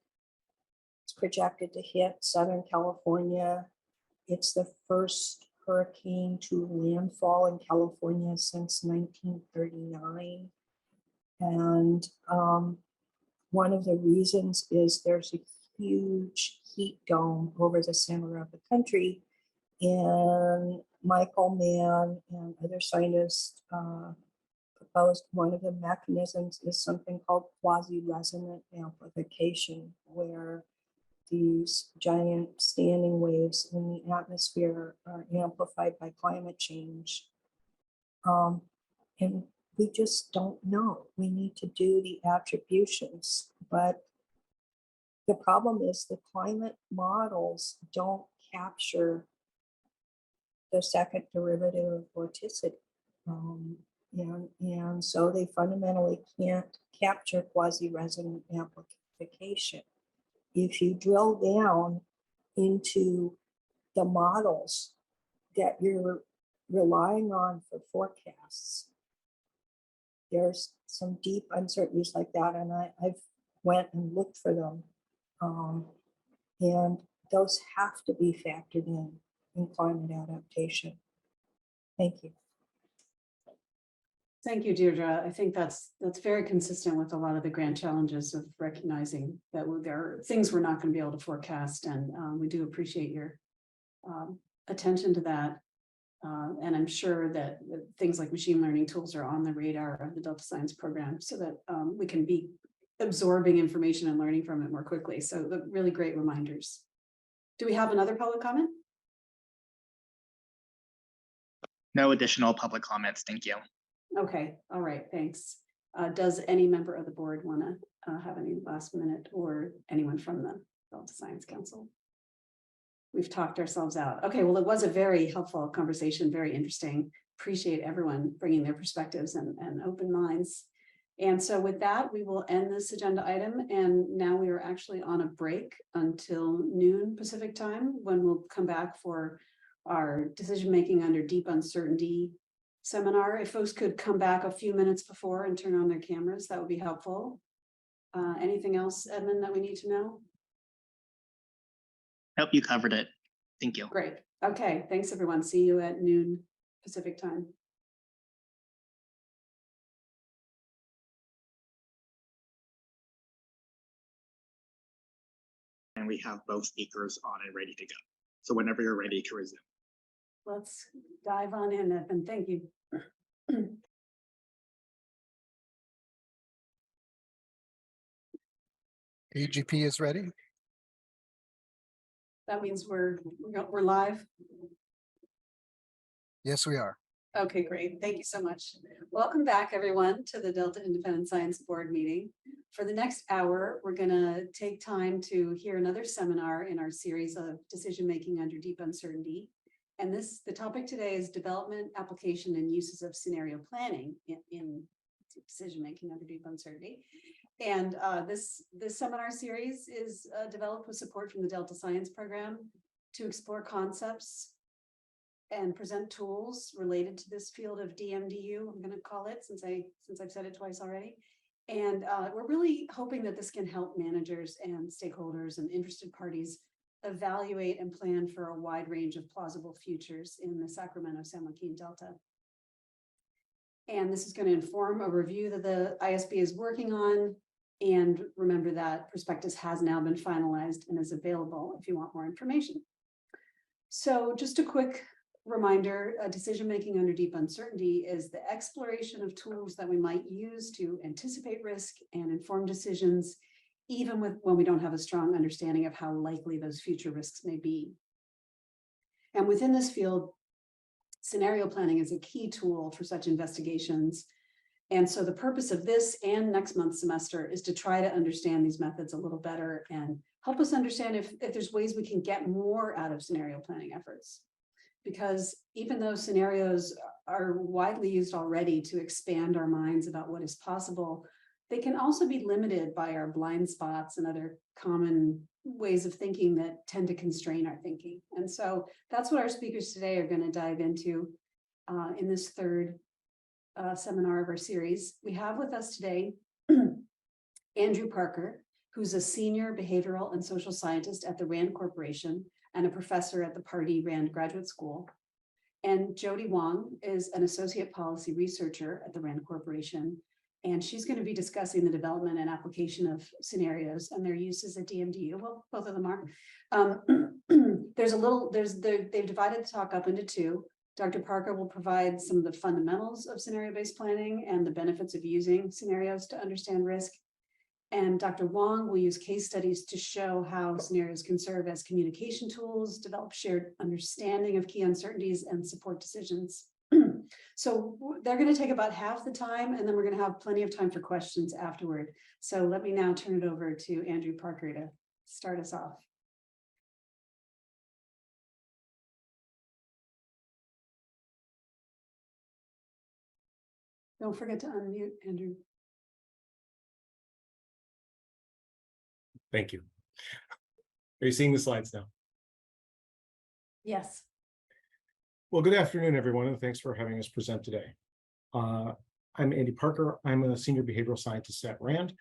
it's projected to hit Southern California. It's the first hurricane to landfall in California since 1939. And one of the reasons is there's a huge heat dome over the center of the country. And Michael Mann and other scientists proposed one of the mechanisms is something called quasi-resonant amplification, where these giant standing waves in the atmosphere are amplified by climate change. And we just don't know. We need to do the attributions, but the problem is the climate models don't capture the second derivative of vorticity. And so they fundamentally can't capture quasi-resonant amplification. If you drill down into the models that you're relying on for forecasts, there's some deep uncertainties like that, and I've went and looked for them. And those have to be factored in climate adaptation. Thank you. Thank you, Deirdre. I think that's very consistent with a lot of the grand challenges of recognizing that there are things we're not going to be able to forecast, and we do appreciate your attention to that. And I'm sure that things like machine learning tools are on the radar of the Delta Science program so that we can be absorbing information and learning from it more quickly. So really great reminders. Do we have another public comment? No additional public comments. Thank you. Okay, all right, thanks. Does any member of the board want to have any last minute, or anyone from the Delta Science Council? We've talked ourselves out. Okay, well, it was a very helpful conversation, very interesting. Appreciate everyone bringing their perspectives and open minds. And so with that, we will end this agenda item. And now we are actually on a break until noon Pacific time, when we'll come back for our decision-making under deep uncertainty seminar. If folks could come back a few minutes before and turn on their cameras, that would be helpful. Anything else, Edmund, that we need to know? Hope you covered it. Thank you. Great. Okay, thanks everyone. See you at noon Pacific time. And we have both speakers on and ready to go. So whenever you're ready to resume. Let's dive on in, Evan. Thank you. AGP is ready. That means we're live. Yes, we are. Okay, great. Thank you so much. Welcome back, everyone, to the Delta Independent Science Board meeting. For the next hour, we're going to take time to hear another seminar in our series of decision-making under deep uncertainty. And the topic today is development, application, and uses of scenario planning in decision-making under deep uncertainty. And this seminar series is developed with support from the Delta Science program to explore concepts and present tools related to this field of DMDU, I'm going to call it, since I've said it twice already. And we're really hoping that this can help managers and stakeholders and interested parties evaluate and plan for a wide range of plausible futures in the Sacramento-San Joaquin Delta. And this is going to inform a review that the ISB is working on. And remember that prospectus has now been finalized and is available if you want more information. So just a quick reminder, decision-making under deep uncertainty is the exploration of tools that we might use to anticipate risk and inform decisions, even when we don't have a strong understanding of how likely those future risks may be. And within this field, scenario planning is a key tool for such investigations. And so the purpose of this and next month's semester is to try to understand these methods a little better and help us understand if there's ways we can get more out of scenario planning efforts. Because even though scenarios are widely used already to expand our minds about what is possible, they can also be limited by our blind spots and other common ways of thinking that tend to constrain our thinking. And so that's what our speakers today are going to dive into in this third seminar of our series. We have with us today Andrew Parker, who's a senior behavioral and social scientist at the RAND Corporation and a professor at the Pardee RAND Graduate School. And Jody Wong is an associate policy researcher at the RAND Corporation. And she's going to be discussing the development and application of scenarios and their uses at DMDU. Well, both of them are. They've divided the talk up into two. Dr. Parker will provide some of the fundamentals of scenario-based planning and the benefits of using scenarios to understand risk. And Dr. Wong will use case studies to show how scenarios can serve as communication tools, develop shared understanding of key uncertainties, and support decisions. So they're going to take about half the time, and then we're going to have plenty of time for questions afterward. So let me now turn it over to Andrew Parker to start us off. Don't forget to unmute, Andrew. Thank you. Are you seeing the slides now? Yes. Well, good afternoon, everyone, and thanks for having us present today. I'm Andy Parker. I'm a senior behavioral scientist at RAND.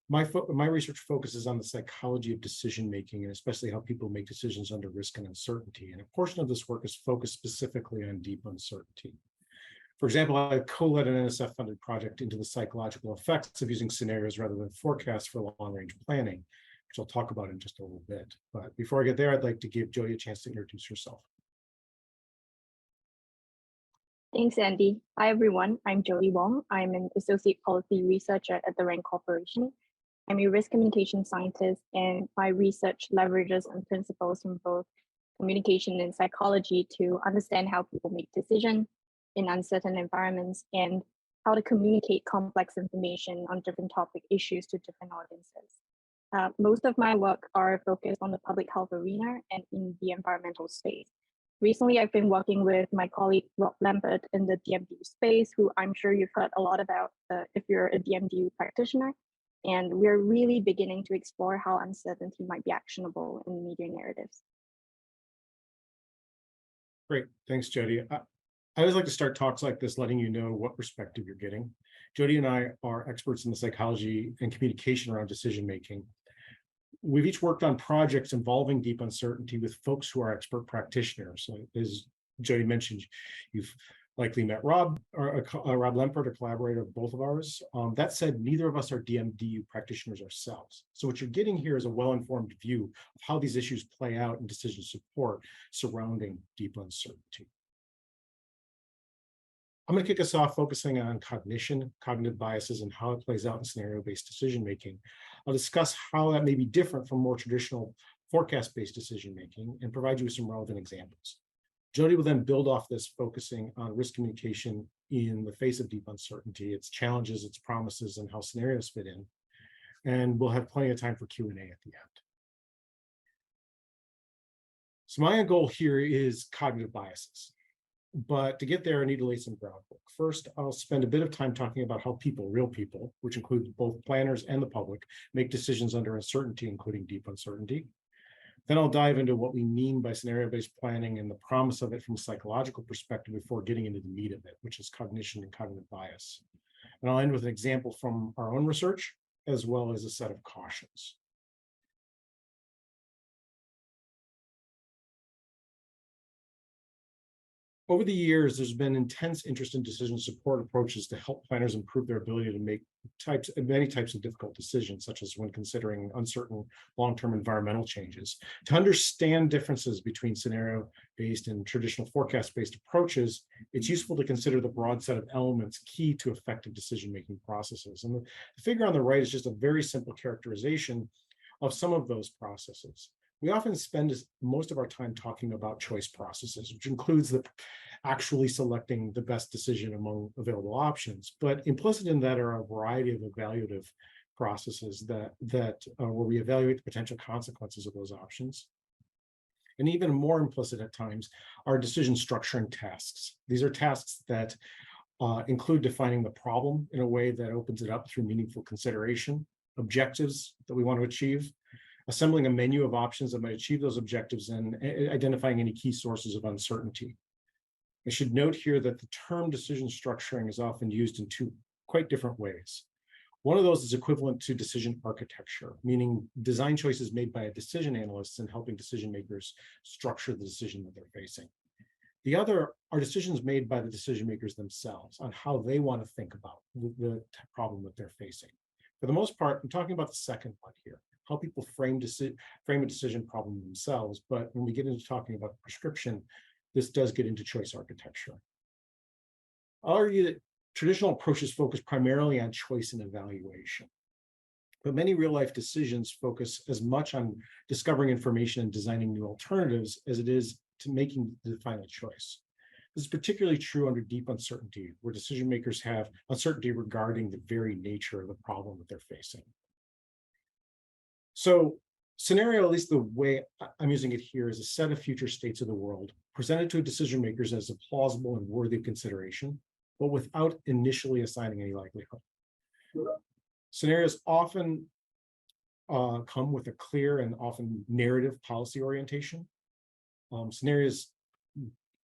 My research focuses on the psychology of decision-making and especially how people make decisions under risk and uncertainty. And a portion of this work is focused specifically on deep uncertainty. For example, I co-led an NSF-funded project into the psychological effects of using scenarios rather than forecasts for long-range planning, which I'll talk about in just a little bit. But before I get there, I'd like to give Jody a chance to introduce herself. Thanks, Andy. Hi, everyone. I'm Jody Wong. I'm an associate policy researcher at the RAND Corporation. I'm a risk communication scientist, and my research leverages on principles from both communication and psychology to understand how people make decisions in uncertain environments and how to communicate complex information on different topic issues to different audiences. Most of my work are focused on the public health arena and in the environmental space. Recently, I've been working with my colleague Rob Lambert in the DMDU space, who I'm sure you've heard a lot about if you're a DMDU practitioner. And we're really beginning to explore how uncertainty might be actionable in media narratives. Great, thanks, Jody. I always like to start talks like this, letting you know what perspective you're getting. Jody and I are experts in the psychology and communication around decision-making. We've each worked on projects involving deep uncertainty with folks who are expert practitioners. So as Jody mentioned, you've likely met Rob or Rob Lempert, a collaborator of both of ours. That said, neither of us are DMDU practitioners ourselves. So what you're getting here is a well-informed view of how these issues play out in decision support surrounding deep uncertainty. I'm going to kick us off focusing on cognition, cognitive biases, and how it plays out in scenario-based decision-making. I'll discuss how that may be different from more traditional forecast-based decision-making and provide you with some relevant examples. Jody will then build off this, focusing on risk communication in the face of deep uncertainty, its challenges, its promises, and how scenarios fit in. And we'll have plenty of time for Q&A at the end. So my goal here is cognitive biases. But to get there, I need to lay some groundwork. First, I'll spend a bit of time talking about how people, real people, which includes both planners and the public, make decisions under uncertainty, including deep uncertainty. Then I'll dive into what we mean by scenario-based planning and the promise of it from a psychological perspective before getting into the meat of it, which is cognition and cognitive bias. And I'll end with an example from our own research, as well as a set of cautions. Over the years, there's been intense interest in decision support approaches to help planners improve their ability to make many types of difficult decisions, such as when considering uncertain long-term environmental changes. To understand differences between scenario-based and traditional forecast-based approaches, it's useful to consider the broad set of elements key to effective decision-making processes. And the figure on the right is just a very simple characterization of some of those processes. We often spend most of our time talking about choice processes, which includes actually selecting the best decision among available options. But implicit in that are a variety of evaluative processes where we evaluate the potential consequences of those options. And even more implicit at times are decision structuring tasks. These are tasks that include defining the problem in a way that opens it up through meaningful consideration, objectives that we want to achieve, assembling a menu of options that might achieve those objectives, and identifying any key sources of uncertainty. I should note here that the term decision structuring is often used in two quite different ways. One of those is equivalent to decision architecture, meaning design choices made by a decision analyst in helping decision makers structure the decision that they're facing. The other are decisions made by the decision makers themselves on how they want to think about the problem that they're facing. For the most part, I'm talking about the second one here, how people frame a decision problem themselves. But when we get into talking about prescription, this does get into choice architecture. I'll argue that traditional approaches focus primarily on choice and evaluation. But many real-life decisions focus as much on discovering information and designing new alternatives as it is to making the final choice. This is particularly true under deep uncertainty, where decision makers have uncertainty regarding the very nature of the problem that they're facing. So scenario, at least the way I'm using it here, is a set of future states of the world presented to decision makers as a plausible and worthy of consideration, but without initially assigning any likelihood. Scenarios often come with a clear and often narrative policy orientation. Scenarios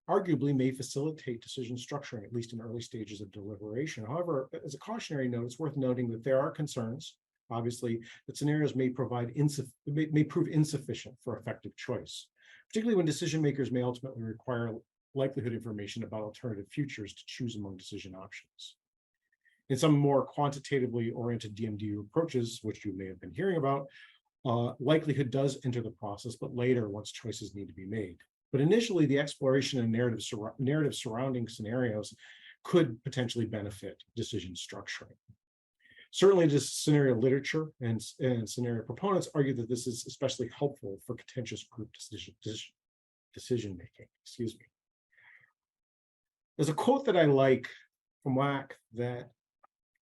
arguably may facilitate decision structuring, at least in early stages of deliberation. However, as a cautionary note, it's worth noting that there are concerns, obviously, that scenarios may prove insufficient for effective choice, particularly when decision makers may ultimately require likelihood information about alternative futures to choose among decision options. In some more quantitatively oriented DMDU approaches, which you may have been hearing about, likelihood does enter the process, but later once choices need to be made. But initially, the exploration and narrative surrounding scenarios could potentially benefit decision structuring. Certainly, this scenario literature and scenario proponents argue that this is especially helpful for contentious group decision making. Excuse me. There's a quote that I like from WAC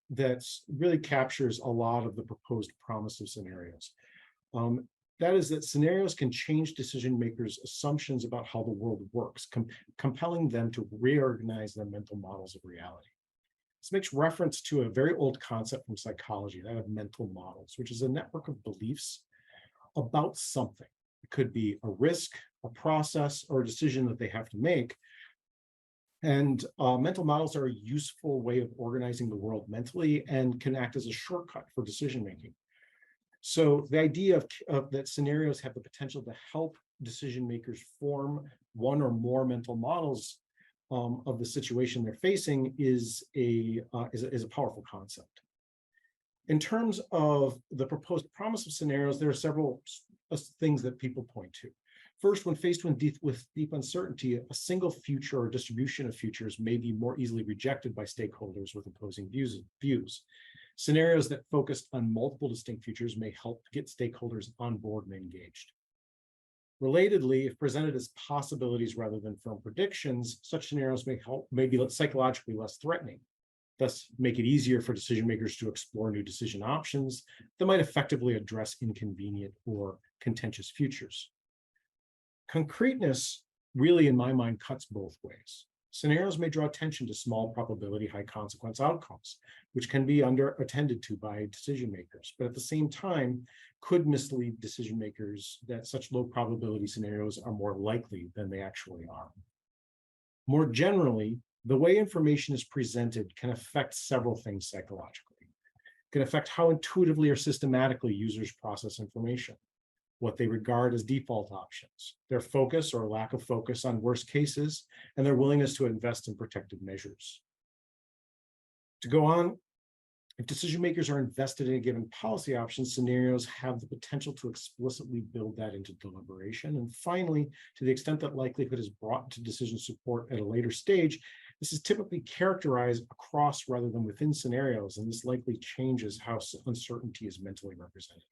that really captures a lot of the proposed promise of scenarios. That is that scenarios can change decision makers' assumptions about how the world works, compelling them to reorganize their mental models of reality. This makes reference to a very old concept from psychology, that of mental models, which is a network of beliefs about something. It could be a risk, a process, or a decision that they have to make. And mental models are a useful way of organizing the world mentally and can act as a shortcut for decision making. So the idea of that scenarios have the potential to help decision makers form one or more mental models of the situation they're facing is a powerful concept. In terms of the proposed promise of scenarios, there are several things that people point to. First, when faced with deep uncertainty, a single future or distribution of futures may be more easily rejected by stakeholders with opposing views. Scenarios that focus on multiple distinct futures may help get stakeholders on board and engaged. Relatedly, if presented as possibilities rather than firm predictions, such scenarios may be psychologically less threatening, thus make it easier for decision makers to explore new decision options that might effectively address inconvenient or contentious futures. Concreteness really, in my mind, cuts both ways. Scenarios may draw attention to small probability, high consequence outcomes, which can be attended to by decision makers, but at the same time could mislead decision makers that such low probability scenarios are more likely than they actually are. More generally, the way information is presented can affect several things psychologically. It can affect how intuitively or systematically users process information, what they regard as default options, their focus or lack of focus on worst cases, and their willingness to invest in protective measures. To go on, if decision makers are invested in a given policy option, scenarios have the potential to explicitly build that into deliberation. And finally, to the extent that likelihood is brought to decision support at a later stage, this is typically characterized across rather than within scenarios, and this likely changes how uncertainty is mentally represented.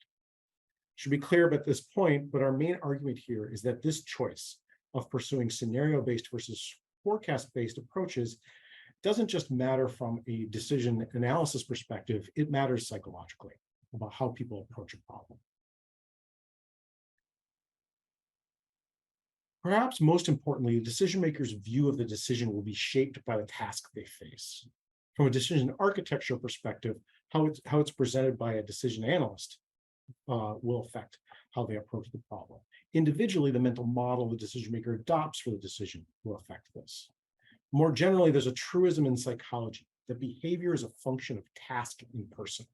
Should be clear at this point, but our main argument here is that this choice of pursuing scenario-based versus forecast-based approaches doesn't just matter from a decision analysis perspective, it matters psychologically about how people approach a problem. Perhaps most importantly, the decision maker's view of the decision will be shaped by the task they face. From a decision architecture perspective, how it's presented by a decision analyst will affect how they approach the problem. Individually, the mental model the decision maker adopts for the decision will affect this. More generally, there's a truism in psychology that behavior is a function of task in person.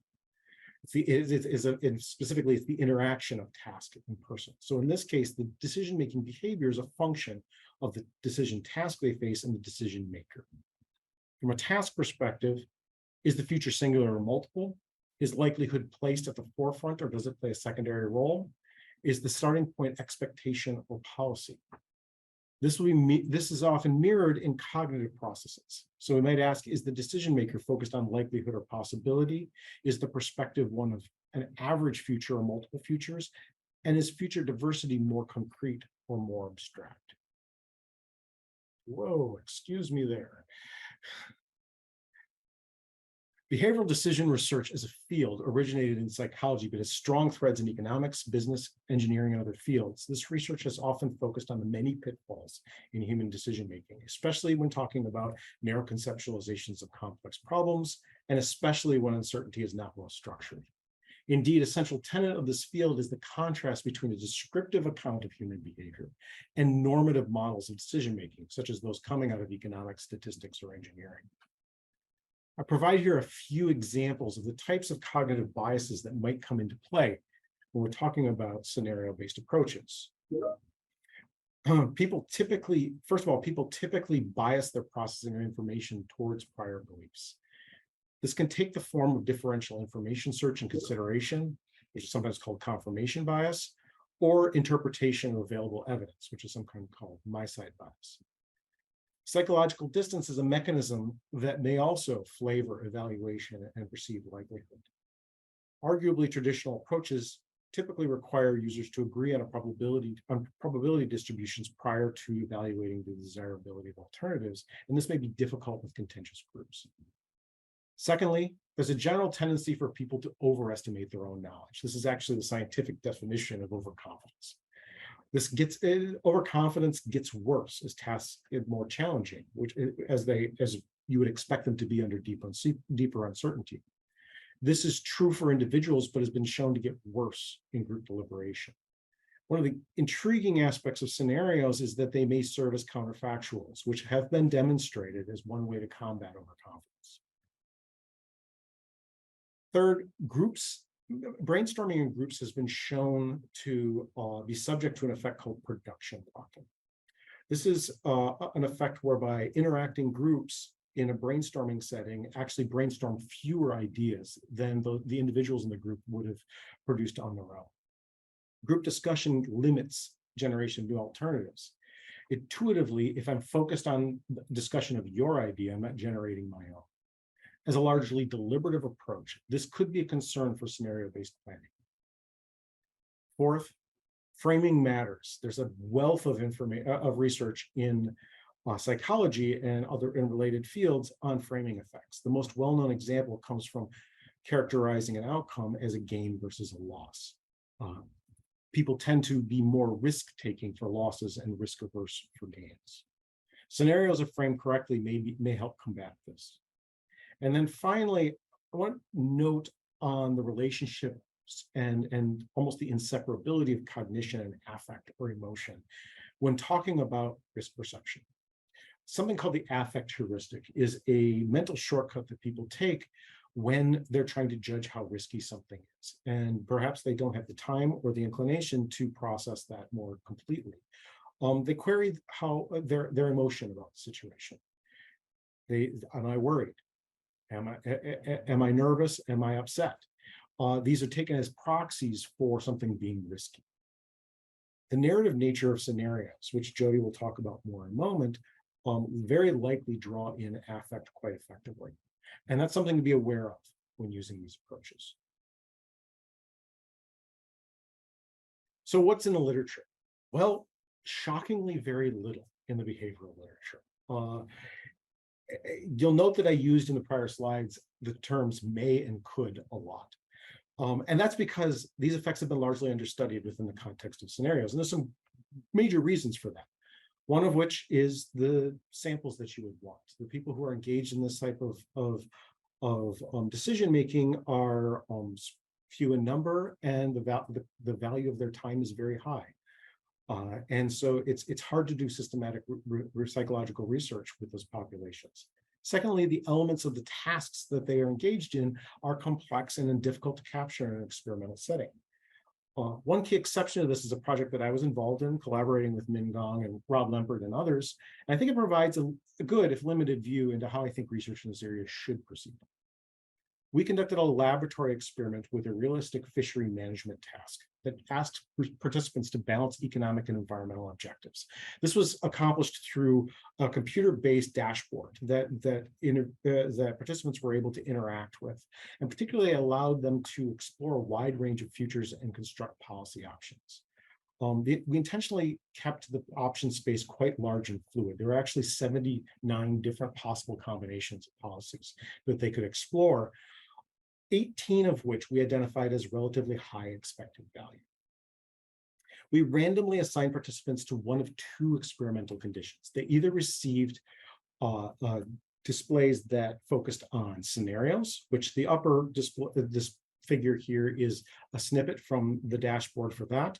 Specifically, it's the interaction of task in person. So in this case, the decision-making behavior is a function of the decision task they face and the decision maker. From a task perspective, is the future singular or multiple? Is likelihood placed at the forefront or does it play a secondary role? Is the starting point expectation or policy? This is often mirrored in cognitive processes. So we might ask, is the decision maker focused on likelihood or possibility? Is the perspective one of an average future or multiple futures? And is future diversity more concrete or more abstract? Whoa, excuse me there. Behavioral decision research is a field originated in psychology, but has strong threads in economics, business, engineering, and other fields. This research has often focused on the many pitfalls in human decision-making, especially when talking about narrow conceptualizations of complex problems, and especially when uncertainty is not well structured. Indeed, a central tenet of this field is the contrast between a descriptive account of human behavior and normative models of decision-making, such as those coming out of economics, statistics, or engineering. I provide here a few examples of the types of cognitive biases that might come into play when we're talking about scenario-based approaches. People typically bias their processing of information towards prior beliefs. This can take the form of differential information search and consideration, which is sometimes called confirmation bias, or interpretation of available evidence, which is sometimes called my-side bias. Psychological distance is a mechanism that may also flavor evaluation and perceived likelihood. Arguably, traditional approaches typically require users to agree on probability distributions prior to evaluating the desirability of alternatives, and this may be difficult with contentious groups. Secondly, there's a general tendency for people to overestimate their own knowledge. This is actually the scientific definition of overconfidence. Overconfidence gets worse as tasks get more challenging, which as you would expect them to be under deeper uncertainty. This is true for individuals, but has been shown to get worse in group deliberation. One of the intriguing aspects of scenarios is that they may serve as counterfactuals, which have been demonstrated as one way to combat overconfidence. Third, brainstorming in groups has been shown to be subject to an effect called production blocking. This is an effect whereby interacting groups in a brainstorming setting actually brainstorm fewer ideas than the individuals in the group would have produced on their own. Group discussion limits generation of new alternatives. Intuitively, if I'm focused on the discussion of your idea, I'm not generating my own. As a largely deliberative approach, this could be a concern for scenario-based planning. Fourth, framing matters. There's a wealth of research in psychology and other related fields on framing effects. The most well-known example comes from characterizing an outcome as a gain versus a loss. People tend to be more risk-taking for losses and risk-averse for gains. Scenarios, if framed correctly, may help combat this. And then finally, I want to note on the relationship and almost the inseparability of cognition and affect or emotion when talking about risk perception. Something called the affect heuristic is a mental shortcut that people take when they're trying to judge how risky something is. And perhaps they don't have the time or the inclination to process that more completely. They query how their emotion about the situation. Am I worried? Am I nervous? Am I upset? These are taken as proxies for something being risky. The narrative nature of scenarios, which Jody will talk about more in a moment, very likely draw in affect quite effectively. And that's something to be aware of when using these approaches. So what's in the literature? Well, shockingly very little in the behavioral literature. You'll note that I used in the prior slides the terms may and could a lot. And that's because these effects have been largely understudied within the context of scenarios. And there's some major reasons for that. One of which is the samples that you would want. The people who are engaged in this type of decision-making are few in number, and the value of their time is very high. And so it's hard to do systematic psychological research with those populations. Secondly, the elements of the tasks that they are engaged in are complex and difficult to capture in an experimental setting. One key exception to this is a project that I was involved in, collaborating with Min Gong and Rob Lempert and others. And I think it provides a good, if limited, view into how I think research in this area should proceed. We conducted a laboratory experiment with a realistic fishery management task that asked participants to balance economic and environmental objectives. This was accomplished through a computer-based dashboard that participants were able to interact with, and particularly allowed them to explore a wide range of futures and construct policy options. We intentionally kept the option space quite large and fluid. There were actually 79 different possible combinations of policies that they could explore, 18 of which we identified as relatively high expected value. We randomly assigned participants to one of two experimental conditions. They either received displays that focused on scenarios, which the upper figure here is a snippet from the dashboard for that,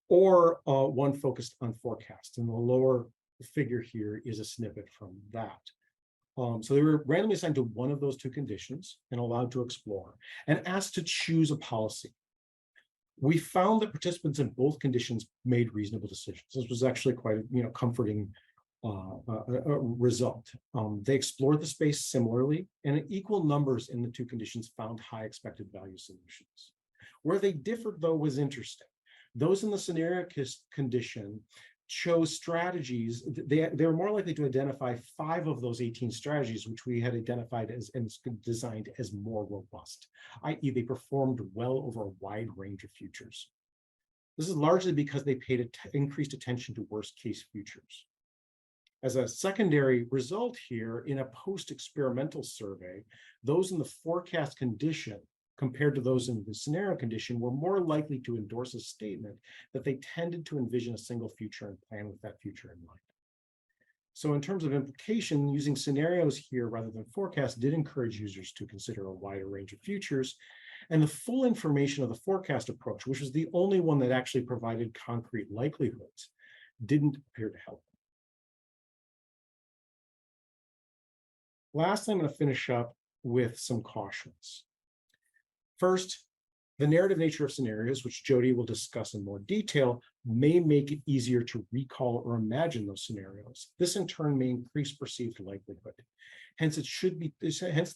or one focused on forecast. And the lower figure here is a snippet from that. So they were randomly assigned to one of those two conditions and allowed to explore and asked to choose a policy. We found that participants in both conditions made reasonable decisions. This was actually quite a comforting result. They explored the space similarly, and in equal numbers in the two conditions found high expected value solutions. Where they differed, though, was interesting. Those in the scenario condition chose strategies. They were more likely to identify 5 of those 18 strategies, which we had identified as and designed as more robust, i.e. they performed well over a wide range of futures. This is largely because they paid increased attention to worst case futures. As a secondary result here, in a post-experimental survey, those in the forecast condition compared to those in the scenario condition were more likely to endorse a statement that they tended to envision a single future and plan with that future in mind. So in terms of implication, using scenarios here rather than forecasts did encourage users to consider a wider range of futures, and the full information of the forecast approach, which was the only one that actually provided concrete likelihoods, didn't appear to help. Last, I'm going to finish up with some cautions. First, the narrative nature of scenarios, which Jody will discuss in more detail, may make it easier to recall or imagine those scenarios. This in turn may increase perceived likelihood. Hence, they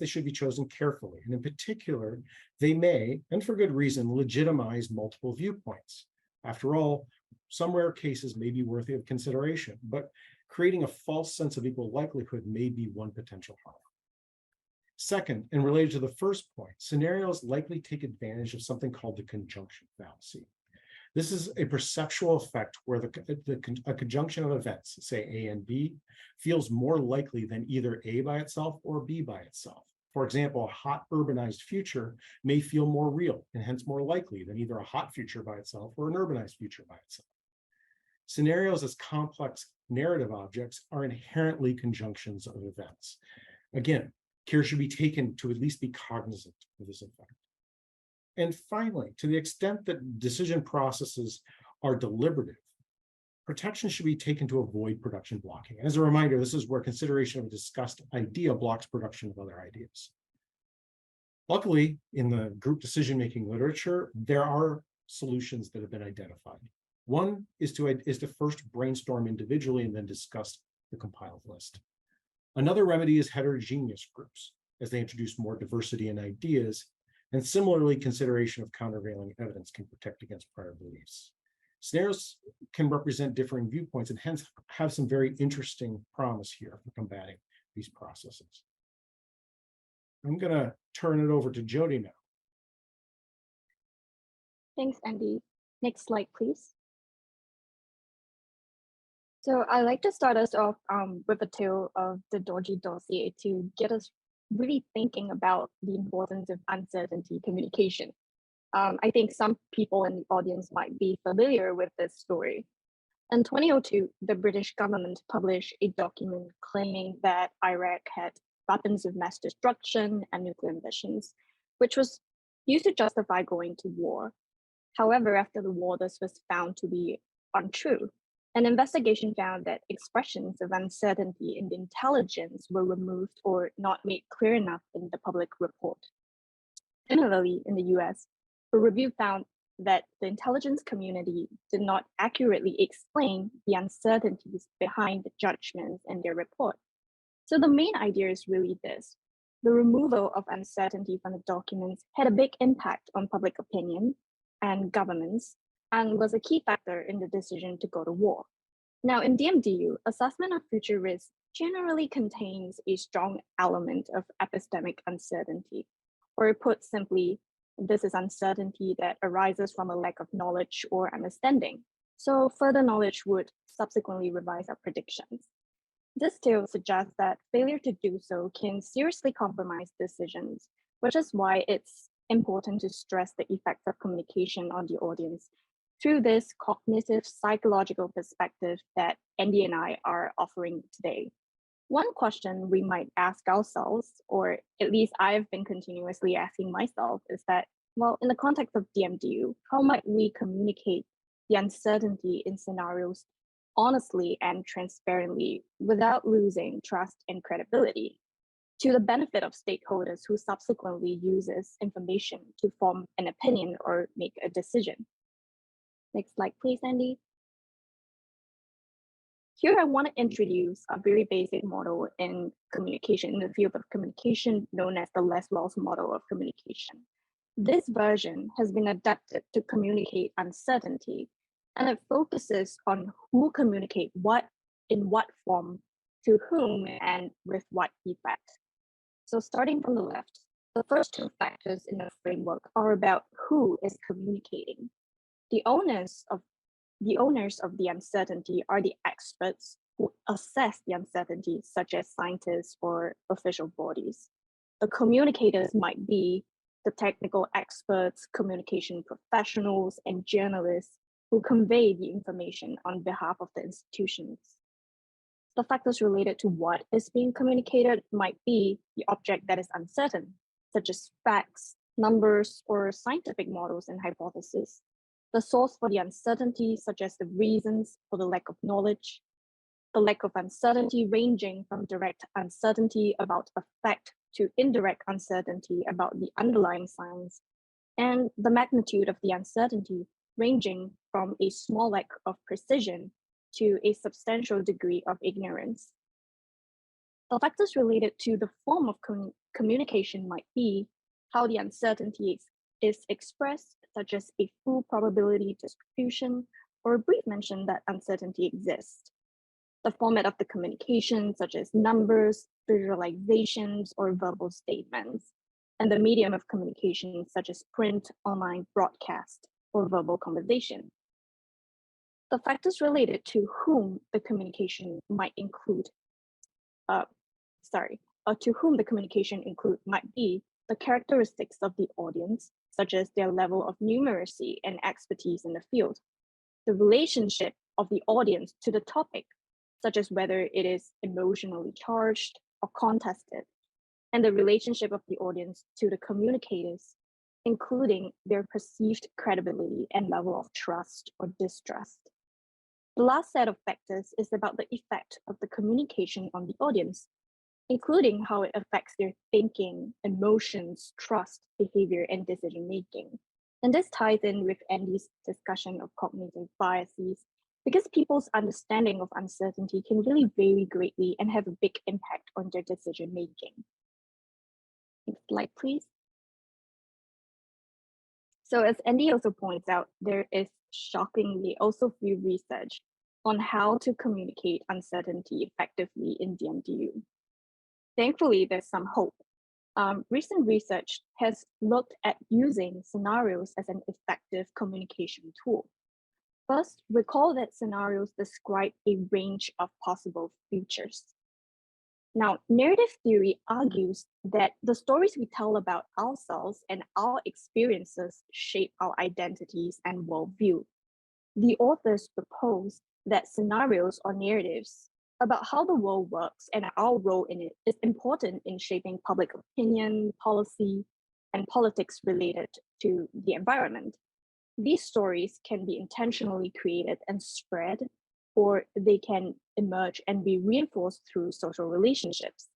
should be chosen carefully. And in particular, they may, and for good reason, legitimize multiple viewpoints. After all, some rare cases may be worthy of consideration, but creating a false sense of equal likelihood may be one potential harm. Second, and related to the first point, scenarios likely take advantage of something called the conjunction fallacy. This is a perceptual effect where a conjunction of events, say A and B, feels more likely than either A by itself or B by itself. For example, a hot urbanized future may feel more real and hence more likely than either a hot future by itself or an urbanized future by itself. Scenarios as complex narrative objects are inherently conjunctions of events. Again, care should be taken to at least be cognizant of this effect. And finally, to the extent that decision processes are deliberative, protection should be taken to avoid production blocking. As a reminder, this is where consideration of a discussed idea blocks production of other ideas. Luckily, in the group decision-making literature, there are solutions that have been identified. One is to first brainstorm individually and then discuss the compiled list. Another remedy is heterogeneous groups, as they introduce more diversity in ideas, and similarly, consideration of countervailing evidence can protect against prior beliefs. Scenarios can represent differing viewpoints and hence have some very interesting promise here for combating these processes. I'm going to turn it over to Jody now. Thanks, Andy. Next slide, please. So I'd like to start us off with a tale of the dodgy dossier to get us really thinking about the importance of uncertainty communication. I think some people in the audience might be familiar with this story. In 2002, the British government published a document claiming that Iraq had weapons of mass destruction and nuclear ambitions, which was used to justify going to war. However, after the war, this was found to be untrue. An investigation found that expressions of uncertainty in the intelligence were removed or not made clear enough in the public report. Similarly, in the US, a review found that the intelligence community did not accurately explain the uncertainties behind the judgments in their report. So the main idea is really this: the removal of uncertainty from the documents had a big impact on public opinion and governments, and was a key factor in the decision to go to war. Now, in DMDU, assessment of future risks generally contains a strong element of epistemic uncertainty, or put simply, this is uncertainty that arises from a lack of knowledge or understanding. So further knowledge would subsequently revise our predictions. This tale suggests that failure to do so can seriously compromise decisions, which is why it's important to stress the effects of communication on the audience through this cognitive psychological perspective that Andy and I are offering today. One question we might ask ourselves, or at least I've been continuously asking myself, is that Well, in the context of DMDU, how might we communicate the uncertainty in scenarios honestly and transparently without losing trust and credibility to the benefit of stakeholders who subsequently use this information to form an opinion or make a decision? Next slide, please, Andy. Here, I want to introduce a very basic model in communication, in the field of communication, known as the Laslaw's model of communication. This version has been adapted to communicate uncertainty, and it focuses on who communicate what, in what form, to whom, and with what effect. So starting from the left, the first two factors in the framework are about who is communicating. The owners of the uncertainty are the experts who assess the uncertainty, such as scientists or official bodies. The communicators might be the technical experts, communication professionals, and journalists who convey the information on behalf of the institutions. The factors related to what is being communicated might be the object that is uncertain, such as facts, numbers, or scientific models and hypotheses. The source for the uncertainty, such as the reasons for the lack of knowledge, the lack of uncertainty ranging from direct uncertainty about a fact to indirect uncertainty about the underlying science, and the magnitude of the uncertainty ranging from a small lack of precision to a substantial degree of ignorance. The factors related to the form of communication might be how the uncertainty is expressed, such as a full probability distribution or a brief mention that uncertainty exists. The format of the communication, such as numbers, visualizations, or verbal statements, and the medium of communication, such as print, online, broadcast, or verbal conversation. The factors related to whom the communication might include, to whom the communication might be the characteristics of the audience, such as their level of numeracy and expertise in the field, the relationship of the audience to the topic, such as whether it is emotionally charged or contested, and the relationship of the audience to the communicators, including their perceived credibility and level of trust or distrust. The last set of factors is about the effect of the communication on the audience, including how it affects their thinking, emotions, trust, behavior, and decision-making. And this ties in with Andy's discussion of cognitive biases, because people's understanding of uncertainty can really vary greatly and have a big impact on their decision-making. Next slide, please. So as Andy also points out, there is shockingly also few research on how to communicate uncertainty effectively in DMDU. Thankfully, there's some hope. Recent research has looked at using scenarios as an effective communication tool. First, recall that scenarios describe a range of possible futures. Now, narrative theory argues that the stories we tell about ourselves and our experiences shape our identities and worldview. The authors propose that scenarios or narratives about how the world works and our role in it is important in shaping public opinion, policy, and politics related to the environment. These stories can be intentionally created and spread, or they can emerge and be reinforced through social relationships.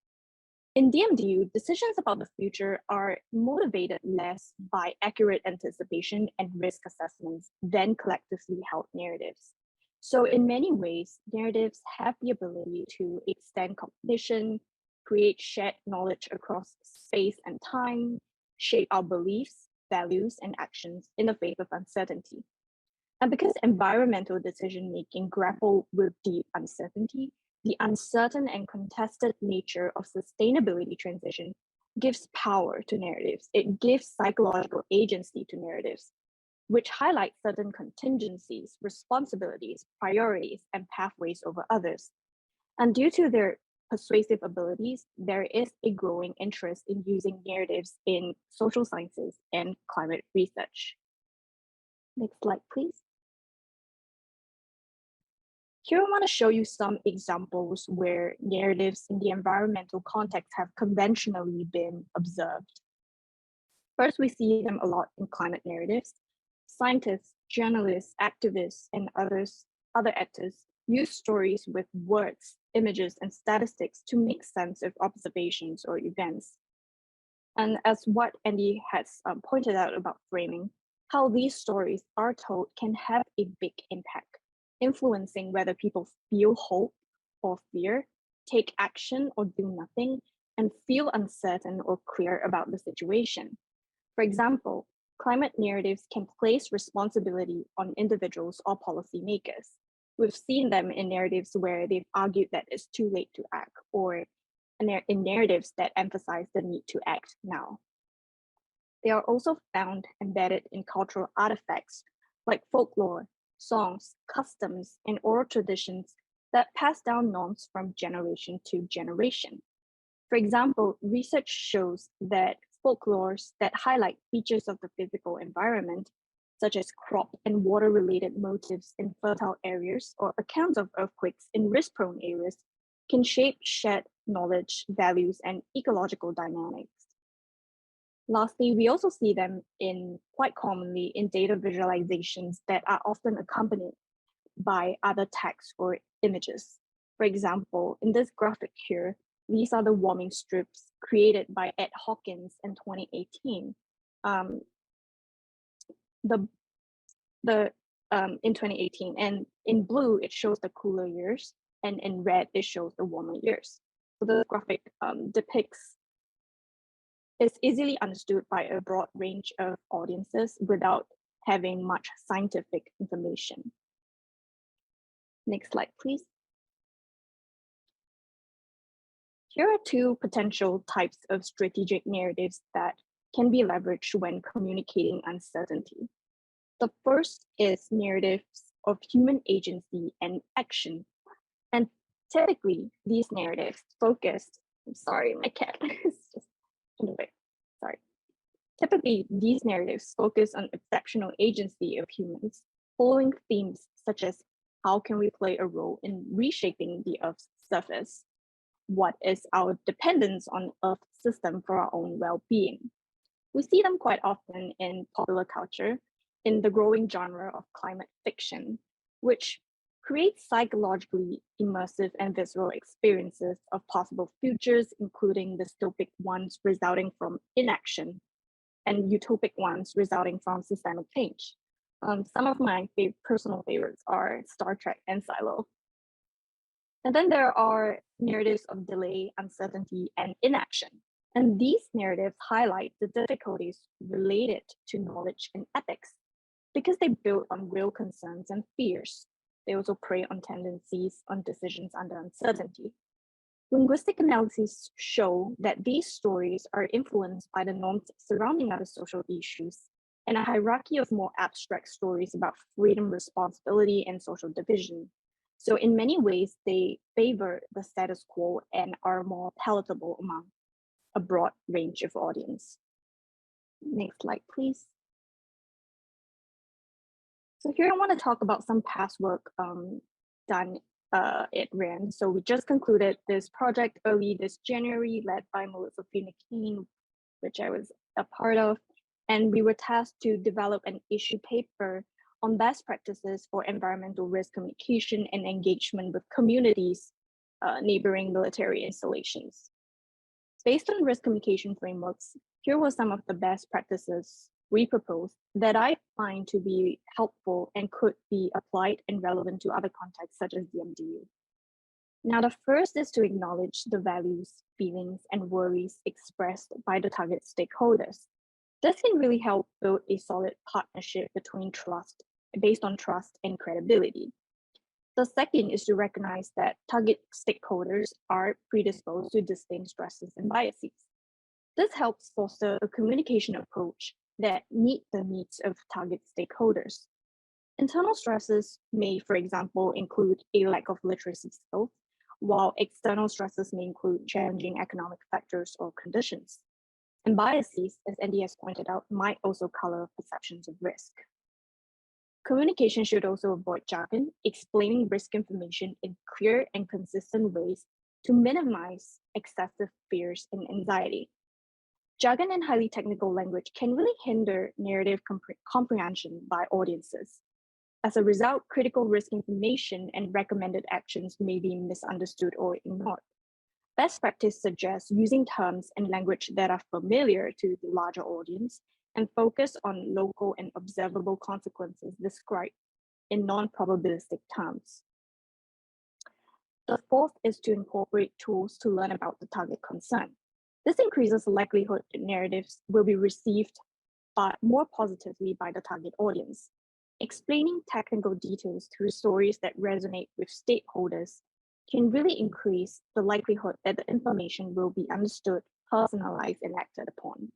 In DMDU, decisions about the future are motivated less by accurate anticipation and risk assessments than collectively held narratives. So in many ways, narratives have the ability to extend cognition, create shared knowledge across space and time, shape our beliefs, values, and actions in the face of uncertainty. And because environmental decision-making grapple with deep uncertainty, the uncertain and contested nature of sustainability transition gives power to narratives. It gives psychological agency to narratives, which highlight certain contingencies, responsibilities, priorities, and pathways over others. And due to their persuasive abilities, there is a growing interest in using narratives in social sciences and climate research. Next slide, please. Here I want to show you some examples where narratives in the environmental context have conventionally been observed. First, we see them a lot in climate narratives. Scientists, journalists, activists, and other actors use stories with words, images, and statistics to make sense of observations or events. And as what Andy has pointed out about framing, how these stories are told can have a big impact, influencing whether people feel hope or fear, take action or do nothing, and feel uncertain or clear about the situation. For example, climate narratives can place responsibility on individuals or policymakers. We've seen them in narratives where they've argued that it's too late to act, or in narratives that emphasize the need to act now. They are also found embedded in cultural artifacts like folklore, songs, customs, and oral traditions that pass down norms from generation to generation. For example, research shows that folklores that highlight features of the physical environment, such as crop and water-related motifs in fertile areas or accounts of earthquakes in risk-prone areas, can shape shared knowledge, values, and ecological dynamics. Lastly, we also see them quite commonly in data visualizations that are often accompanied by other text or images. For example, in this graphic here, these are the warming strips created by Ed Hawkins in 2018. In 2018, and in blue it shows the cooler years, and in red it shows the warmer years. So the graphic is easily understood by a broad range of audiences without having much scientific information. Next slide, please. Here are two potential types of strategic narratives that can be leveraged when communicating uncertainty. The first is narratives of human agency and action. And typically, these narratives focus, I'm sorry, my cat is just in the way. Sorry. Typically, these narratives focus on exceptional agency of humans, following themes such as how can we play a role in reshaping the Earth's surface? What is our dependence on Earth's system for our own well-being? We see them quite often in popular culture, in the growing genre of climate fiction, which creates psychologically immersive and visceral experiences of possible futures, including dystopic ones resulting from inaction and utopic ones resulting from systemic change. Some of my personal favorites are Star Trek and Silo. And then there are narratives of delay, uncertainty, and inaction. And these narratives highlight the difficulties related to knowledge and ethics because they build on real concerns and fears. They also prey on tendencies on decisions under uncertainty. Linguistic analyses show that these stories are influenced by the norms surrounding other social issues and a hierarchy of more abstract stories about freedom, responsibility, and social division. So in many ways, they favor the status quo and are more palatable among a broad range of audience. Next slide, please. So here I want to talk about some past work done at RAND. So we just concluded this project early this January, led by Melissa Fina-Keen, which I was a part of. And we were tasked to develop an issue paper on best practices for environmental risk communication and engagement with communities neighboring military installations. Based on risk communication frameworks, here were some of the best practices we proposed that I find to be helpful and could be applied and relevant to other contexts such as the MDU. Now, the first is to acknowledge the values, feelings, and worries expressed by the target stakeholders. This can really help build a solid partnership based on trust and credibility. The second is to recognize that target stakeholders are predisposed to distinct stresses and biases. This helps foster a communication approach that meet the needs of target stakeholders. Internal stresses may, for example, include a lack of literacy skills, while external stresses may include challenging economic factors or conditions. And biases, as Andy has pointed out, might also color perceptions of risk. Communication should also avoid jargon, explaining risk information in clear and consistent ways to minimize excessive fears and anxiety. Jargon and highly technical language can really hinder narrative comprehension by audiences. As a result, critical risk information and recommended actions may be misunderstood or ignored. Best practice suggests using terms and language that are familiar to the larger audience and focus on local and observable consequences described in non-probabilistic terms. The fourth is to incorporate tools to learn about the target concern. This increases the likelihood that narratives will be received more positively by the target audience. Explaining technical details through stories that resonate with stakeholders can really increase the likelihood that the information will be understood, personalized, and acted upon.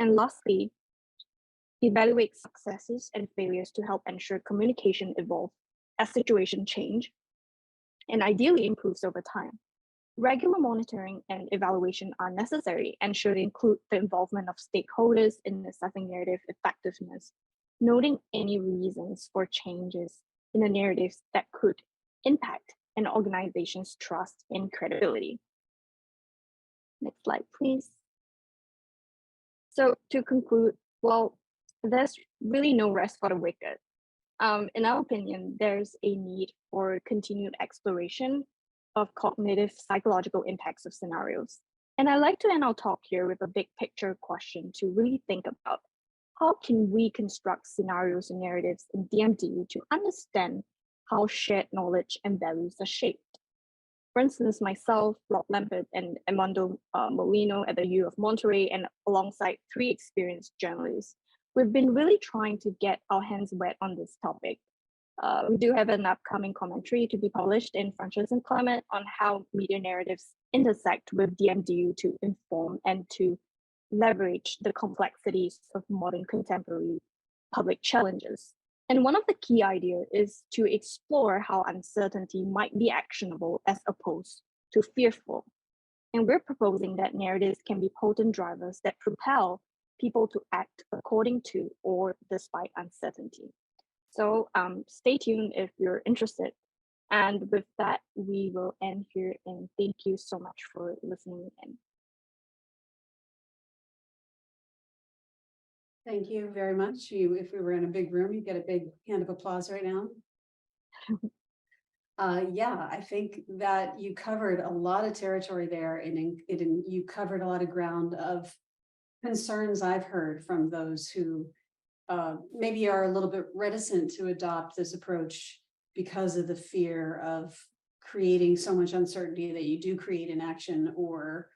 And lastly, evaluate successes and failures to help ensure communication evolves as situations change and ideally improves over time. Regular monitoring and evaluation are necessary and should include the involvement of stakeholders in assessing narrative effectiveness, noting any reasons for changes in the narratives that could impact an organization's trust and credibility. Next slide, please. So to conclude, well, there's really no rest for the wicked. In our opinion, there's a need for continued exploration of cognitive psychological impacts of scenarios. And I'd like to end our talk here with a big picture question to really think about how can we construct scenarios and narratives in DMD to understand how shared knowledge and values are shaped. For instance, myself, Rob Lampert, and Armando Molino at the U of Monterey, and alongside 3 experienced journalists, we've been really trying to get our hands wet on this topic. We do have an upcoming commentary to be published in Frontiers in Climate on how media narratives intersect with DMDU to inform and to leverage the complexities of modern contemporary public challenges. And one of the key ideas is to explore how uncertainty might be actionable as opposed to fearful. And we're proposing that narratives can be potent drivers that propel people to act according to or despite uncertainty. So stay tuned if you're interested. And with that, we will end here, and thank you so much for listening in. Thank you very much. If we were in a big room, you'd get a big hand of applause right now. Yeah, I think that you covered a lot of territory there, and you covered a lot of ground of concerns I've heard from those who maybe are a little bit reticent to adopt this approach because of the fear of creating so much uncertainty that you do create inaction or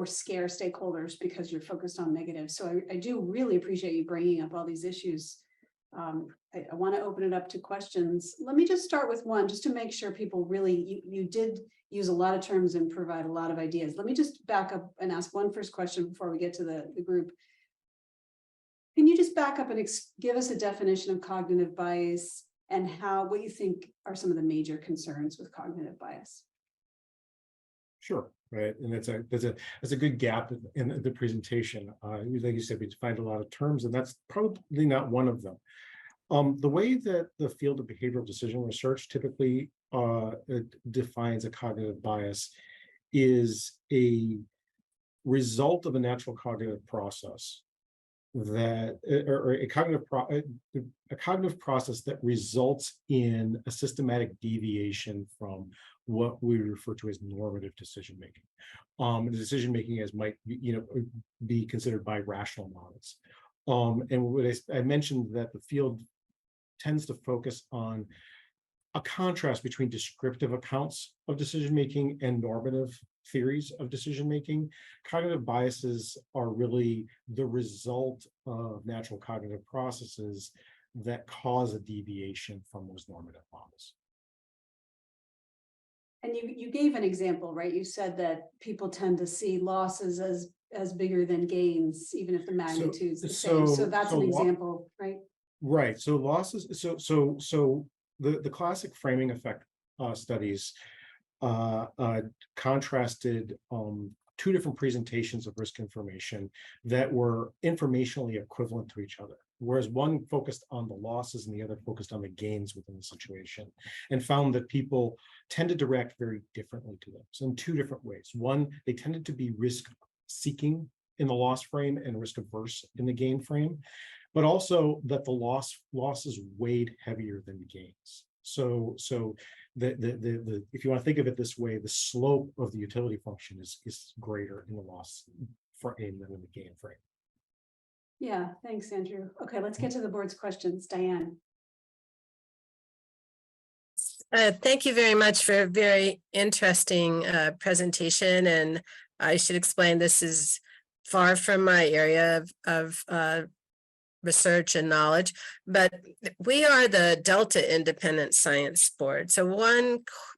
scare stakeholders because you're focused on negatives. So I do really appreciate you bringing up all these issues. I want to open it up to questions. Let me just start with one, just to make sure people really, you did use a lot of terms and provide a lot of ideas. Let me just back up and ask one first question before we get to the group. Can you just back up and give us a definition of cognitive bias and what you think are some of the major concerns with cognitive bias? Sure, right, and that's a good gap in the presentation. Like you said, we defined a lot of terms, and that's probably not one of them. The way that the field of behavioral decision research typically defines a cognitive bias is a result of a natural cognitive process that, or a cognitive process that results in a systematic deviation from what we refer to as normative decision making. Decision making as might be considered by rational models. And what I mentioned that the field tends to focus on a contrast between descriptive accounts of decision making and normative theories of decision making. Cognitive biases are really the result of natural cognitive processes that cause a deviation from those normative models. And you gave an example, right? You said that people tend to see losses as bigger than gains, even if the magnitude's the same. So that's an example, right? Right. So losses. So the classic framing effect studies contrasted 2 different presentations of risk information that were informationally equivalent to each other, whereas one focused on the losses and the other focused on the gains within the situation, and found that people tended to react very differently to those in 2 different ways. One, they tended to be risk seeking in the loss frame and risk averse in the gain frame, but also that the losses weighed heavier than the gains. So the if you want to think of it this way, the slope of the utility function is greater in the loss frame than in the gain frame. Yeah, thanks, Andrew. Okay, let's get to the board's questions. Diane. Thank you very much for a very interesting presentation. And I should explain, this is far from my area of research and knowledge, but we are the Delta Independent Science Board. So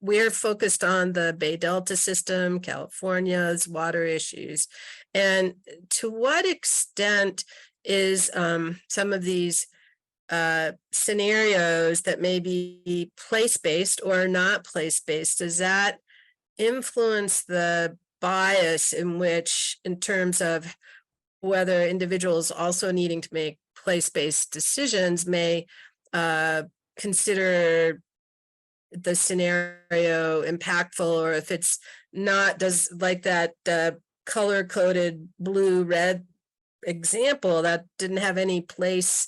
we're focused on the Bay Delta system, California's water issues. And to what extent is some of these scenarios that may be place-based or not place-based, does that influence the bias in terms of whether individuals also needing to make place-based decisions may consider the scenario impactful, or if it's not, does, like that color-coded blue-red example that didn't have any place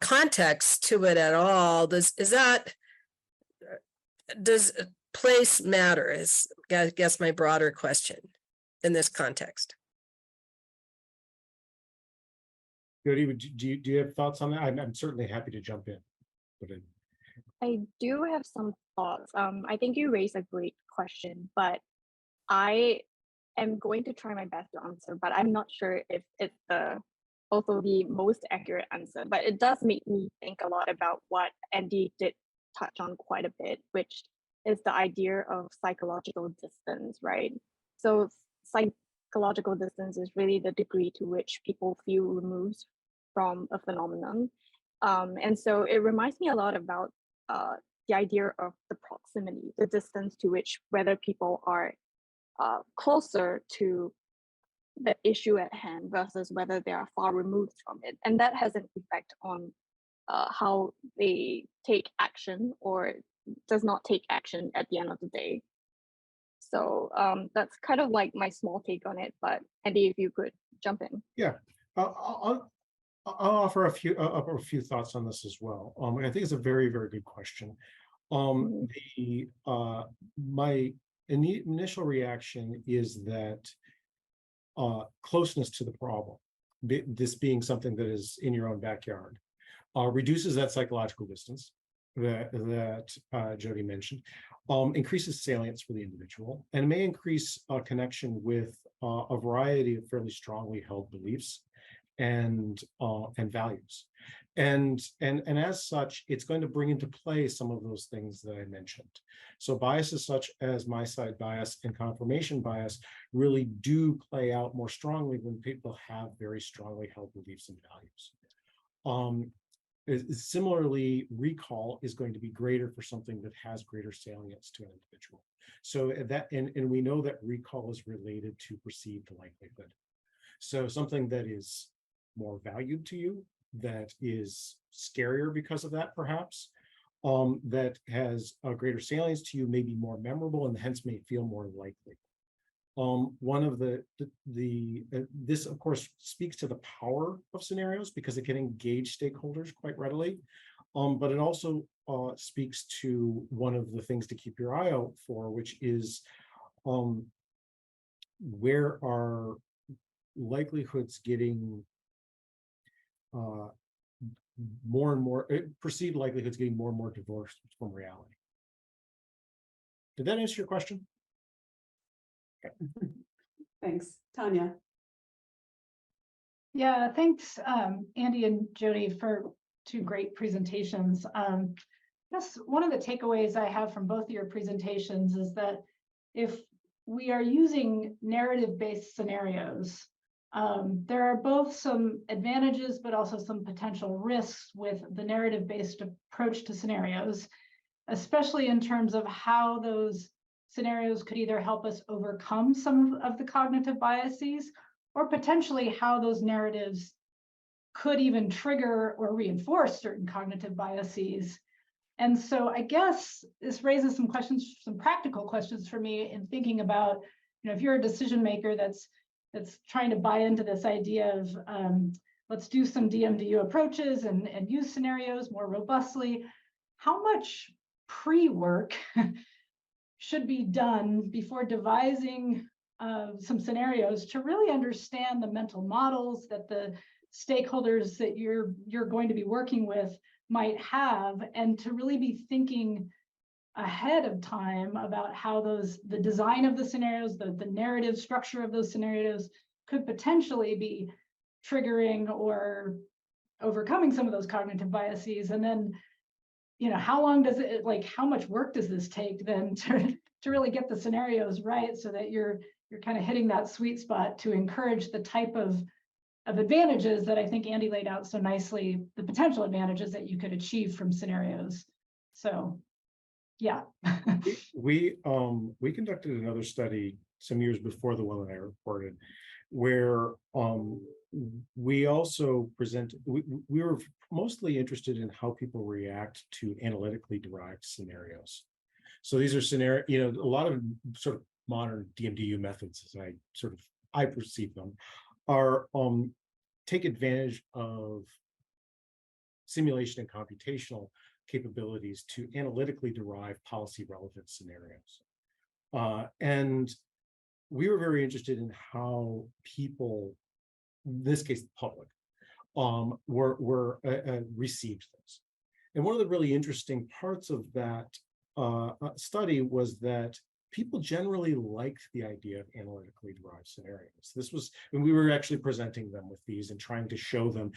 context to it at all, does place matter, is I guess my broader question in this context. Jody, do you have thoughts on that? I'm certainly happy to jump in. I do have some thoughts. I think you raised a great question, but I am going to try my best to answer, but I'm not sure if it's also the most accurate answer. But it does make me think a lot about what Andy did touch on quite a bit, which is the idea of psychological distance, right? So psychological distance is really the degree to which people feel removed from a phenomenon. And so it reminds me a lot about the idea of the proximity, the distance to which whether people are closer to the issue at hand versus whether they are far removed from it. And that has an effect on how they take action or does not take action at the end of the day. So that's kind of like my small take on it, but Andy, if you could jump in. Yeah, I'll offer a few thoughts on this as well. I think it's a very, very good question. My initial reaction is that closeness to the problem, this being something that is in your own backyard, reduces that psychological distance that Jody mentioned, increases salience for the individual, and may increase a connection with a variety of fairly strongly held beliefs and values. And as such, it's going to bring into play some of those things that I mentioned. So biases such as my side bias and confirmation bias really do play out more strongly when people have very strongly held beliefs and values. Similarly, recall is going to be greater for something that has greater salience to an individual. So and we know that recall is related to perceived likelihood. So something that is more valued to you, that is scarier because of that, perhaps, that has a greater salience to you, may be more memorable and hence may feel more likely. One of this of course speaks to the power of scenarios because it can engage stakeholders quite readily, but it also speaks to one of the things to keep your eye out for, which is where are likelihoods getting more and more, perceived likelihoods getting more and more divorced from reality. Did that answer your question? Thanks. Tanya. Yeah, thanks, Andy and Jody, for two great presentations. That's one of the takeaways I have from both of your presentations is that if we are using narrative-based scenarios, there are both some advantages, but also some potential risks with the narrative-based approach to scenarios, especially in terms of how those scenarios could either help us overcome some of the cognitive biases, or potentially how those narratives could even trigger or reinforce certain cognitive biases. And so I guess this raises some questions, some practical questions for me in thinking about if you're a decision maker that's trying to buy into this idea of let's do some DMDU approaches and use scenarios more robustly, how much pre-work should be done before devising some scenarios to really understand the mental models that the stakeholders that you're going to be working with might have, and to really be thinking ahead of time about how the design of the scenarios, the narrative structure of those scenarios could potentially be triggering or overcoming some of those cognitive biases. And then, how long does it, like, how much work does this take then to really get the scenarios right, so that you're kind of hitting that sweet spot to encourage the type of advantages that I think Andy laid out so nicely, the potential advantages that you could achieve from scenarios. So, yeah. We conducted another study some years before the one that I reported, where we also presented, we were mostly interested in how people react to analytically derived scenarios. So these are a lot of sort of modern DMDU methods, as I perceive them, are take advantage of simulation and computational capabilities to analytically derive policy relevant scenarios. And we were very interested in how people, in this case, the public, received this. And one of the really interesting parts of that study was that people generally liked the idea of analytically derived scenarios. This was when we were actually presenting them with these and trying to show them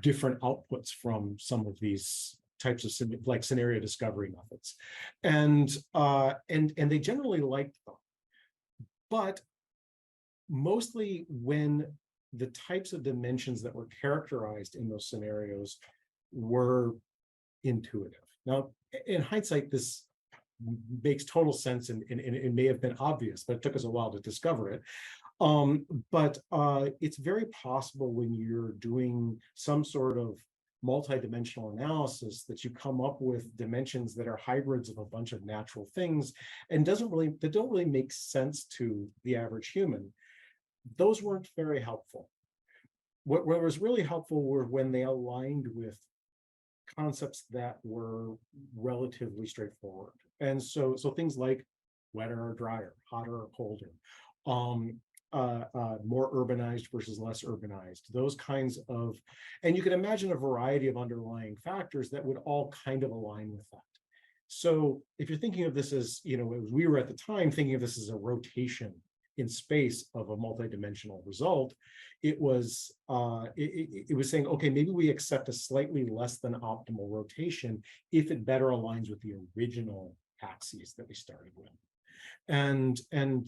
different outputs from some of these types of scenario discovery methods, and they generally liked them. But mostly when the types of dimensions that were characterized in those scenarios were intuitive. Now, in hindsight, this makes total sense, and it may have been obvious, but it took us a while to discover it. But it's very possible when you're doing some sort of multi-dimensional analysis that you come up with dimensions that are hybrids of a bunch of natural things and that don't really make sense to the average human. Those weren't very helpful. What was really helpful were when they aligned with concepts that were relatively straightforward. And so things like wetter or drier, hotter or colder, more urbanized versus less urbanized, those kinds of, and you can imagine a variety of underlying factors that would all kind of align with that. So if you're thinking of this as, we were at the time thinking of this as a rotation in space of a multidimensional result, it was saying, okay, maybe we accept a slightly less than optimal rotation if it better aligns with the original axes that we started with. And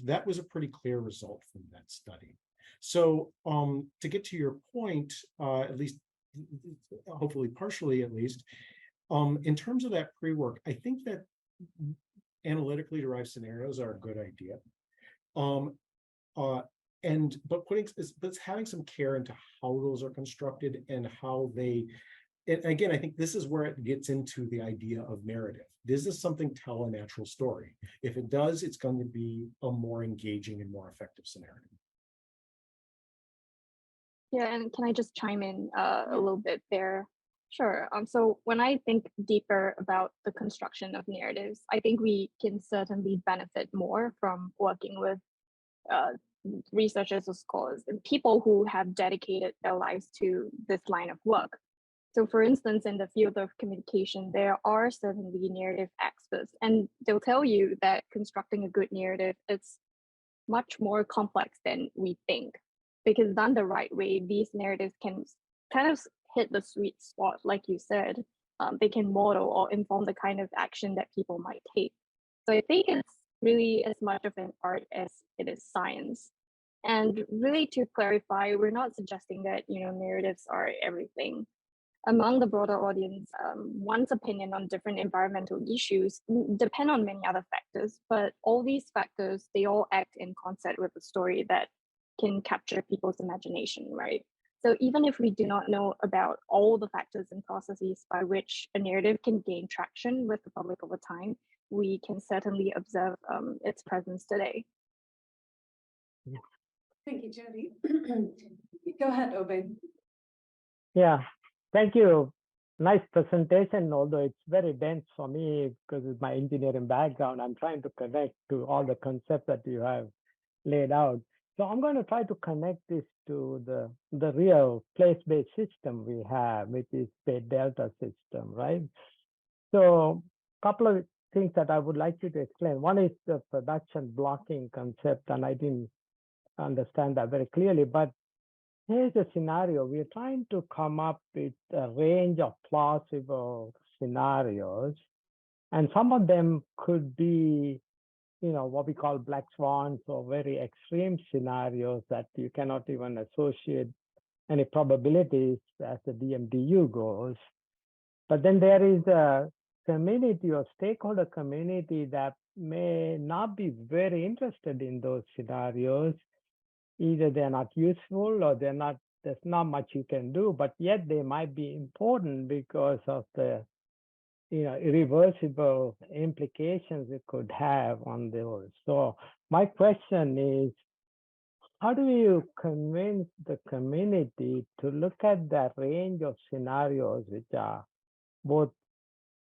that was a pretty clear result from that study. So to get to your point, at least, hopefully partially at least, in terms of that pre-work, I think that analytically derived scenarios are a good idea. But having some care into how those are constructed and how they, and again, I think this is where it gets into the idea of narrative. Does this something tell a natural story? If it does, it's going to be a more engaging and more effective scenario. Yeah, and can I just chime in a little bit there? Sure. So when I think deeper about the construction of narratives, I think we can certainly benefit more from working with researchers or scholars and people who have dedicated their lives to this line of work. So for instance, in the field of communication, there are certainly narrative experts, and they'll tell you that constructing a good narrative is much more complex than we think, because done the right way, these narratives can kind of hit the sweet spot, like you said. They can model or inform the kind of action that people might take. So I think it's really as much of an art as it is science. And really, to clarify, we're not suggesting that narratives are everything. Among the broader audience, one's opinion on different environmental issues depend on many other factors, but all these factors, they all act in concert with a story that can capture people's imagination, right? So even if we do not know about all the factors and processes by which a narrative can gain traction with the public over time, we can certainly observe its presence today. Thank you, Jody. Go ahead, Obey. Yeah, thank you. Nice presentation, although it's very dense for me because of my engineering background. I'm trying to connect to all the concepts that you have laid out. So I'm going to try to connect this to the real place-based system we have, which is the Delta system, right? So a couple of things that I would like you to explain. One is the production blocking concept, and I didn't understand that very clearly, but here's a scenario. We're trying to come up with a range of plausible scenarios, and some of them could be, you know, what we call black swans or very extreme scenarios that you cannot even associate any probabilities as the DMDU goes. But then there is a community or stakeholder community that may not be very interested in those scenarios. Either they're not useful or there's not much you can do, but yet they might be important because of the, you know, irreversible implications it could have on those. So my question is, how do you convince the community to look at that range of scenarios which are both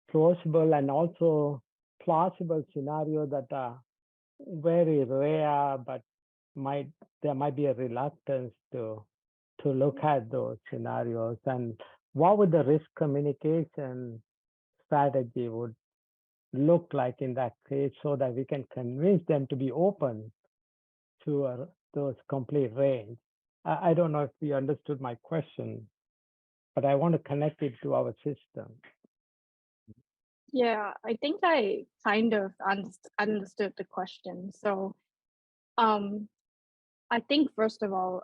plausible and also plausible scenarios that are very rare, but there might be a reluctance to look at those scenarios, and what would the risk communication strategy would look like in that case so that we can convince them to be open to those complete range. I don't know if you understood my question, but I want to connect it to our system. Yeah, I think I kind of understood the question. So I think, first of all,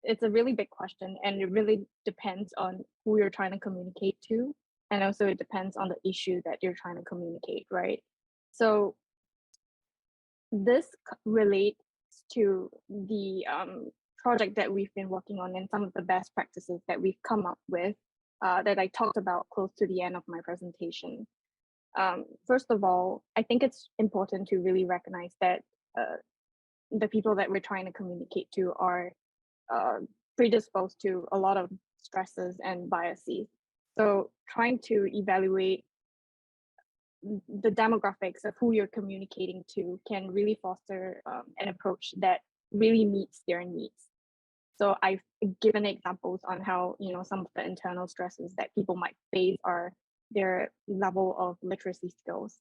it's a really big question, and it really depends on who you're trying to communicate to. And also it depends on the issue that you're trying to communicate, right? So this relates to the project that we've been working on and some of the best practices that we've come up with that I talked about close to the end of my presentation. First of all, I think it's important to really recognize that the people that we're trying to communicate to are predisposed to a lot of stresses and biases. So trying to evaluate the demographics of who you're communicating to can really foster an approach that really meets their needs. So I've given examples on how, you know, some of the internal stresses that people might face are their level of literacy skills,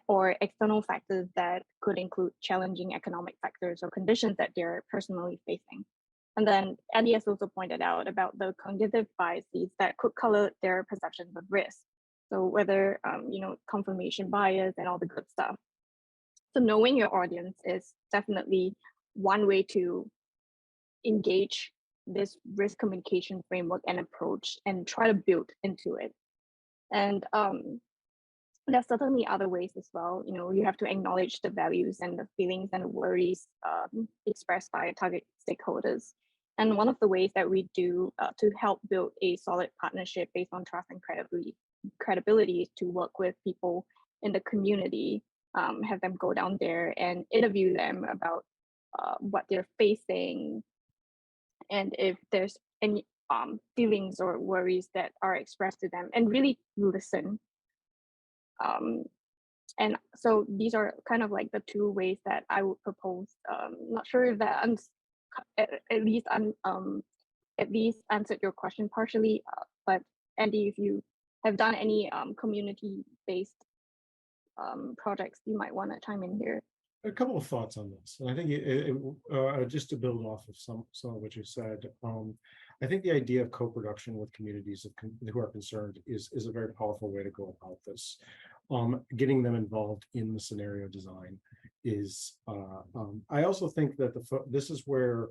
or external factors that could include challenging economic factors or conditions that they're personally facing. And then Andy has also pointed out about the cognitive biases that could color their perceptions of risk. So whether, you know, confirmation bias and all the good stuff. So knowing your audience is definitely one way to engage this risk communication framework and approach and try to build into it. And there's certainly other ways as well. You know, you have to acknowledge the values and the feelings and the worries expressed by target stakeholders. And one of the ways that we do to help build a solid partnership based on trust and credibility is to work with people in the community, have them go down there and interview them about what they're facing, and if there's any feelings or worries that are expressed to them, and really listen. And so these are kind of like the two ways that I would propose. Not sure if that at least answered your question partially, but Andy, if you have done any community-based projects, you might want to chime in here. A couple of thoughts on this, and I think just to build off of some of what you said, I think the idea of co-production with communities who are concerned is a very powerful way to go about this. Getting them involved in the scenario design is. I also think that this is where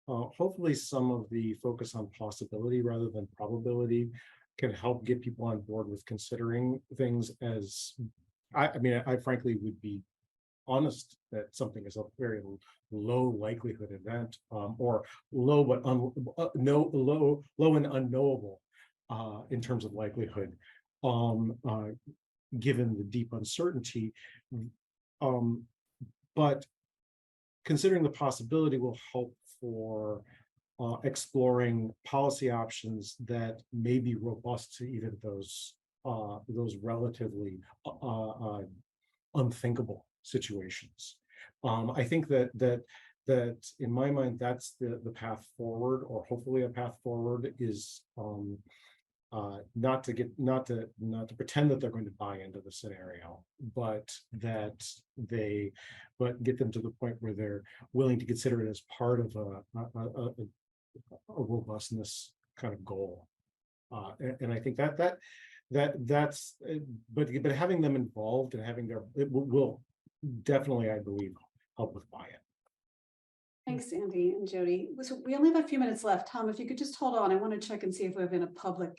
hopefully some of the focus on possibility rather than probability can help get people on board with considering things as. I mean, I frankly would be honest that something is a very low likelihood event, or low but low and unknowable in terms of likelihood, given the deep uncertainty. But considering the possibility will help for exploring policy options that may be robust to even those relatively unthinkable situations. I think that in my mind, that's the path forward, or hopefully a path forward is not to pretend that they're going to buy into the scenario, but get them to the point where they're willing to consider it as part of a robustness kind of goal. And I think that's but having them involved and having it will definitely, I believe, help with buy-in. Thanks, Andy and Jody. So we only have a few minutes left. Tom, if you could just hold on, I want to check and see if we have any public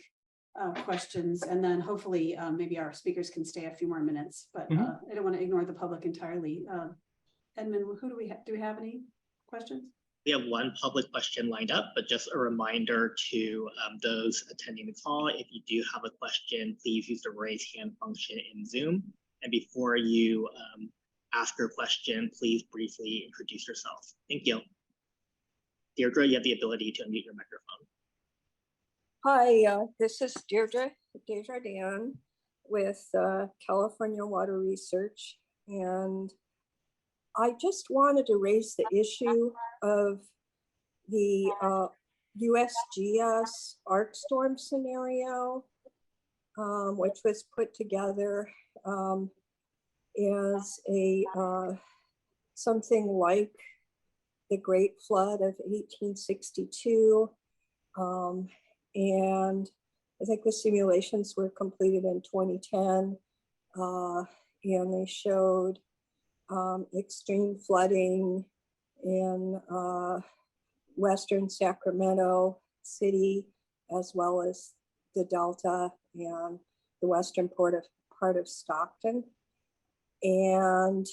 questions, and then hopefully maybe our speakers can stay a few more minutes, but I don't want to ignore the public entirely. Edmund, who do we have? Do we have any questions? We have one public question lined up, but just a reminder to those attending the call, if you do have a question, please use the raise hand function in Zoom. And before you ask your question, please briefly introduce yourself. Thank you. Deirdre, you have the ability to unmute your microphone. Hi, this is Deirdre Desjardins with California Water Research, and I just wanted to raise the issue of the USGS arc storm scenario, which was put together as a something like the Great Flood of 1862. And I think the simulations were completed in 2010, and they showed extreme flooding in western Sacramento City, as well as the Delta and the western part of Stockton. And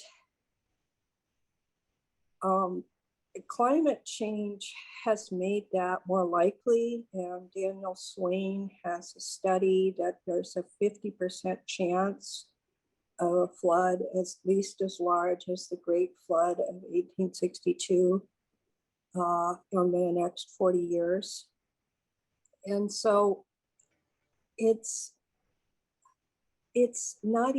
climate change has made that more likely, and Daniel Swain has a study that there's a 50% chance of a flood at least as large as the Great Flood of 1862 in the next 40 years. And so it's not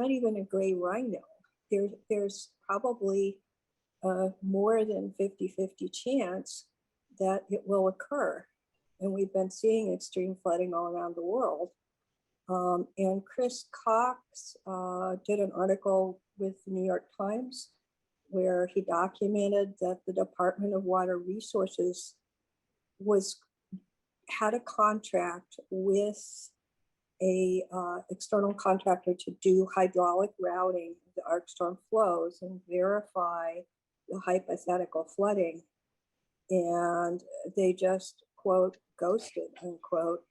even a gray rhino. There's probably more than 50-50 chance that it will occur. And we've been seeing extreme flooding all around the world. And Chris Cox did an article with the New York Times where he documented that the Department of Water Resources had a contract with a external contractor to do hydraulic routing of the arc storm flows and verify the hypothetical flooding. And they just, quote, ghosted, unquote,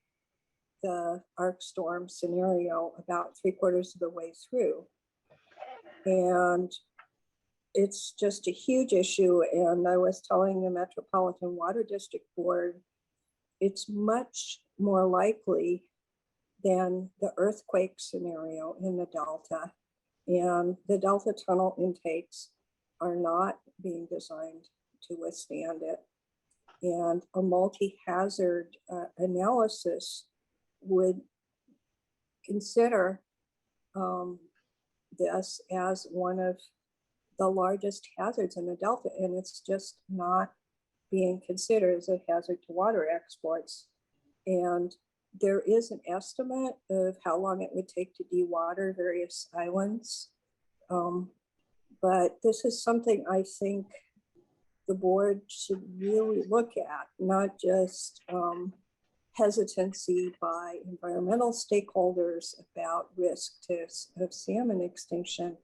the arc storm scenario about 3/4 of the way through. And it's just a huge issue. And I was telling the Metropolitan Water District Board, it's much more likely than the earthquake scenario in the Delta. And the Delta tunnel intakes are not being designed to withstand it. And a multi-hazard analysis would consider this as one of the largest hazards in the Delta, and it's just not being considered as a hazard to water exports. And there is an estimate of how long it would take to dewater various islands. But this is something I think the board should really look at, not just hesitancy by environmental stakeholders about risk of salmon extinction,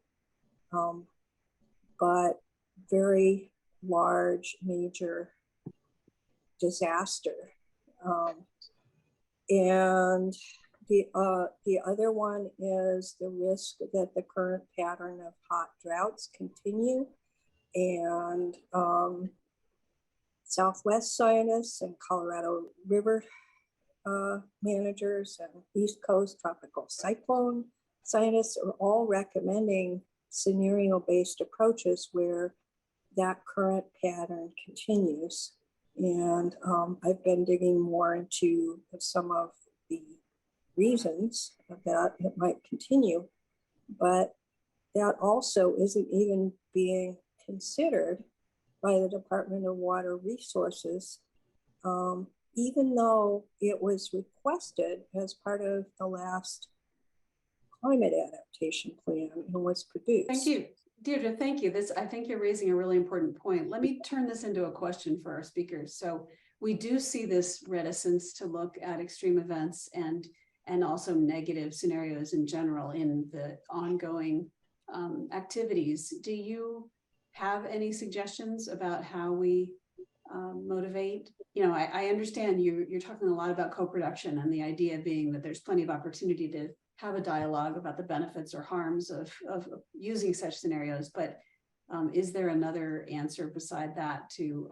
but very large, major disaster. And the other one is the risk that the current pattern of hot droughts continue, and Southwest scientists and Colorado River managers and East Coast tropical cyclone scientists are all recommending scenario-based approaches where that current pattern continues. And I've been digging more into some of the reasons that it might continue, but that also isn't even being considered by the Department of Water Resources, even though it was requested as part of the last climate adaptation plan and was produced. Thank you, Deirdre. Thank you. I think you're raising a really important point. Let me turn this into a question for our speakers. So we do see this reticence to look at extreme events and also negative scenarios in general in the ongoing activities. Do you have any suggestions about how we motivate? You know, I understand you're talking a lot about co-production, and the idea being that there's plenty of opportunity to have a dialogue about the benefits or harms of using such scenarios. But is there another answer beside that to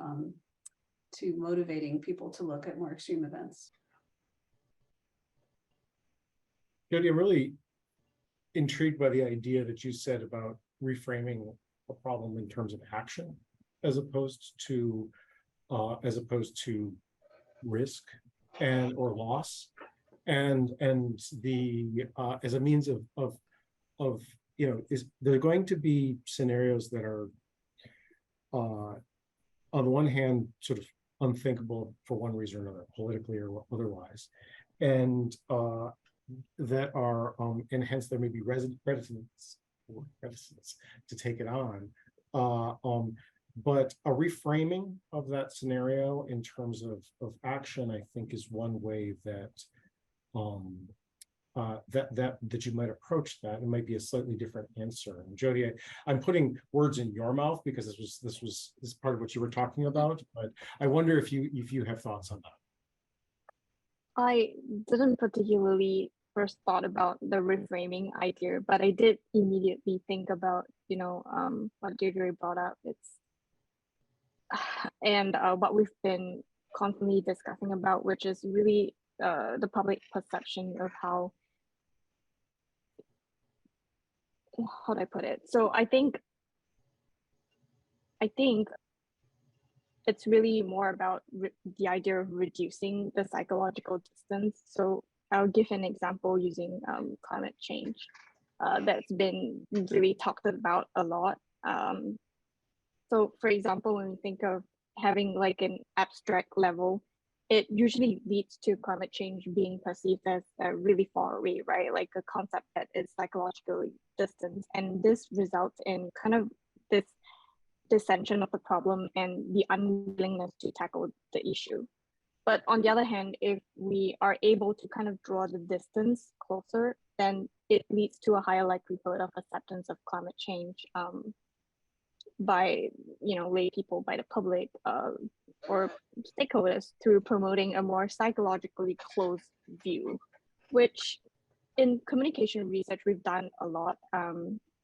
motivating people to look at more extreme events? Jody, I'm really intrigued by the idea that you said about reframing a problem in terms of action, as opposed to risk or loss, and the as a means of you know, is there going to be scenarios that are on the one hand sort of unthinkable for one reason or another, politically or otherwise, and that are and hence there may be reticence to take it on, but a reframing of that scenario in terms of action, I think, is one way that that you might approach that. It might be a slightly different answer. And Jody, I'm putting words in your mouth because this is part of what you were talking about, but I wonder if you have thoughts on that. I didn't particularly first thought about the reframing idea, but I did immediately think about, you know, what Deirdre brought up. And what we've been constantly discussing about, which is really the public perception of how do I put it? So I think it's really more about the idea of reducing the psychological distance. So I'll give an example using climate change that's been really talked about a lot. So for example, when we think of having like an abstract level, it usually leads to climate change being perceived as really far away, right? Like a concept that is psychologically distant. And this results in kind of this dissension of the problem and the unwillingness to tackle the issue. But on the other hand, if we are able to kind of draw the distance closer, then it leads to a higher likelihood of acceptance of climate change by, you know, lay people, by the public, or stakeholders, through promoting a more psychologically closed view, which in communication research we've done a lot.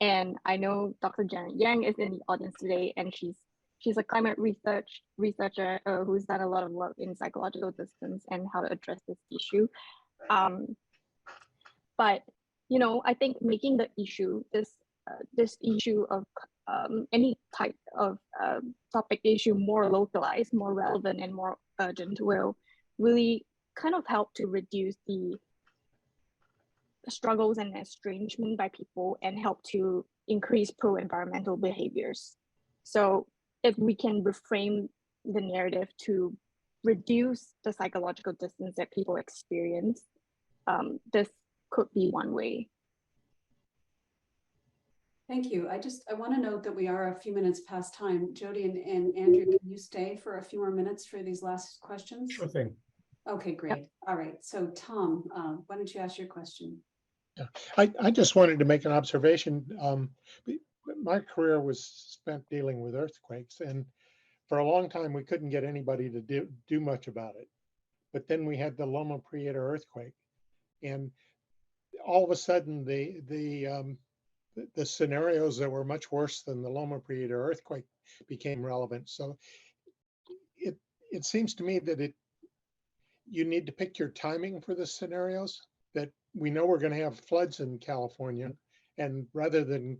And I know Dr. Janet Yang is in the audience today, and she's a climate researcher who's done a lot of work in psychological distance and how to address this issue. But you know, I think making the issue, this issue of any type of topic issue more localized, more relevant, and more urgent will really kind of help to reduce the struggles and estrangement by people and help to increase pro-environmental behaviors. So if we can reframe the narrative to reduce the psychological distance that people experience, this could be one way. Thank you. I want to note that we are a few minutes past time. Jody and Andrew, can you stay for a few more minutes for these last questions? Sure thing. Okay, great. Yep. All right. So Tom, why don't you ask your question? Yeah, I just wanted to make an observation. My career was spent dealing with earthquakes, and for a long time we couldn't get anybody to do much about it. But then we had the Loma Prieta earthquake, and all of a sudden the scenarios that were much worse than the Loma Prieta earthquake became relevant. So it seems to me that you need to pick your timing for the scenarios, that we know we're going to have floods in California, and rather than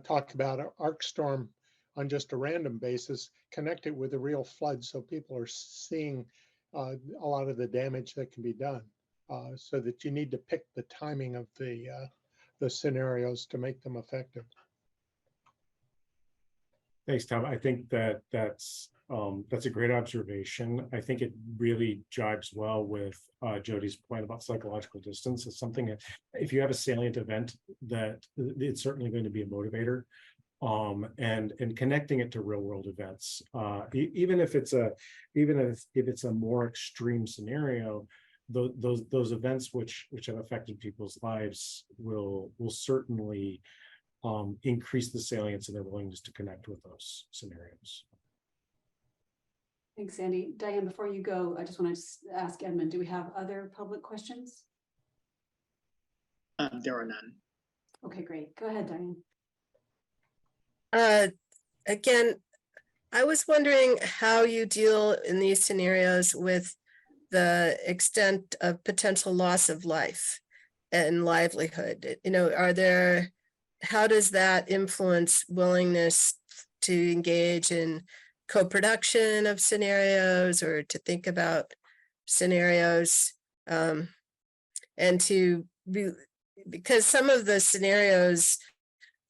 talk about an arc storm on just a random basis, connect it with a real flood so people are seeing a lot of the damage that can be done. So that you need to pick the timing of the scenarios to make them effective. Thanks, Tom. I think that's a great observation. I think it really jives well with Jody's point about psychological distance. It's something that if you have a salient event, that it's certainly going to be a motivator. And connecting it to real world events, even if it's a more extreme scenario, those events which have affected people's lives will certainly increase the salience and their willingness to connect with those scenarios. Thanks, Sandy. Diane, before you go, I just want to ask Edmund, do we have other public questions? There are none. Okay, great. Go ahead, Diane. Again, I was wondering how you deal in these scenarios with the extent of potential loss of life and livelihood. You know, how does that influence willingness to engage in co-production of scenarios or to think about scenarios, and because some of the scenarios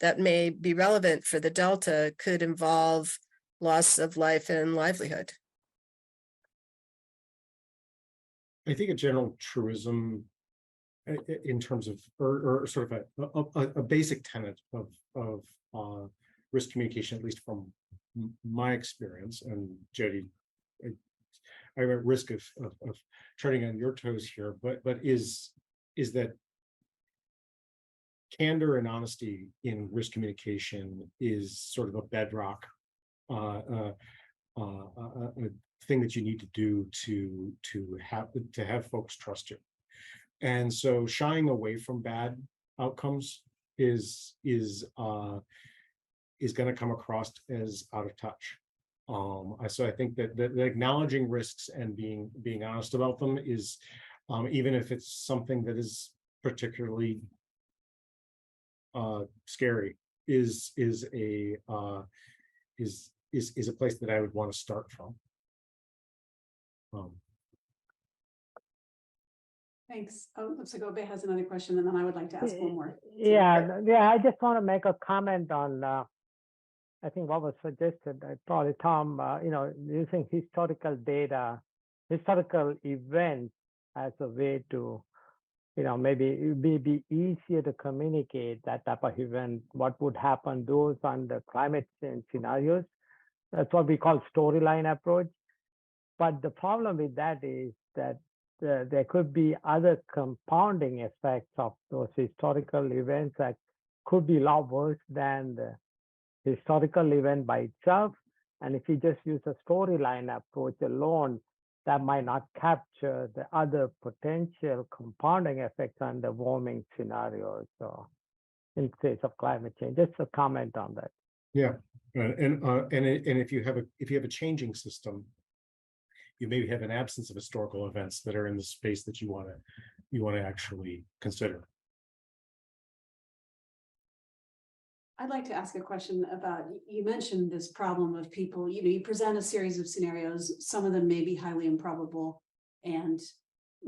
that may be relevant for the Delta could involve loss of life and livelihood. I think a general truism in terms of, or sort of a basic tenet of risk communication, at least from my experience, and Jody, I'm at risk of treading on your toes here, but is that candor and honesty in risk communication is sort of a bedrock thing that you need to do to have folks trust you. And so shying away from bad outcomes is going to come across as out of touch. So I think that acknowledging risks and being honest about them is, even if it's something that is particularly scary, is a place that I would want to start from. Thanks. Oh, looks like Obe has another question, and then I would like to ask one more. Yeah, I just want to make a comment on, I think what was suggested, probably Tom, using historical data, historical events as a way to, maybe it may be easier to communicate that type of event, what would happen, those under climate change scenarios. That's what we call storyline approach. But the problem with that is that there could be other compounding effects of those historical events that could be a lot worse than the historical event by itself. And if you just use a storyline approach alone, that might not capture the other potential compounding effects on the warming scenarios. So in case of climate change, just a comment on that. Yeah, and if you have a changing system, you maybe have an absence of historical events that are in the space that you want to actually consider. I'd like to ask a question about, you mentioned this problem of people, you present a series of scenarios, some of them may be highly improbable, and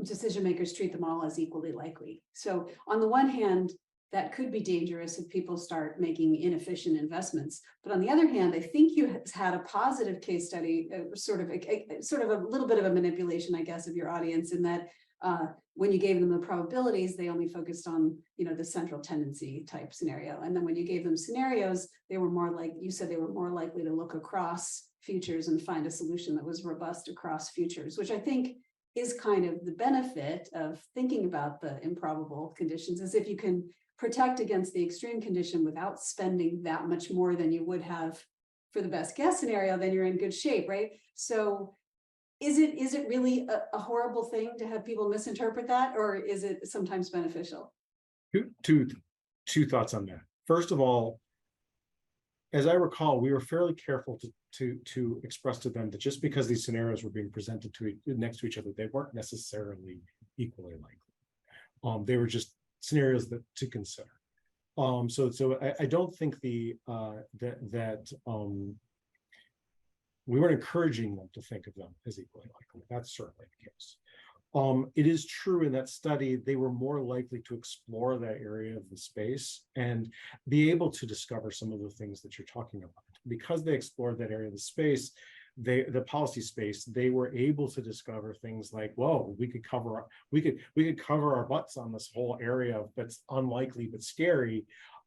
decision makers treat them all as equally likely. So on the one hand, that could be dangerous if people start making inefficient investments. But on the other hand, I think you had a positive case study, sort of a little bit of a manipulation, I guess, of your audience, in that when you gave them the probabilities, they only focused on, the central tendency type scenario. And then when you gave them scenarios, they were more like, you said they were more likely to look across futures and find a solution that was robust across futures, which I think is kind of the benefit of thinking about the improbable conditions, is if you can protect against the extreme condition without spending that much more than you would have for the best guess scenario, then you're in good shape, right? So is it really a horrible thing to have people misinterpret that, or is it sometimes beneficial? Two thoughts on that. First of all, as I recall, we were fairly careful to express to them that just because these scenarios were being presented next to each other, they weren't necessarily equally likely. They were just scenarios to consider. So I don't think we weren't encouraging them to think of them as equally likely. That's certainly the case. It is true in that study, they were more likely to explore that area of the space and be able to discover some of the things that you're talking about. Because they explored that area of the space, the policy space, they were able to discover things like, whoa, we could cover our butts on this whole area that's unlikely but scary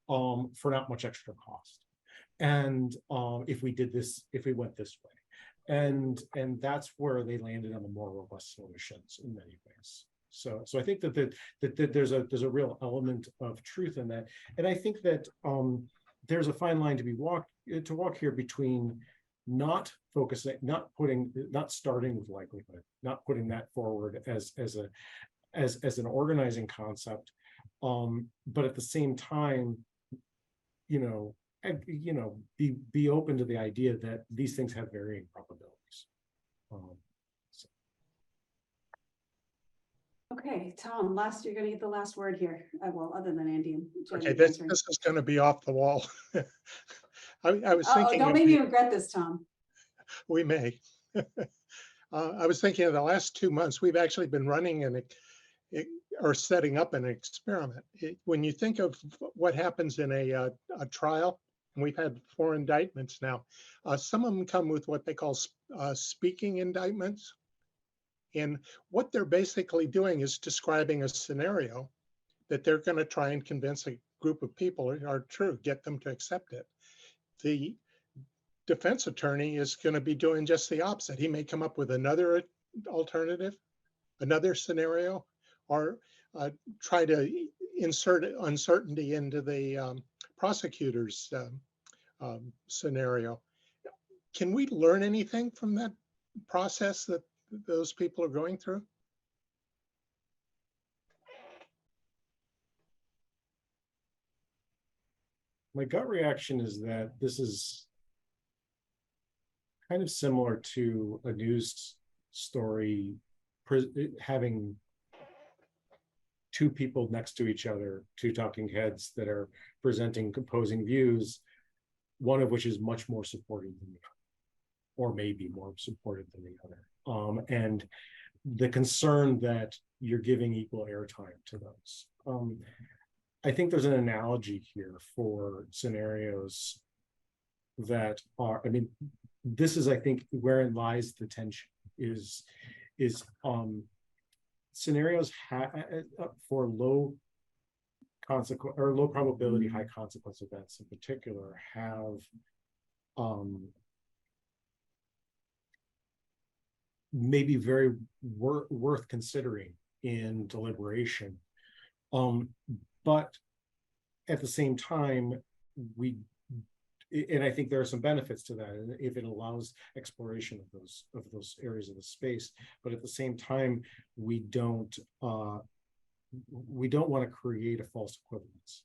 for not much extra cost. And if we went this way. And that's where they landed on the more robust solutions in many ways. So I think that there's a real element of truth in that. And I think that there's a fine line to walk here between not focusing, not starting with likelihood, not putting that forward as an organizing concept, but at the same time, be open to the idea that these things have varying probabilities. Okay, Tom, you're going to get the last word here. Well, other than Andy and Jenny. Okay, this is going to be off the wall. I was thinking. Don't make me regret this, Tom. We may. I was thinking of the last 2 months, we've actually been running or setting up an experiment. When you think of what happens in a trial, and we've had 4 indictments now, some of them come with what they call speaking indictments. And what they're basically doing is describing a scenario that they're going to try and convince a group of people are true, get them to accept it. The defense attorney is going to be doing just the opposite. He may come up with another alternative, another scenario, or try to insert uncertainty into the prosecutor's scenario. Can we learn anything from that process that those people are going through? My gut reaction is that this is kind of similar to a news story having 2 people next to each other, 2 talking heads that are presenting opposing views, one of which is much more supportive than the other, or maybe more supportive than the other. And the concern that you're giving equal airtime to those. I think there's an analogy here for scenarios that are, this is, I think, wherein lies the tension is scenarios for low consequence or low probability, high consequence events in particular have maybe very worth considering in deliberation. But at the same time, and I think there are some benefits to that if it allows exploration of those areas of the space. But at the same time, we don't want to create a false equivalence,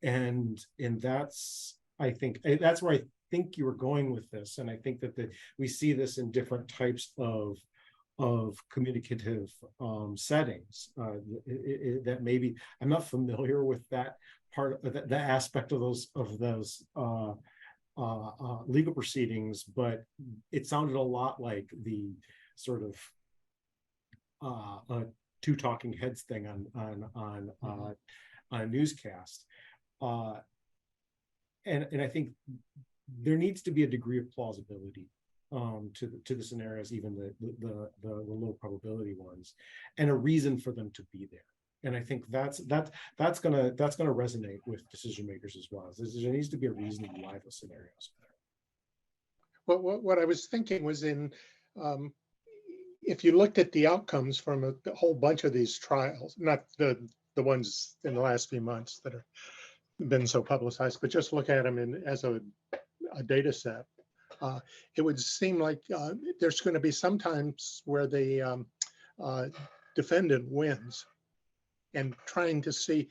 and that's, I think that's where I think you were going with this, and I think that we see this in different types of communicative settings that maybe I'm not familiar with that part of that aspect of those legal proceedings, but it sounded a lot like the sort of 2 talking heads thing on a newscast, and I think there needs to be a degree of plausibility to the scenarios, even the low probability ones, and a reason for them to be there. And I think that's gonna resonate with decision makers as well. There needs to be a reason why those scenarios are there. Well, what I was thinking was if you looked at the outcomes from a whole bunch of these trials, not the ones in the last few months that have been so publicized, but just look at them as a data set. It would seem like there's going to be some times where the defendant wins, and trying to see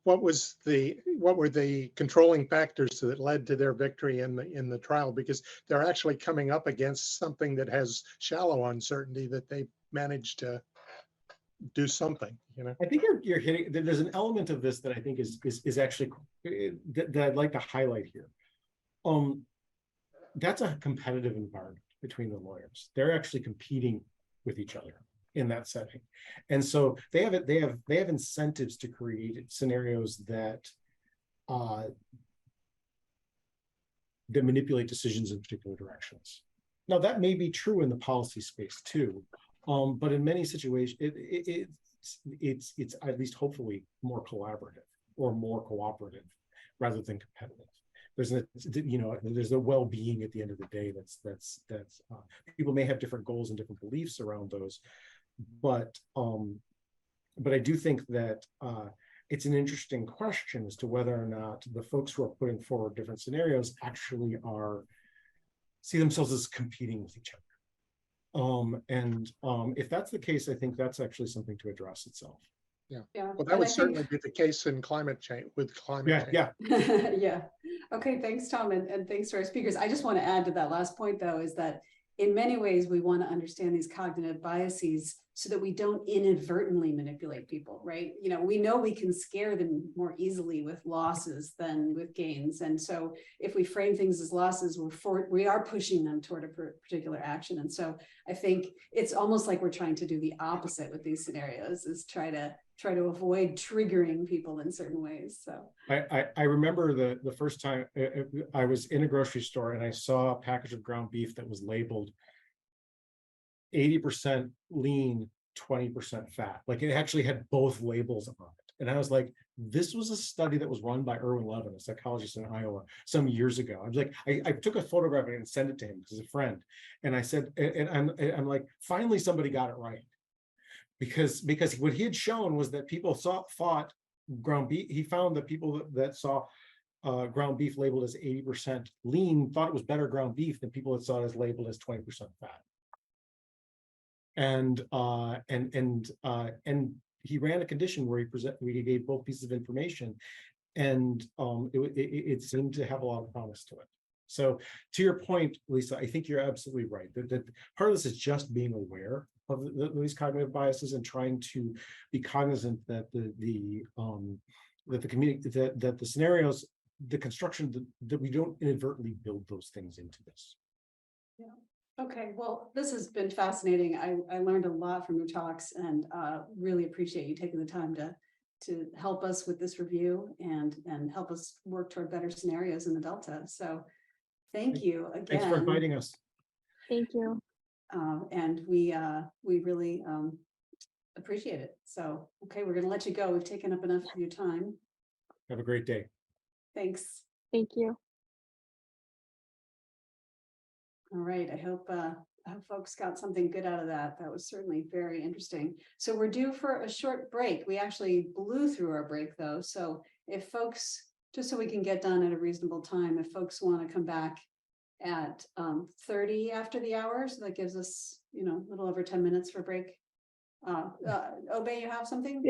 what were the controlling factors that led to their victory in the trial, because they're actually coming up against something that has shallow uncertainty that they managed to do something, you know? I think you're hitting, there's an element of this that I think is actually, that I'd like to highlight here. That's a competitive environment between the lawyers. They're actually competing with each other in that setting. And so they have incentives to create scenarios that that manipulate decisions in particular directions. Now that may be true in the policy space too, but in many situations it's at least hopefully more collaborative or more cooperative rather than competitive. There's a well-being at the end of the day. That's people may have different goals and different beliefs around those, but I do think that it's an interesting question as to whether or not the folks who are putting forward different scenarios actually see themselves as competing with each other. If that's the case, I think that's actually something to address itself. Yeah. Well, that would certainly be the case in climate change, with climate change. Yeah. Okay, thanks, Tom, and thanks to our speakers. I just want to add to that last point, though, is that in many ways, we want to understand these cognitive biases so that we don't inadvertently manipulate people, right? We know we can scare them more easily with losses than with gains. And so if we frame things as losses, we are pushing them toward a particular action. And so I think it's almost like we're trying to do the opposite with these scenarios, is try to avoid triggering people in certain ways. So I remember the first time I was in a grocery store and I saw a package of ground beef that was labeled 80% lean, 20% fat. Like it actually had both labels on it. And I was like, this was a study that was run by Erwin Levin, a psychologist in Iowa, some years ago. I was like, I took a photograph of it and sent it to him because he's a friend. And I said, and I'm like, finally somebody got it right. Because what he had shown was that people thought ground beef. He found that people that saw ground beef labeled as 80% lean thought it was better ground beef than people that saw it as labeled as 20% fat. And he ran a condition where he gave both pieces of information, and it seemed to have a lot of promise to it. So to your point, Lisa, I think you're absolutely right. That part of this is just being aware of these cognitive biases and trying to be cognizant that the scenarios, the construction, that we don't inadvertently build those things into this. Yeah. Okay, well, this has been fascinating. I learned a lot from your talks, and really appreciate you taking the time to help us with this review and help us work toward better scenarios in the Delta. So thank you again. Thanks for inviting us. Thank you. And we really appreciate it. So, okay, we're going to let you go. We've taken up enough of your time. Have a great day. Thanks. Thank you. All right, I hope folks got something good out of that. That was certainly very interesting. So we're due for a short break. We actually blew through our break though. So if folks, just so we can get done at a reasonable time, if folks want to come back at 30 after the hour, so that gives us, a little over 10 minutes for break. Obey, you have something?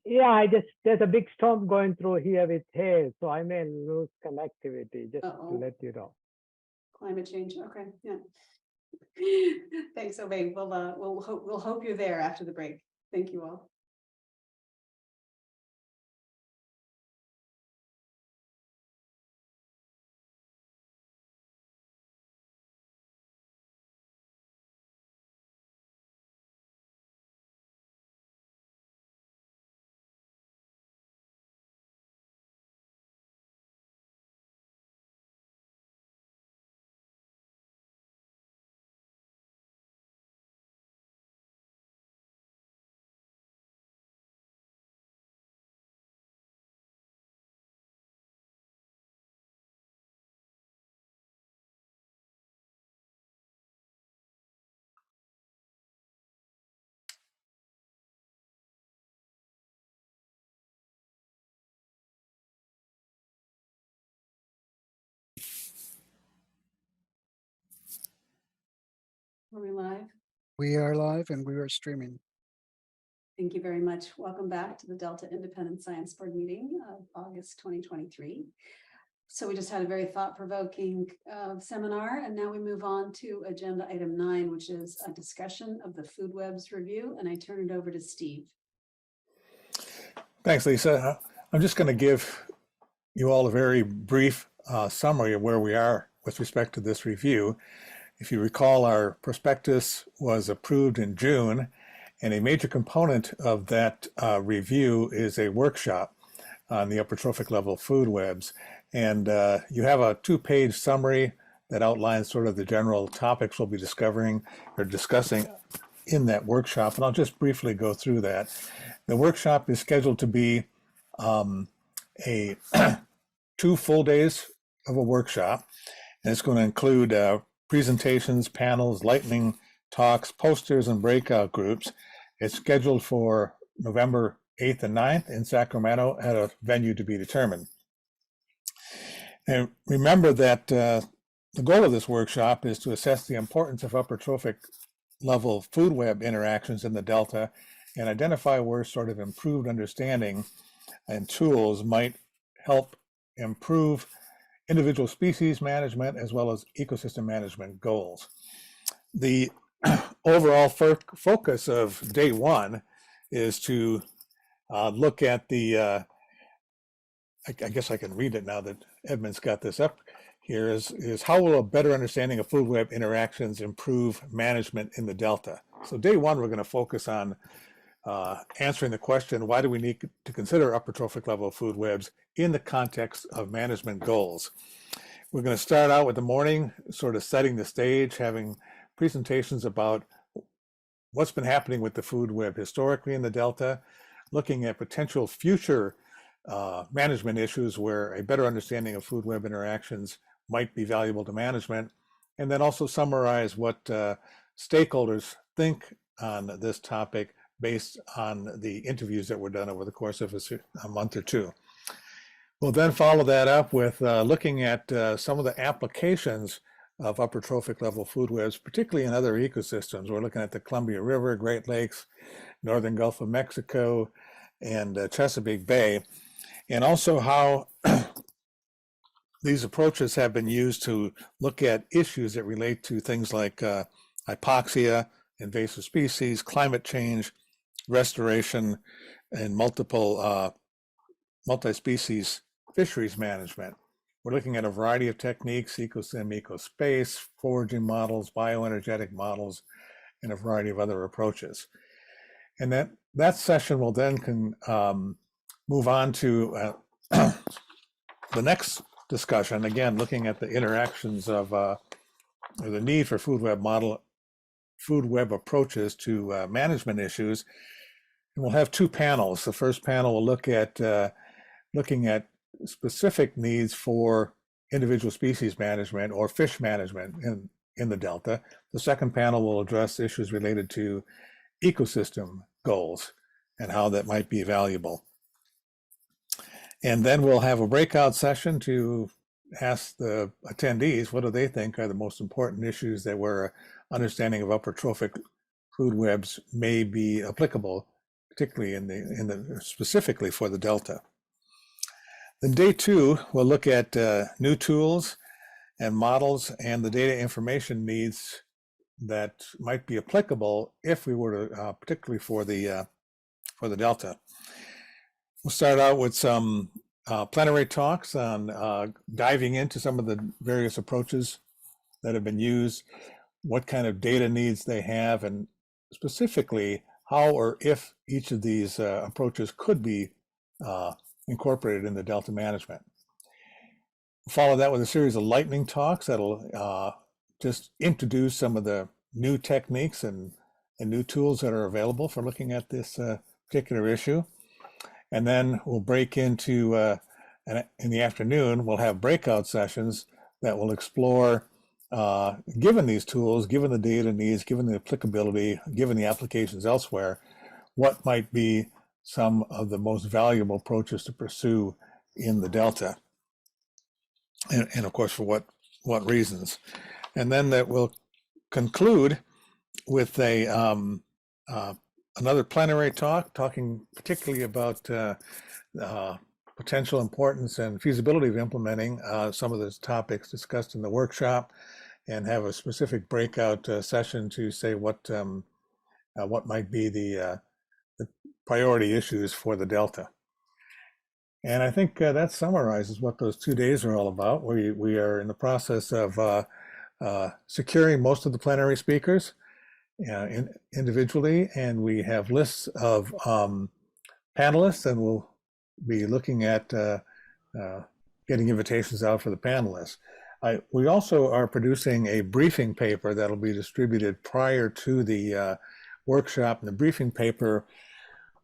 Yeah, there's a big storm going through here with hail, so I may lose connectivity, just to let you know. Climate change. Okay, yeah. Thanks, Obey. We'll hope you're there after the break. Thank you all. Are we live? We are live and we are streaming. Thank you very much. Welcome back to the Delta Independent Science Board meeting of August 2023. So we just had a very thought-provoking seminar, and now we move on to agenda item 9, which is a discussion of the food webs review. And I turn it over to Steve. Thanks, Lisa. I'm just going to give you all a very brief summary of where we are with respect to this review. If you recall, our prospectus was approved in June, and a major component of that review is a workshop on the upper trophic level food webs. And you have a 2-page summary that outlines sort of the general topics we'll be discovering or discussing in that workshop. And I'll just briefly go through that. The workshop is scheduled to be a 2 full days of a workshop, and it's going to include presentations, panels, lightning talks, posters, and breakout groups. It's scheduled for November 8th and 9th in Sacramento at a venue to be determined. And remember that the goal of this workshop is to assess the importance of upper trophic level food web interactions in the Delta and identify where sort of improved understanding and tools might help improve individual species management as well as ecosystem management goals. The overall focus of day 1 is to look at the, I guess I can read it now that Edmund's got this up here, is how will a better understanding of food web interactions improve management in the Delta? So day 1, we're going to focus on answering the question, why do we need to consider upper trophic level food webs in the context of management goals? We're going to start out with the morning, sort of setting the stage, having presentations about what's been happening with the food web historically in the Delta, looking at potential future management issues where a better understanding of food web interactions might be valuable to management, and then also summarize what stakeholders think on this topic based on the interviews that were done over the course of a month or 2. We'll then follow that up with looking at some of the applications of upper trophic level food webs, particularly in other ecosystems. We're looking at the Columbia River, Great Lakes, Northern Gulf of Mexico, and Chesapeake Bay, and also how these approaches have been used to look at issues that relate to things like hypoxia, invasive species, climate change, restoration, and multi-species fisheries management. We're looking at a variety of techniques, ecosystem, ecospace, foraging models, bioenergetic models, and a variety of other approaches. And that session will then move on to the next discussion, again, looking at the interactions of or the need for food web approaches to management issues. And we'll have 2 panels. The first panel will look at looking at specific needs for individual species management or fish management in the Delta. The second panel will address issues related to ecosystem goals and how that might be valuable. And then we'll have a breakout session to ask the attendees what do they think are the most important issues that where understanding of upper trophic food webs may be applicable, particularly in the specifically for the Delta. Then day 2, we'll look at new tools and models and the data information needs that might be applicable if we were to, particularly for the Delta. We'll start out with some plenary talks on diving into some of the various approaches that have been used, what kind of data needs they have, and specifically how or if each of these approaches could be incorporated in the Delta management. We'll follow that with a series of lightning talks that'll just introduce some of the new techniques and new tools that are available for looking at this particular issue. And then we'll break into, in the afternoon, we'll have breakout sessions that will explore, given these tools, given the data needs, given the applicability, given the applications elsewhere, what might be some of the most valuable approaches to pursue in the Delta. And of course, for what reasons. And then that will conclude with a another plenary talk, talking particularly about potential importance and feasibility of implementing some of the topics discussed in the workshop, and have a specific breakout session to say what might be the priority issues for the Delta. And I think that summarizes what those 2 days are all about. We are in the process of securing most of the plenary speakers individually, and we have lists of panelists, and we'll be looking at getting invitations out for the panelists. We also are producing a briefing paper that'll be distributed prior to the workshop, and the briefing paper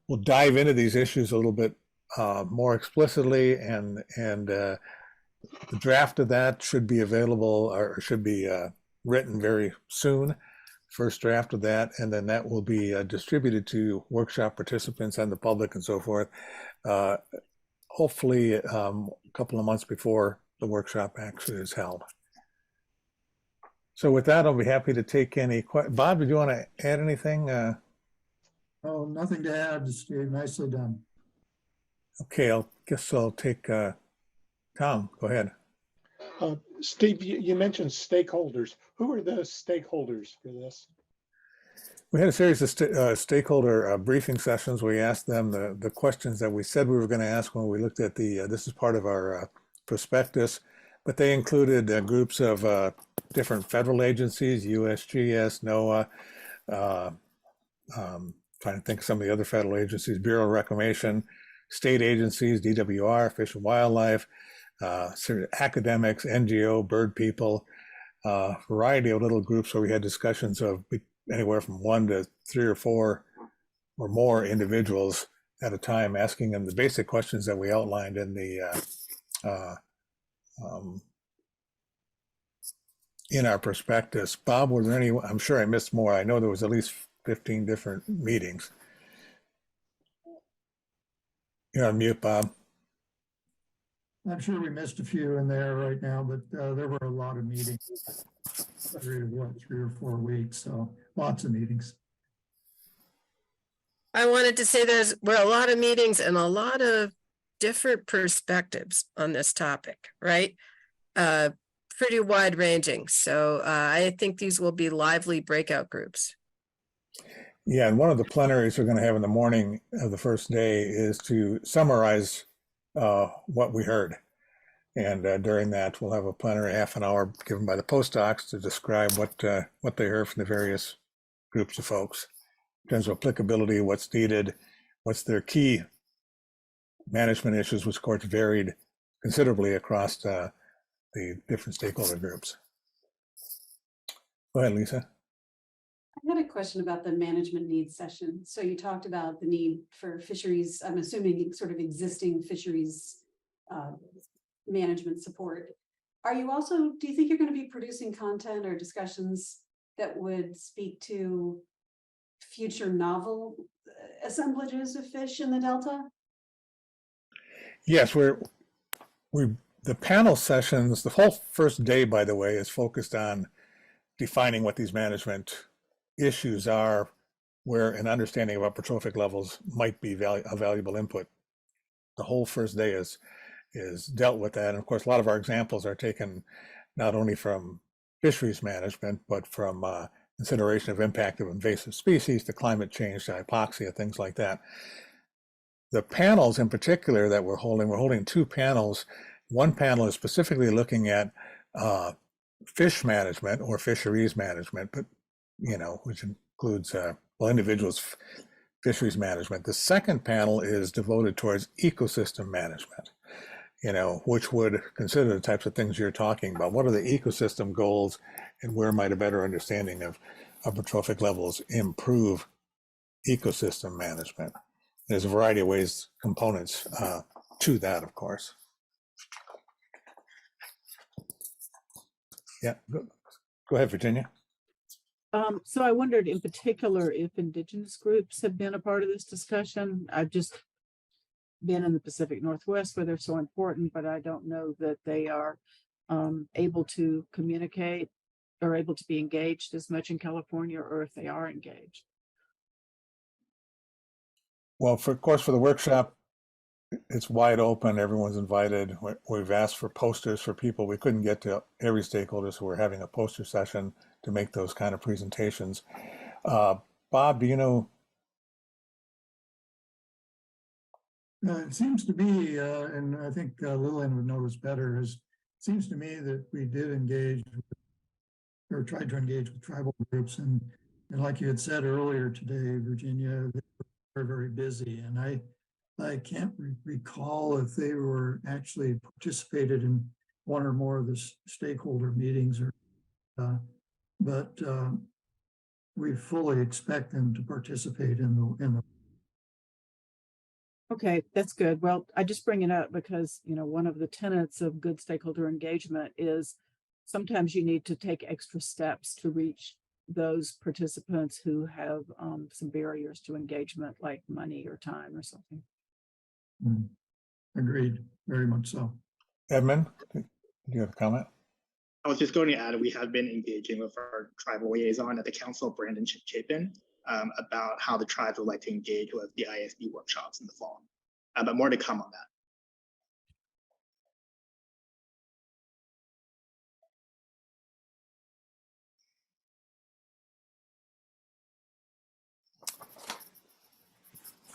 will dive into these issues a little bit more explicitly, and the draft of that should be available or should be written very soon, first draft of that, and then that will be distributed to workshop participants and the public and so forth, hopefully a couple of months before the workshop actually is held. So with that, I'll be happy to take any questions. Bob, did you want to add anything? Oh, nothing to add, Steve. Nicely done. Okay, I guess I'll take Tom. Go ahead. Steve, you mentioned stakeholders. Who are the stakeholders for this? We had a series of stakeholder briefing sessions. We asked them the questions that we said we were going to ask when we looked at this is part of our prospectus, but they included groups of different federal agencies, USGS, NOAA, trying to think of some of the other federal agencies, Bureau of Reclamation, state agencies, DWR, Fish and Wildlife, academics, NGO, bird people, variety of little groups where we had discussions of anywhere from 1 to 3 or 4 or more individuals at a time, asking them the basic questions that we outlined in our prospectus. Bob, were there any? I'm sure I missed more. I know there was at least 15 different meetings. You're on mute, Bob. I'm sure we missed a few in there right now, but there were a lot of meetings. 3 or 4 weeks, so lots of meetings. I wanted to say were a lot of meetings and a lot of different perspectives on this topic, right? Pretty wide ranging. So I think these will be lively breakout groups. Yeah, and one of the plenaries we're going to have in the morning of the first day is to summarize what we heard. And during that, we'll have a plenary half an hour given by the postdocs to describe what they heard from the various groups of folks in terms of applicability, what's needed, what's their key management issues, which of course varied considerably across the different stakeholder groups. Go ahead, Lisa. I had a question about the management needs session. So you talked about the need for fisheries, I'm assuming sort of existing fisheries management support. Are you also, do you think you're going to be producing content or discussions that would speak to future novel assemblages of fish in the Delta? Yes, the panel sessions, the whole first day, by the way, is focused on defining what these management issues are, where an understanding of upper trophic levels might be a valuable input. The whole first day is dealt with that. And of course, a lot of our examples are taken not only from fisheries management, but from consideration of impact of invasive species to climate change, to hypoxia, things like that. The panels in particular that we're holding 2 panels. One panel is specifically looking at fish management or fisheries management, but which includes individuals' fisheries management. The second panel is devoted towards ecosystem management, which would consider the types of things you're talking about. What are the ecosystem goals, and where might a better understanding of upper trophic levels improve ecosystem management? There's a variety of ways, components to that, of course. Yeah, go ahead, Virginia. So I wondered in particular if Indigenous groups have been a part of this discussion. I've just been in the Pacific Northwest where they're so important, but I don't know that they are able to communicate or able to be engaged as much in California, or if they are engaged. Well, of course, for the workshop, it's wide open. Everyone's invited. We've asked for posters for people. We couldn't get to every stakeholder, so we're having a poster session to make those kind of presentations. Bob, do you know It seems to me, and I think Lillian would know this better, is it seems to me that we did engage or tried to engage with tribal groups, and like you had said earlier today, Virginia, they were very busy, and I can't recall if they were actually participated in one or more of the stakeholder meetings, or but we fully expect them to participate in the. Okay, that's good. Well, I just bring it up because, one of the tenets of good stakeholder engagement is sometimes you need to take extra steps to reach those participants who have some barriers to engagement, like money or time or something. Agreed, very much so. Edmund, do you have a comment? I was just going to add, we have been engaging with our tribal liaison at the council, Brandon Chapin, about how the tribes would like to engage with the ISB workshops in the fall. But more to come on that.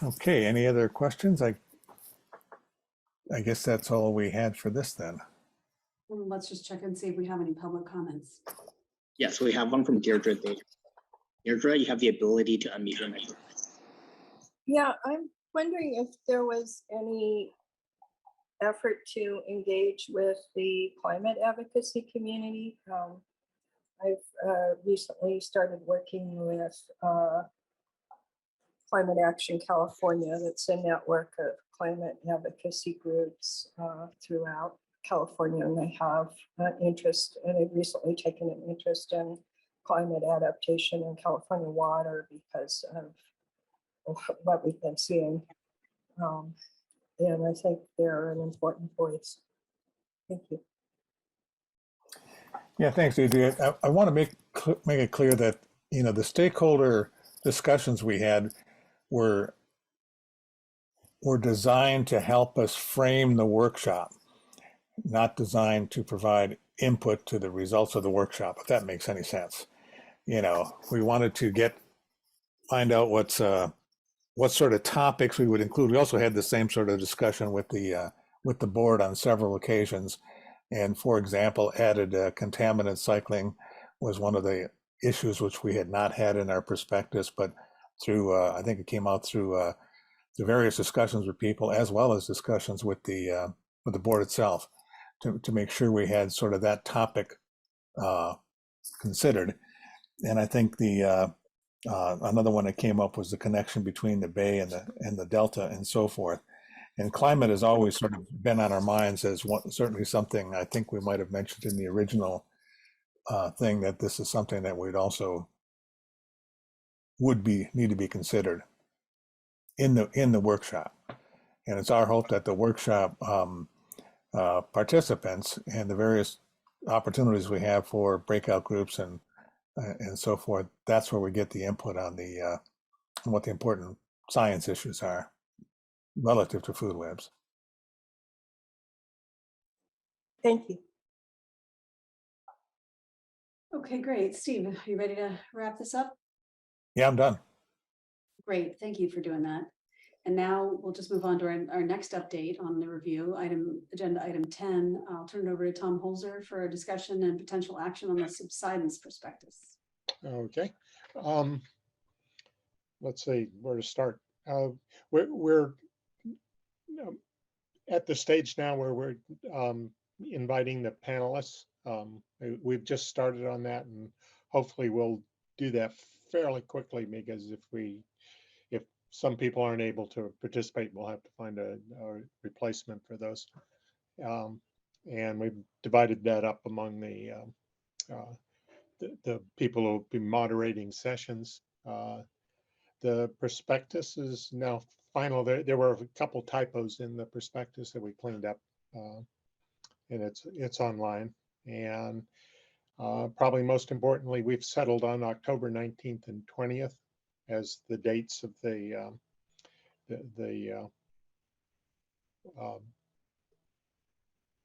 Okay, any other questions? I guess that's all we had for this then. Well, let's just check and see if we have any public comments. Yes, we have one from Deirdre. Deirdre, you have the ability to unmute your microphone. Yeah, I'm wondering if there was any effort to engage with the climate advocacy community. I've recently started working with Climate Action California. That's a network of climate advocacy groups throughout California, and they have an interest, and they've recently taken an interest in climate adaptation in California water because of what we've been seeing. And I think they're an important voice. Thank you. Yeah, thanks, Adrian. I want to make it clear that, the stakeholder discussions we had were designed to help us frame the workshop, not designed to provide input to the results of the workshop, if that makes any sense. We wanted to find out what sort of topics we would include. We also had the same sort of discussion with the board on several occasions. And for example, added contaminant cycling was one of the issues which we had not had in our prospectus, but through, I think it came out through the various discussions with people, as well as discussions with the board itself, to make sure we had sort of that topic considered. And I think another one that came up was the connection between the Bay and the Delta and so forth. And climate has always sort of been on our minds as certainly something I think we might have mentioned in the original thing, that this is something that would need to be considered in the workshop. And it's our hope that the workshop participants and the various opportunities we have for breakout groups and so forth, that's where we get the input on what the important science issues are relative to food webs. Thank you. Okay, great. Steve, are you ready to wrap this up? Yeah, I'm done. Great, thank you for doing that. And now we'll just move on to our next update on the review agenda item 10. I'll turn it over to Tom Holzer for a discussion and potential action on the subsidence prospectus. Okay. Let's see where to start. We're at the stage now where we're inviting the panelists. We've just started on that, and hopefully we'll do that fairly quickly, because if some people aren't able to participate, we'll have to find a replacement for those. And we've divided that up among the people who will be moderating sessions. The prospectus is now final. There were a couple typos in the prospectus that we cleaned up, and it's online. And probably most importantly, we've settled on October 19th and 20th as the dates of the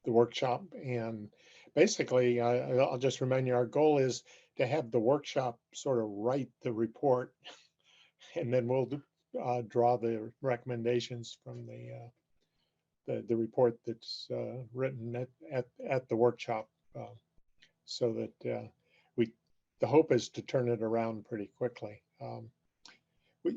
workshop. And basically, I'll just remind you, our goal is to have the workshop sort of write the report, and then we'll draw the recommendations from the report that's written at the workshop, so that the hope is to turn it around pretty quickly.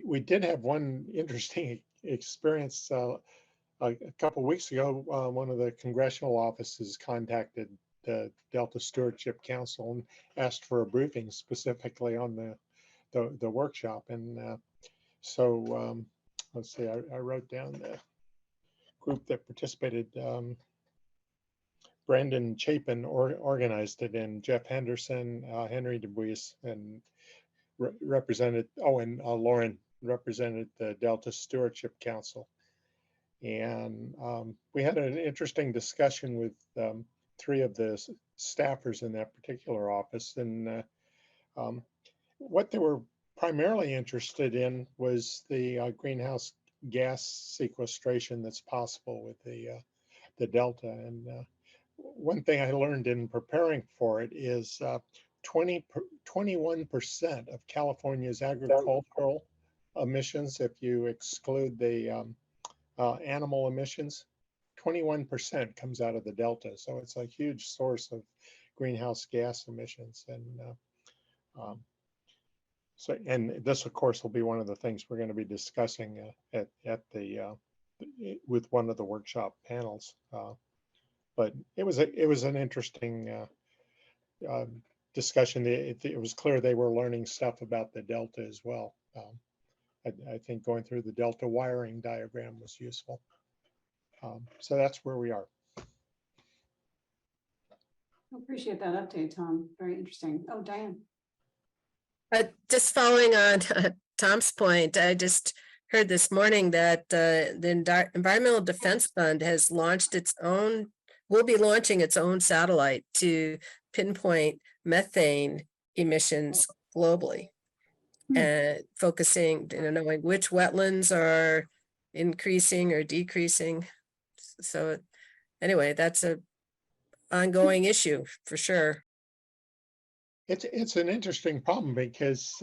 We did have one interesting experience a couple weeks ago. One of the congressional offices contacted the Delta Stewardship Council and asked for a briefing specifically on the workshop. And so let's see, I wrote down the group that participated. Brandon Chapin organized it, and Jeff Henderson, Henry DeBuis, and represented, and Lauren represented the Delta Stewardship Council. And we had an interesting discussion with 3 of the staffers in that particular office. And what they were primarily interested in was the greenhouse gas sequestration that's possible with the Delta. And one thing I learned in preparing for it is 21% of California's agricultural emissions, if you exclude the animal emissions, 21% comes out of the Delta. So it's a huge source of greenhouse gas emissions. And and this, of course, will be one of the things we're going to be discussing at the with one of the workshop panels. But it was an interesting discussion. It was clear they were learning stuff about the Delta as well. I think going through the Delta wiring diagram was useful. So that's where we are. Appreciate that update, Tom. Very interesting. Oh, Diane. Just following on Tom's point, I just heard this morning that the Environmental Defense Fund has launched will be launching its own satellite to pinpoint methane emissions globally, and focusing, knowing which wetlands are increasing or decreasing. So anyway, that's an ongoing issue for sure. It's an interesting problem because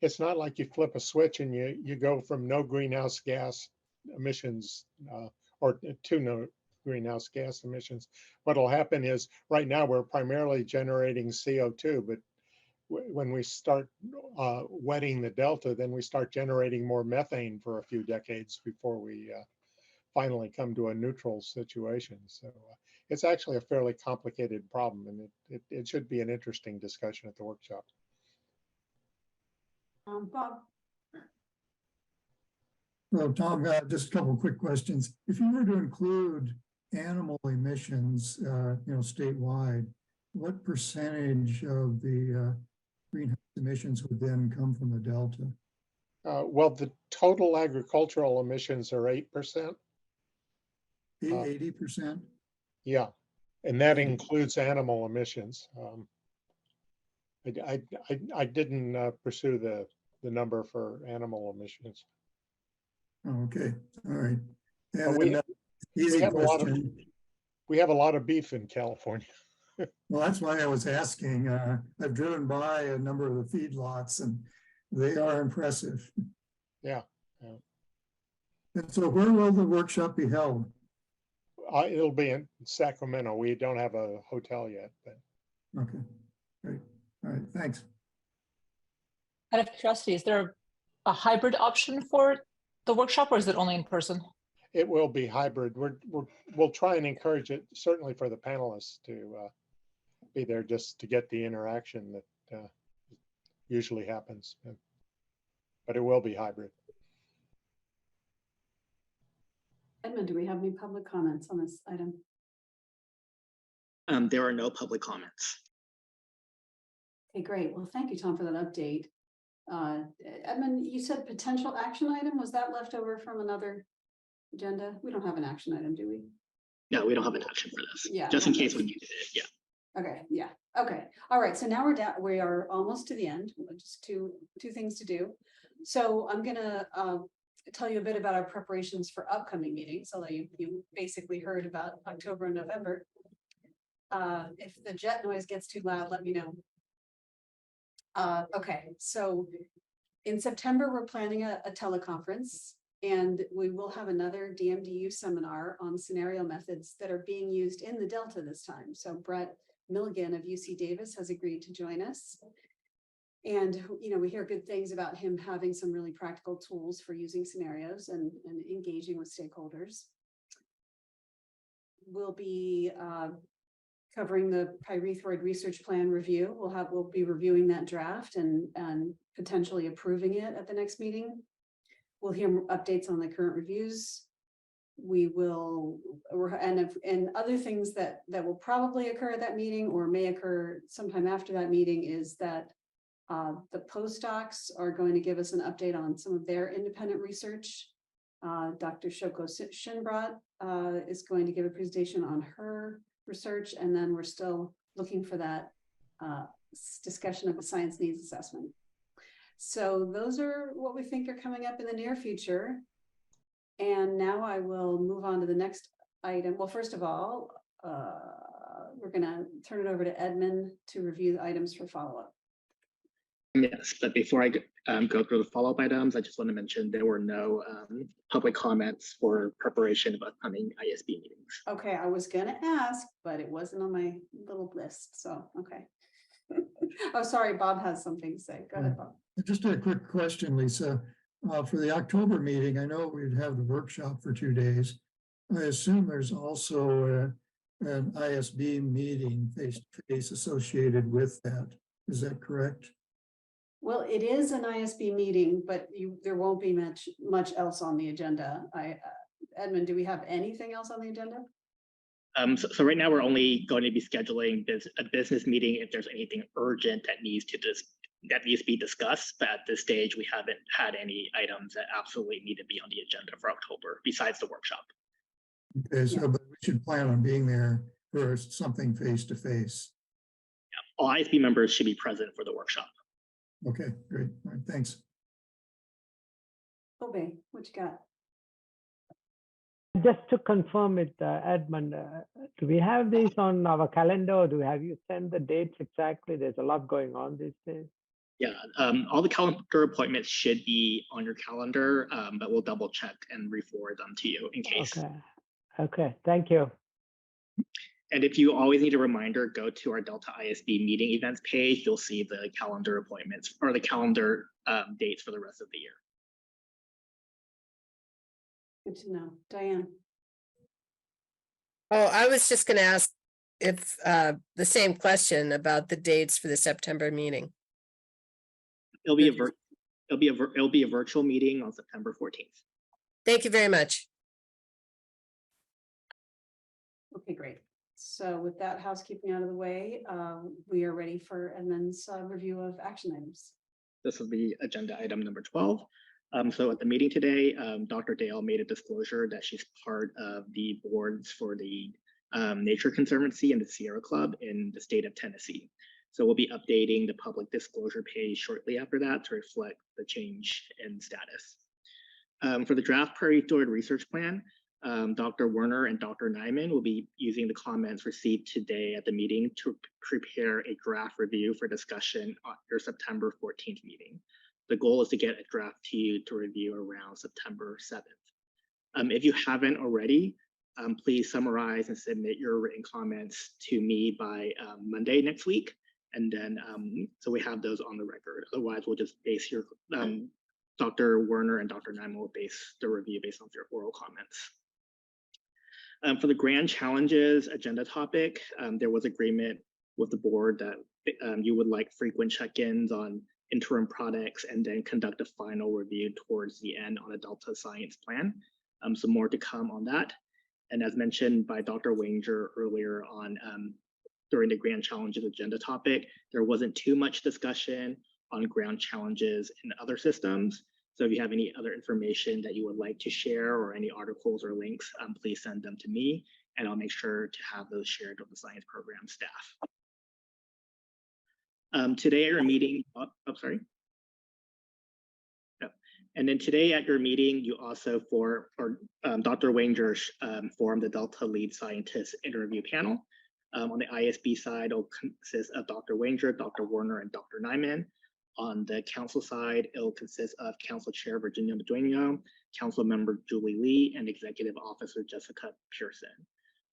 it's not like you flip a switch and you go from no greenhouse gas emissions or to no greenhouse gas emissions. What'll happen is right now we're primarily generating CO2, but when we start wetting the Delta, then we start generating more methane for a few decades before we finally come to a neutral situation. So it's actually a fairly complicated problem, and it should be an interesting discussion at the workshop. Bob. Well, Tom, just a couple of quick questions. If you were to include animal emissions, statewide, what percentage of the greenhouse emissions would then come from the Delta? Well, the total agricultural emissions are 8%. 80%? Yeah, and that includes animal emissions. I didn't pursue the number for animal emissions. Oh, okay, all right. And then, easy question. We have a lot of beef in California. Well, that's why I was asking. I've driven by a number of the feedlots, and they are impressive. Yeah. And so where will the workshop be held? It'll be in Sacramento. We don't have a hotel yet. But. Okay, great. All right, thanks. Out of curiosity, is there a hybrid option for the workshop, or is it only in person? It will be hybrid. We'll try and encourage it, certainly for the panelists to be there just to get the interaction that usually happens. But it will be hybrid. Edmund, do we have any public comments on this item? There are no public comments. Okay, great. Well, thank you, Tom, for that update. Edmund, you said potential action item. Was that left over from another agenda? We don't have an action item, do we? No, we don't have an action for this. Yeah. Just in case we needed it. Yeah. Okay. Yeah. Okay. All right. So now we're down. We are almost to the end. Just two things to do. So I'm gonna tell you a bit about our preparations for upcoming meetings. Although you basically heard about October and November. If the jet noise gets too loud, let me know. Okay. So in September, we're planning a teleconference, and we will have another DMDU seminar on scenario methods that are being used in the Delta this time. So Brett Milligan of UC Davis has agreed to join us. And, you know, we hear good things about him having some really practical tools for using scenarios and engaging with stakeholders. We'll be covering the pyrethroid research plan review. We'll be reviewing that draft and potentially approving it at the next meeting. We'll hear updates on the current reviews. We will, and other things that will probably occur at that meeting or may occur sometime after that meeting is that the postdocs are going to give us an update on some of their independent research. Dr. Shoko Shinbrat is going to give a presentation on her research, and then we're still looking for that discussion of the science needs assessment. So those are what we think are coming up in the near future. And now I will move on to the next item. Well, first of all, we're going to turn it over to Edmund to review the items for follow-up. Yes, but before I go through the follow-up items, I just want to mention there were no public comments for preparation of upcoming ISB meetings. Okay, I was going to ask, but it wasn't on my little list. So, okay. Oh, sorry, Bob has something to say. Go ahead, Bob. Just a quick question, Lisa. For the October meeting, I know we'd have the workshop for 2 days. I assume there's also an ISB meeting face-to-face associated with that. Is that correct? Well, it is an ISB meeting, but there won't be much else on the agenda. Edmund, do we have anything else on the agenda? So right now we're only going to be scheduling a business meeting if there's anything urgent that needs to be discussed. But at this stage, we haven't had any items that absolutely need to be on the agenda for October besides the workshop. Okay, so but we should plan on being there for something face-to-face. Yeah, all ISB members should be present for the workshop. Okay, great. All right, thanks. Okay, what you got? Just to confirm it, Edmund, do we have these on our calendar, or do we have you send the dates exactly? There's a lot going on these days. Yeah, all the calendar appointments should be on your calendar, but we'll double check and re-forward them to you in case. Okay. Okay, thank you. And if you always need a reminder, go to our Delta ISB meeting events page. You'll see the calendar appointments or the calendar dates for the rest of the year. Good to know. Diane. Oh, I was just going to ask if the same question about the dates for the September meeting. It'll be a virtual meeting on September 14th. Thank you very much. Okay, great. So with that housekeeping out of the way, we are ready for Edmund's review of action items. This will be agenda item number 12. So at the meeting today, Dr. Dale made a disclosure that she's part of the boards for the Nature Conservancy and the Sierra Club in the state of Tennessee. So we'll be updating the public disclosure page shortly after that to reflect the change in status. For the draft pyrethroid research plan, Dr. Werner and Dr. Nyman will be using the comments received today at the meeting to prepare a draft review for discussion on your September 14th meeting. The goal is to get a draft to you to review around September 7th. If you haven't already, please summarize and submit your written comments to me by Monday next week. And then, so we have those on the record. Otherwise, we'll just base your, Dr. Werner and Dr. Nyman will base the review based on their oral comments. For the grand challenges agenda topic, there was agreement with the board that you would like frequent check-ins on interim products and then conduct a final review towards the end on a Delta science plan. So more to come on that. And as mentioned by Dr. Wanger earlier on during the grand challenges agenda topic, there wasn't too much discussion on ground challenges in other systems. So if you have any other information that you would like to share or any articles or links, please send them to me and I'll make sure to have those shared with the science program staff. Today at your meeting, sorry. No. And then today at your meeting, you also Dr. Wanger formed the Delta lead scientist interview panel. On the ISB side, it'll consist of Dr. Wanger, Dr. Werner, and Dr. Nyman. On the council side, it will consist of Council Chair Virginia Madueño, Council Member Julie Lee, and Executive Officer Jessica Pearson.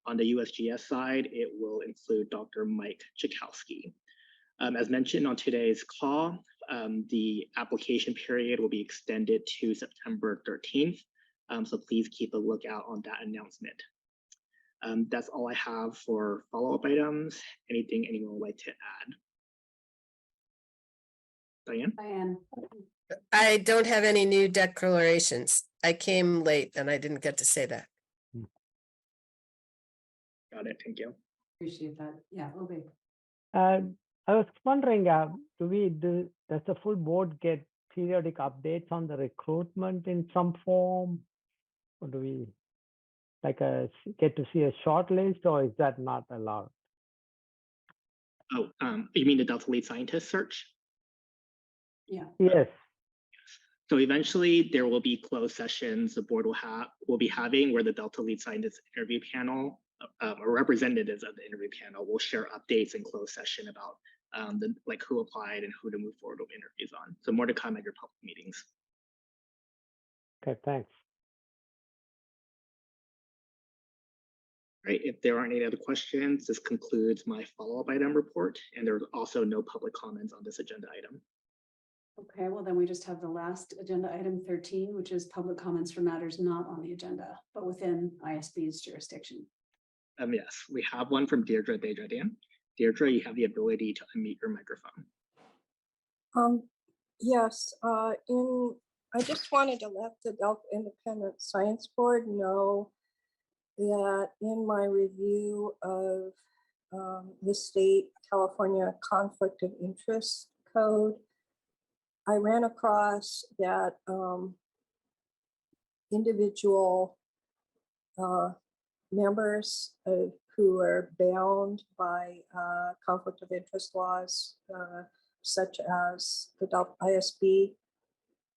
On the USGS side, it will include Dr. Mike Chakowski. As mentioned on today's call, the application period will be extended to September 13th. So please keep a lookout on that announcement. That's all I have for follow-up items. Anything anyone would like to add? Diane. I don't have any new declarations. I came late and I didn't get to say that. Got it. Thank you. Appreciate that. Yeah, Obi. I was wondering, does the full board get periodic updates on the recruitment in some form? Or do we get to see a short list, or is that not allowed? Oh, you mean the Delta Lead Scientist search? Yeah. Yes. So eventually there will be closed sessions the board will be having where the Delta Lead Scientist interview panel or representatives of the interview panel will share updates in closed session about who applied and who to move forward with interviews on. So more to come at your public meetings. Okay, thanks. Right, if there aren't any other questions, this concludes my follow-up item report, and there's also no public comments on this agenda item. Okay, well then we just have the last agenda item 13, which is public comments for matters not on the agenda, but within ISB's jurisdiction. Yes, we have one from Deirdre Desjardins. Deirdre, you have the ability to unmute your microphone. Yes, I just wanted to let the Delta Independent Science Board know that in my review of the state California Conflict of Interest Code, I ran across that individual members who are bound by conflict of interest laws, such as the Delta ISB,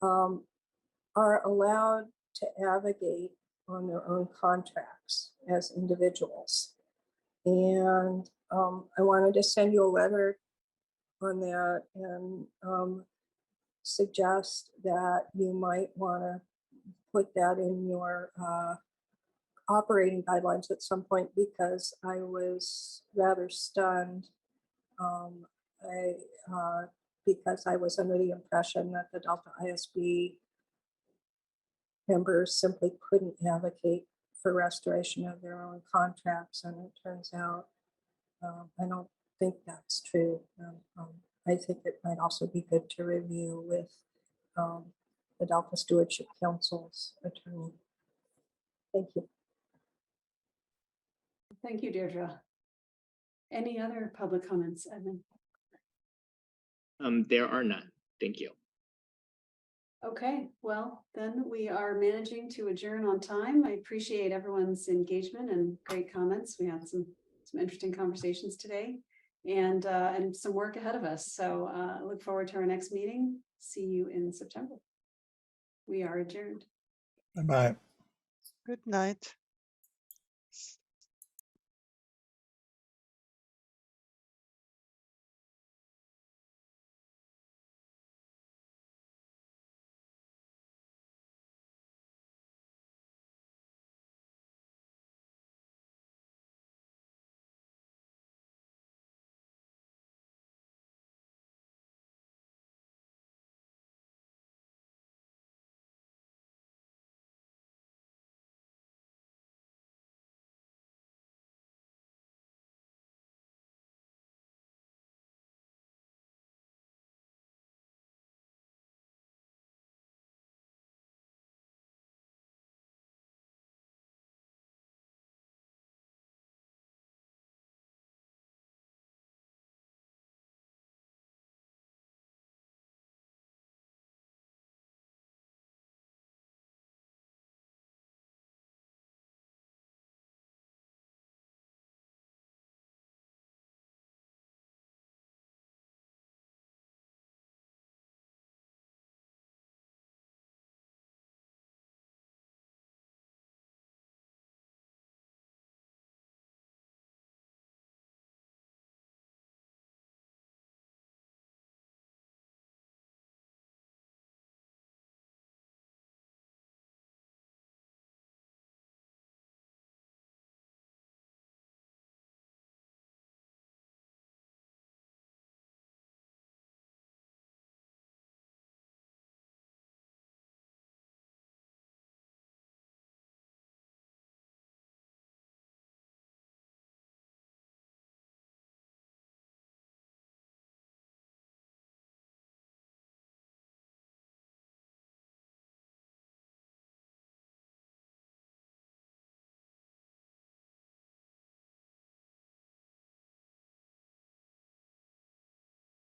are allowed to advocate on their own contracts as individuals. And I wanted to send you a letter on that and suggest that you might want to put that in your operating guidelines at some point, because I was rather stunned because I was under the impression that the Delta ISB members simply couldn't advocate for restoration of their own contracts, and it turns out I don't think that's true. I think it might also be good to review with the Delta Stewardship Council's attorney. Thank you. Thank you, Deirdre. Any other public comments, Edmund? There are none. Thank you. Okay, well, then we are managing to adjourn on time. I appreciate everyone's engagement and great comments. We had some interesting conversations today and some work ahead of us. So I look forward to our next meeting. See you in September. We are adjourned. Bye-bye. Good night.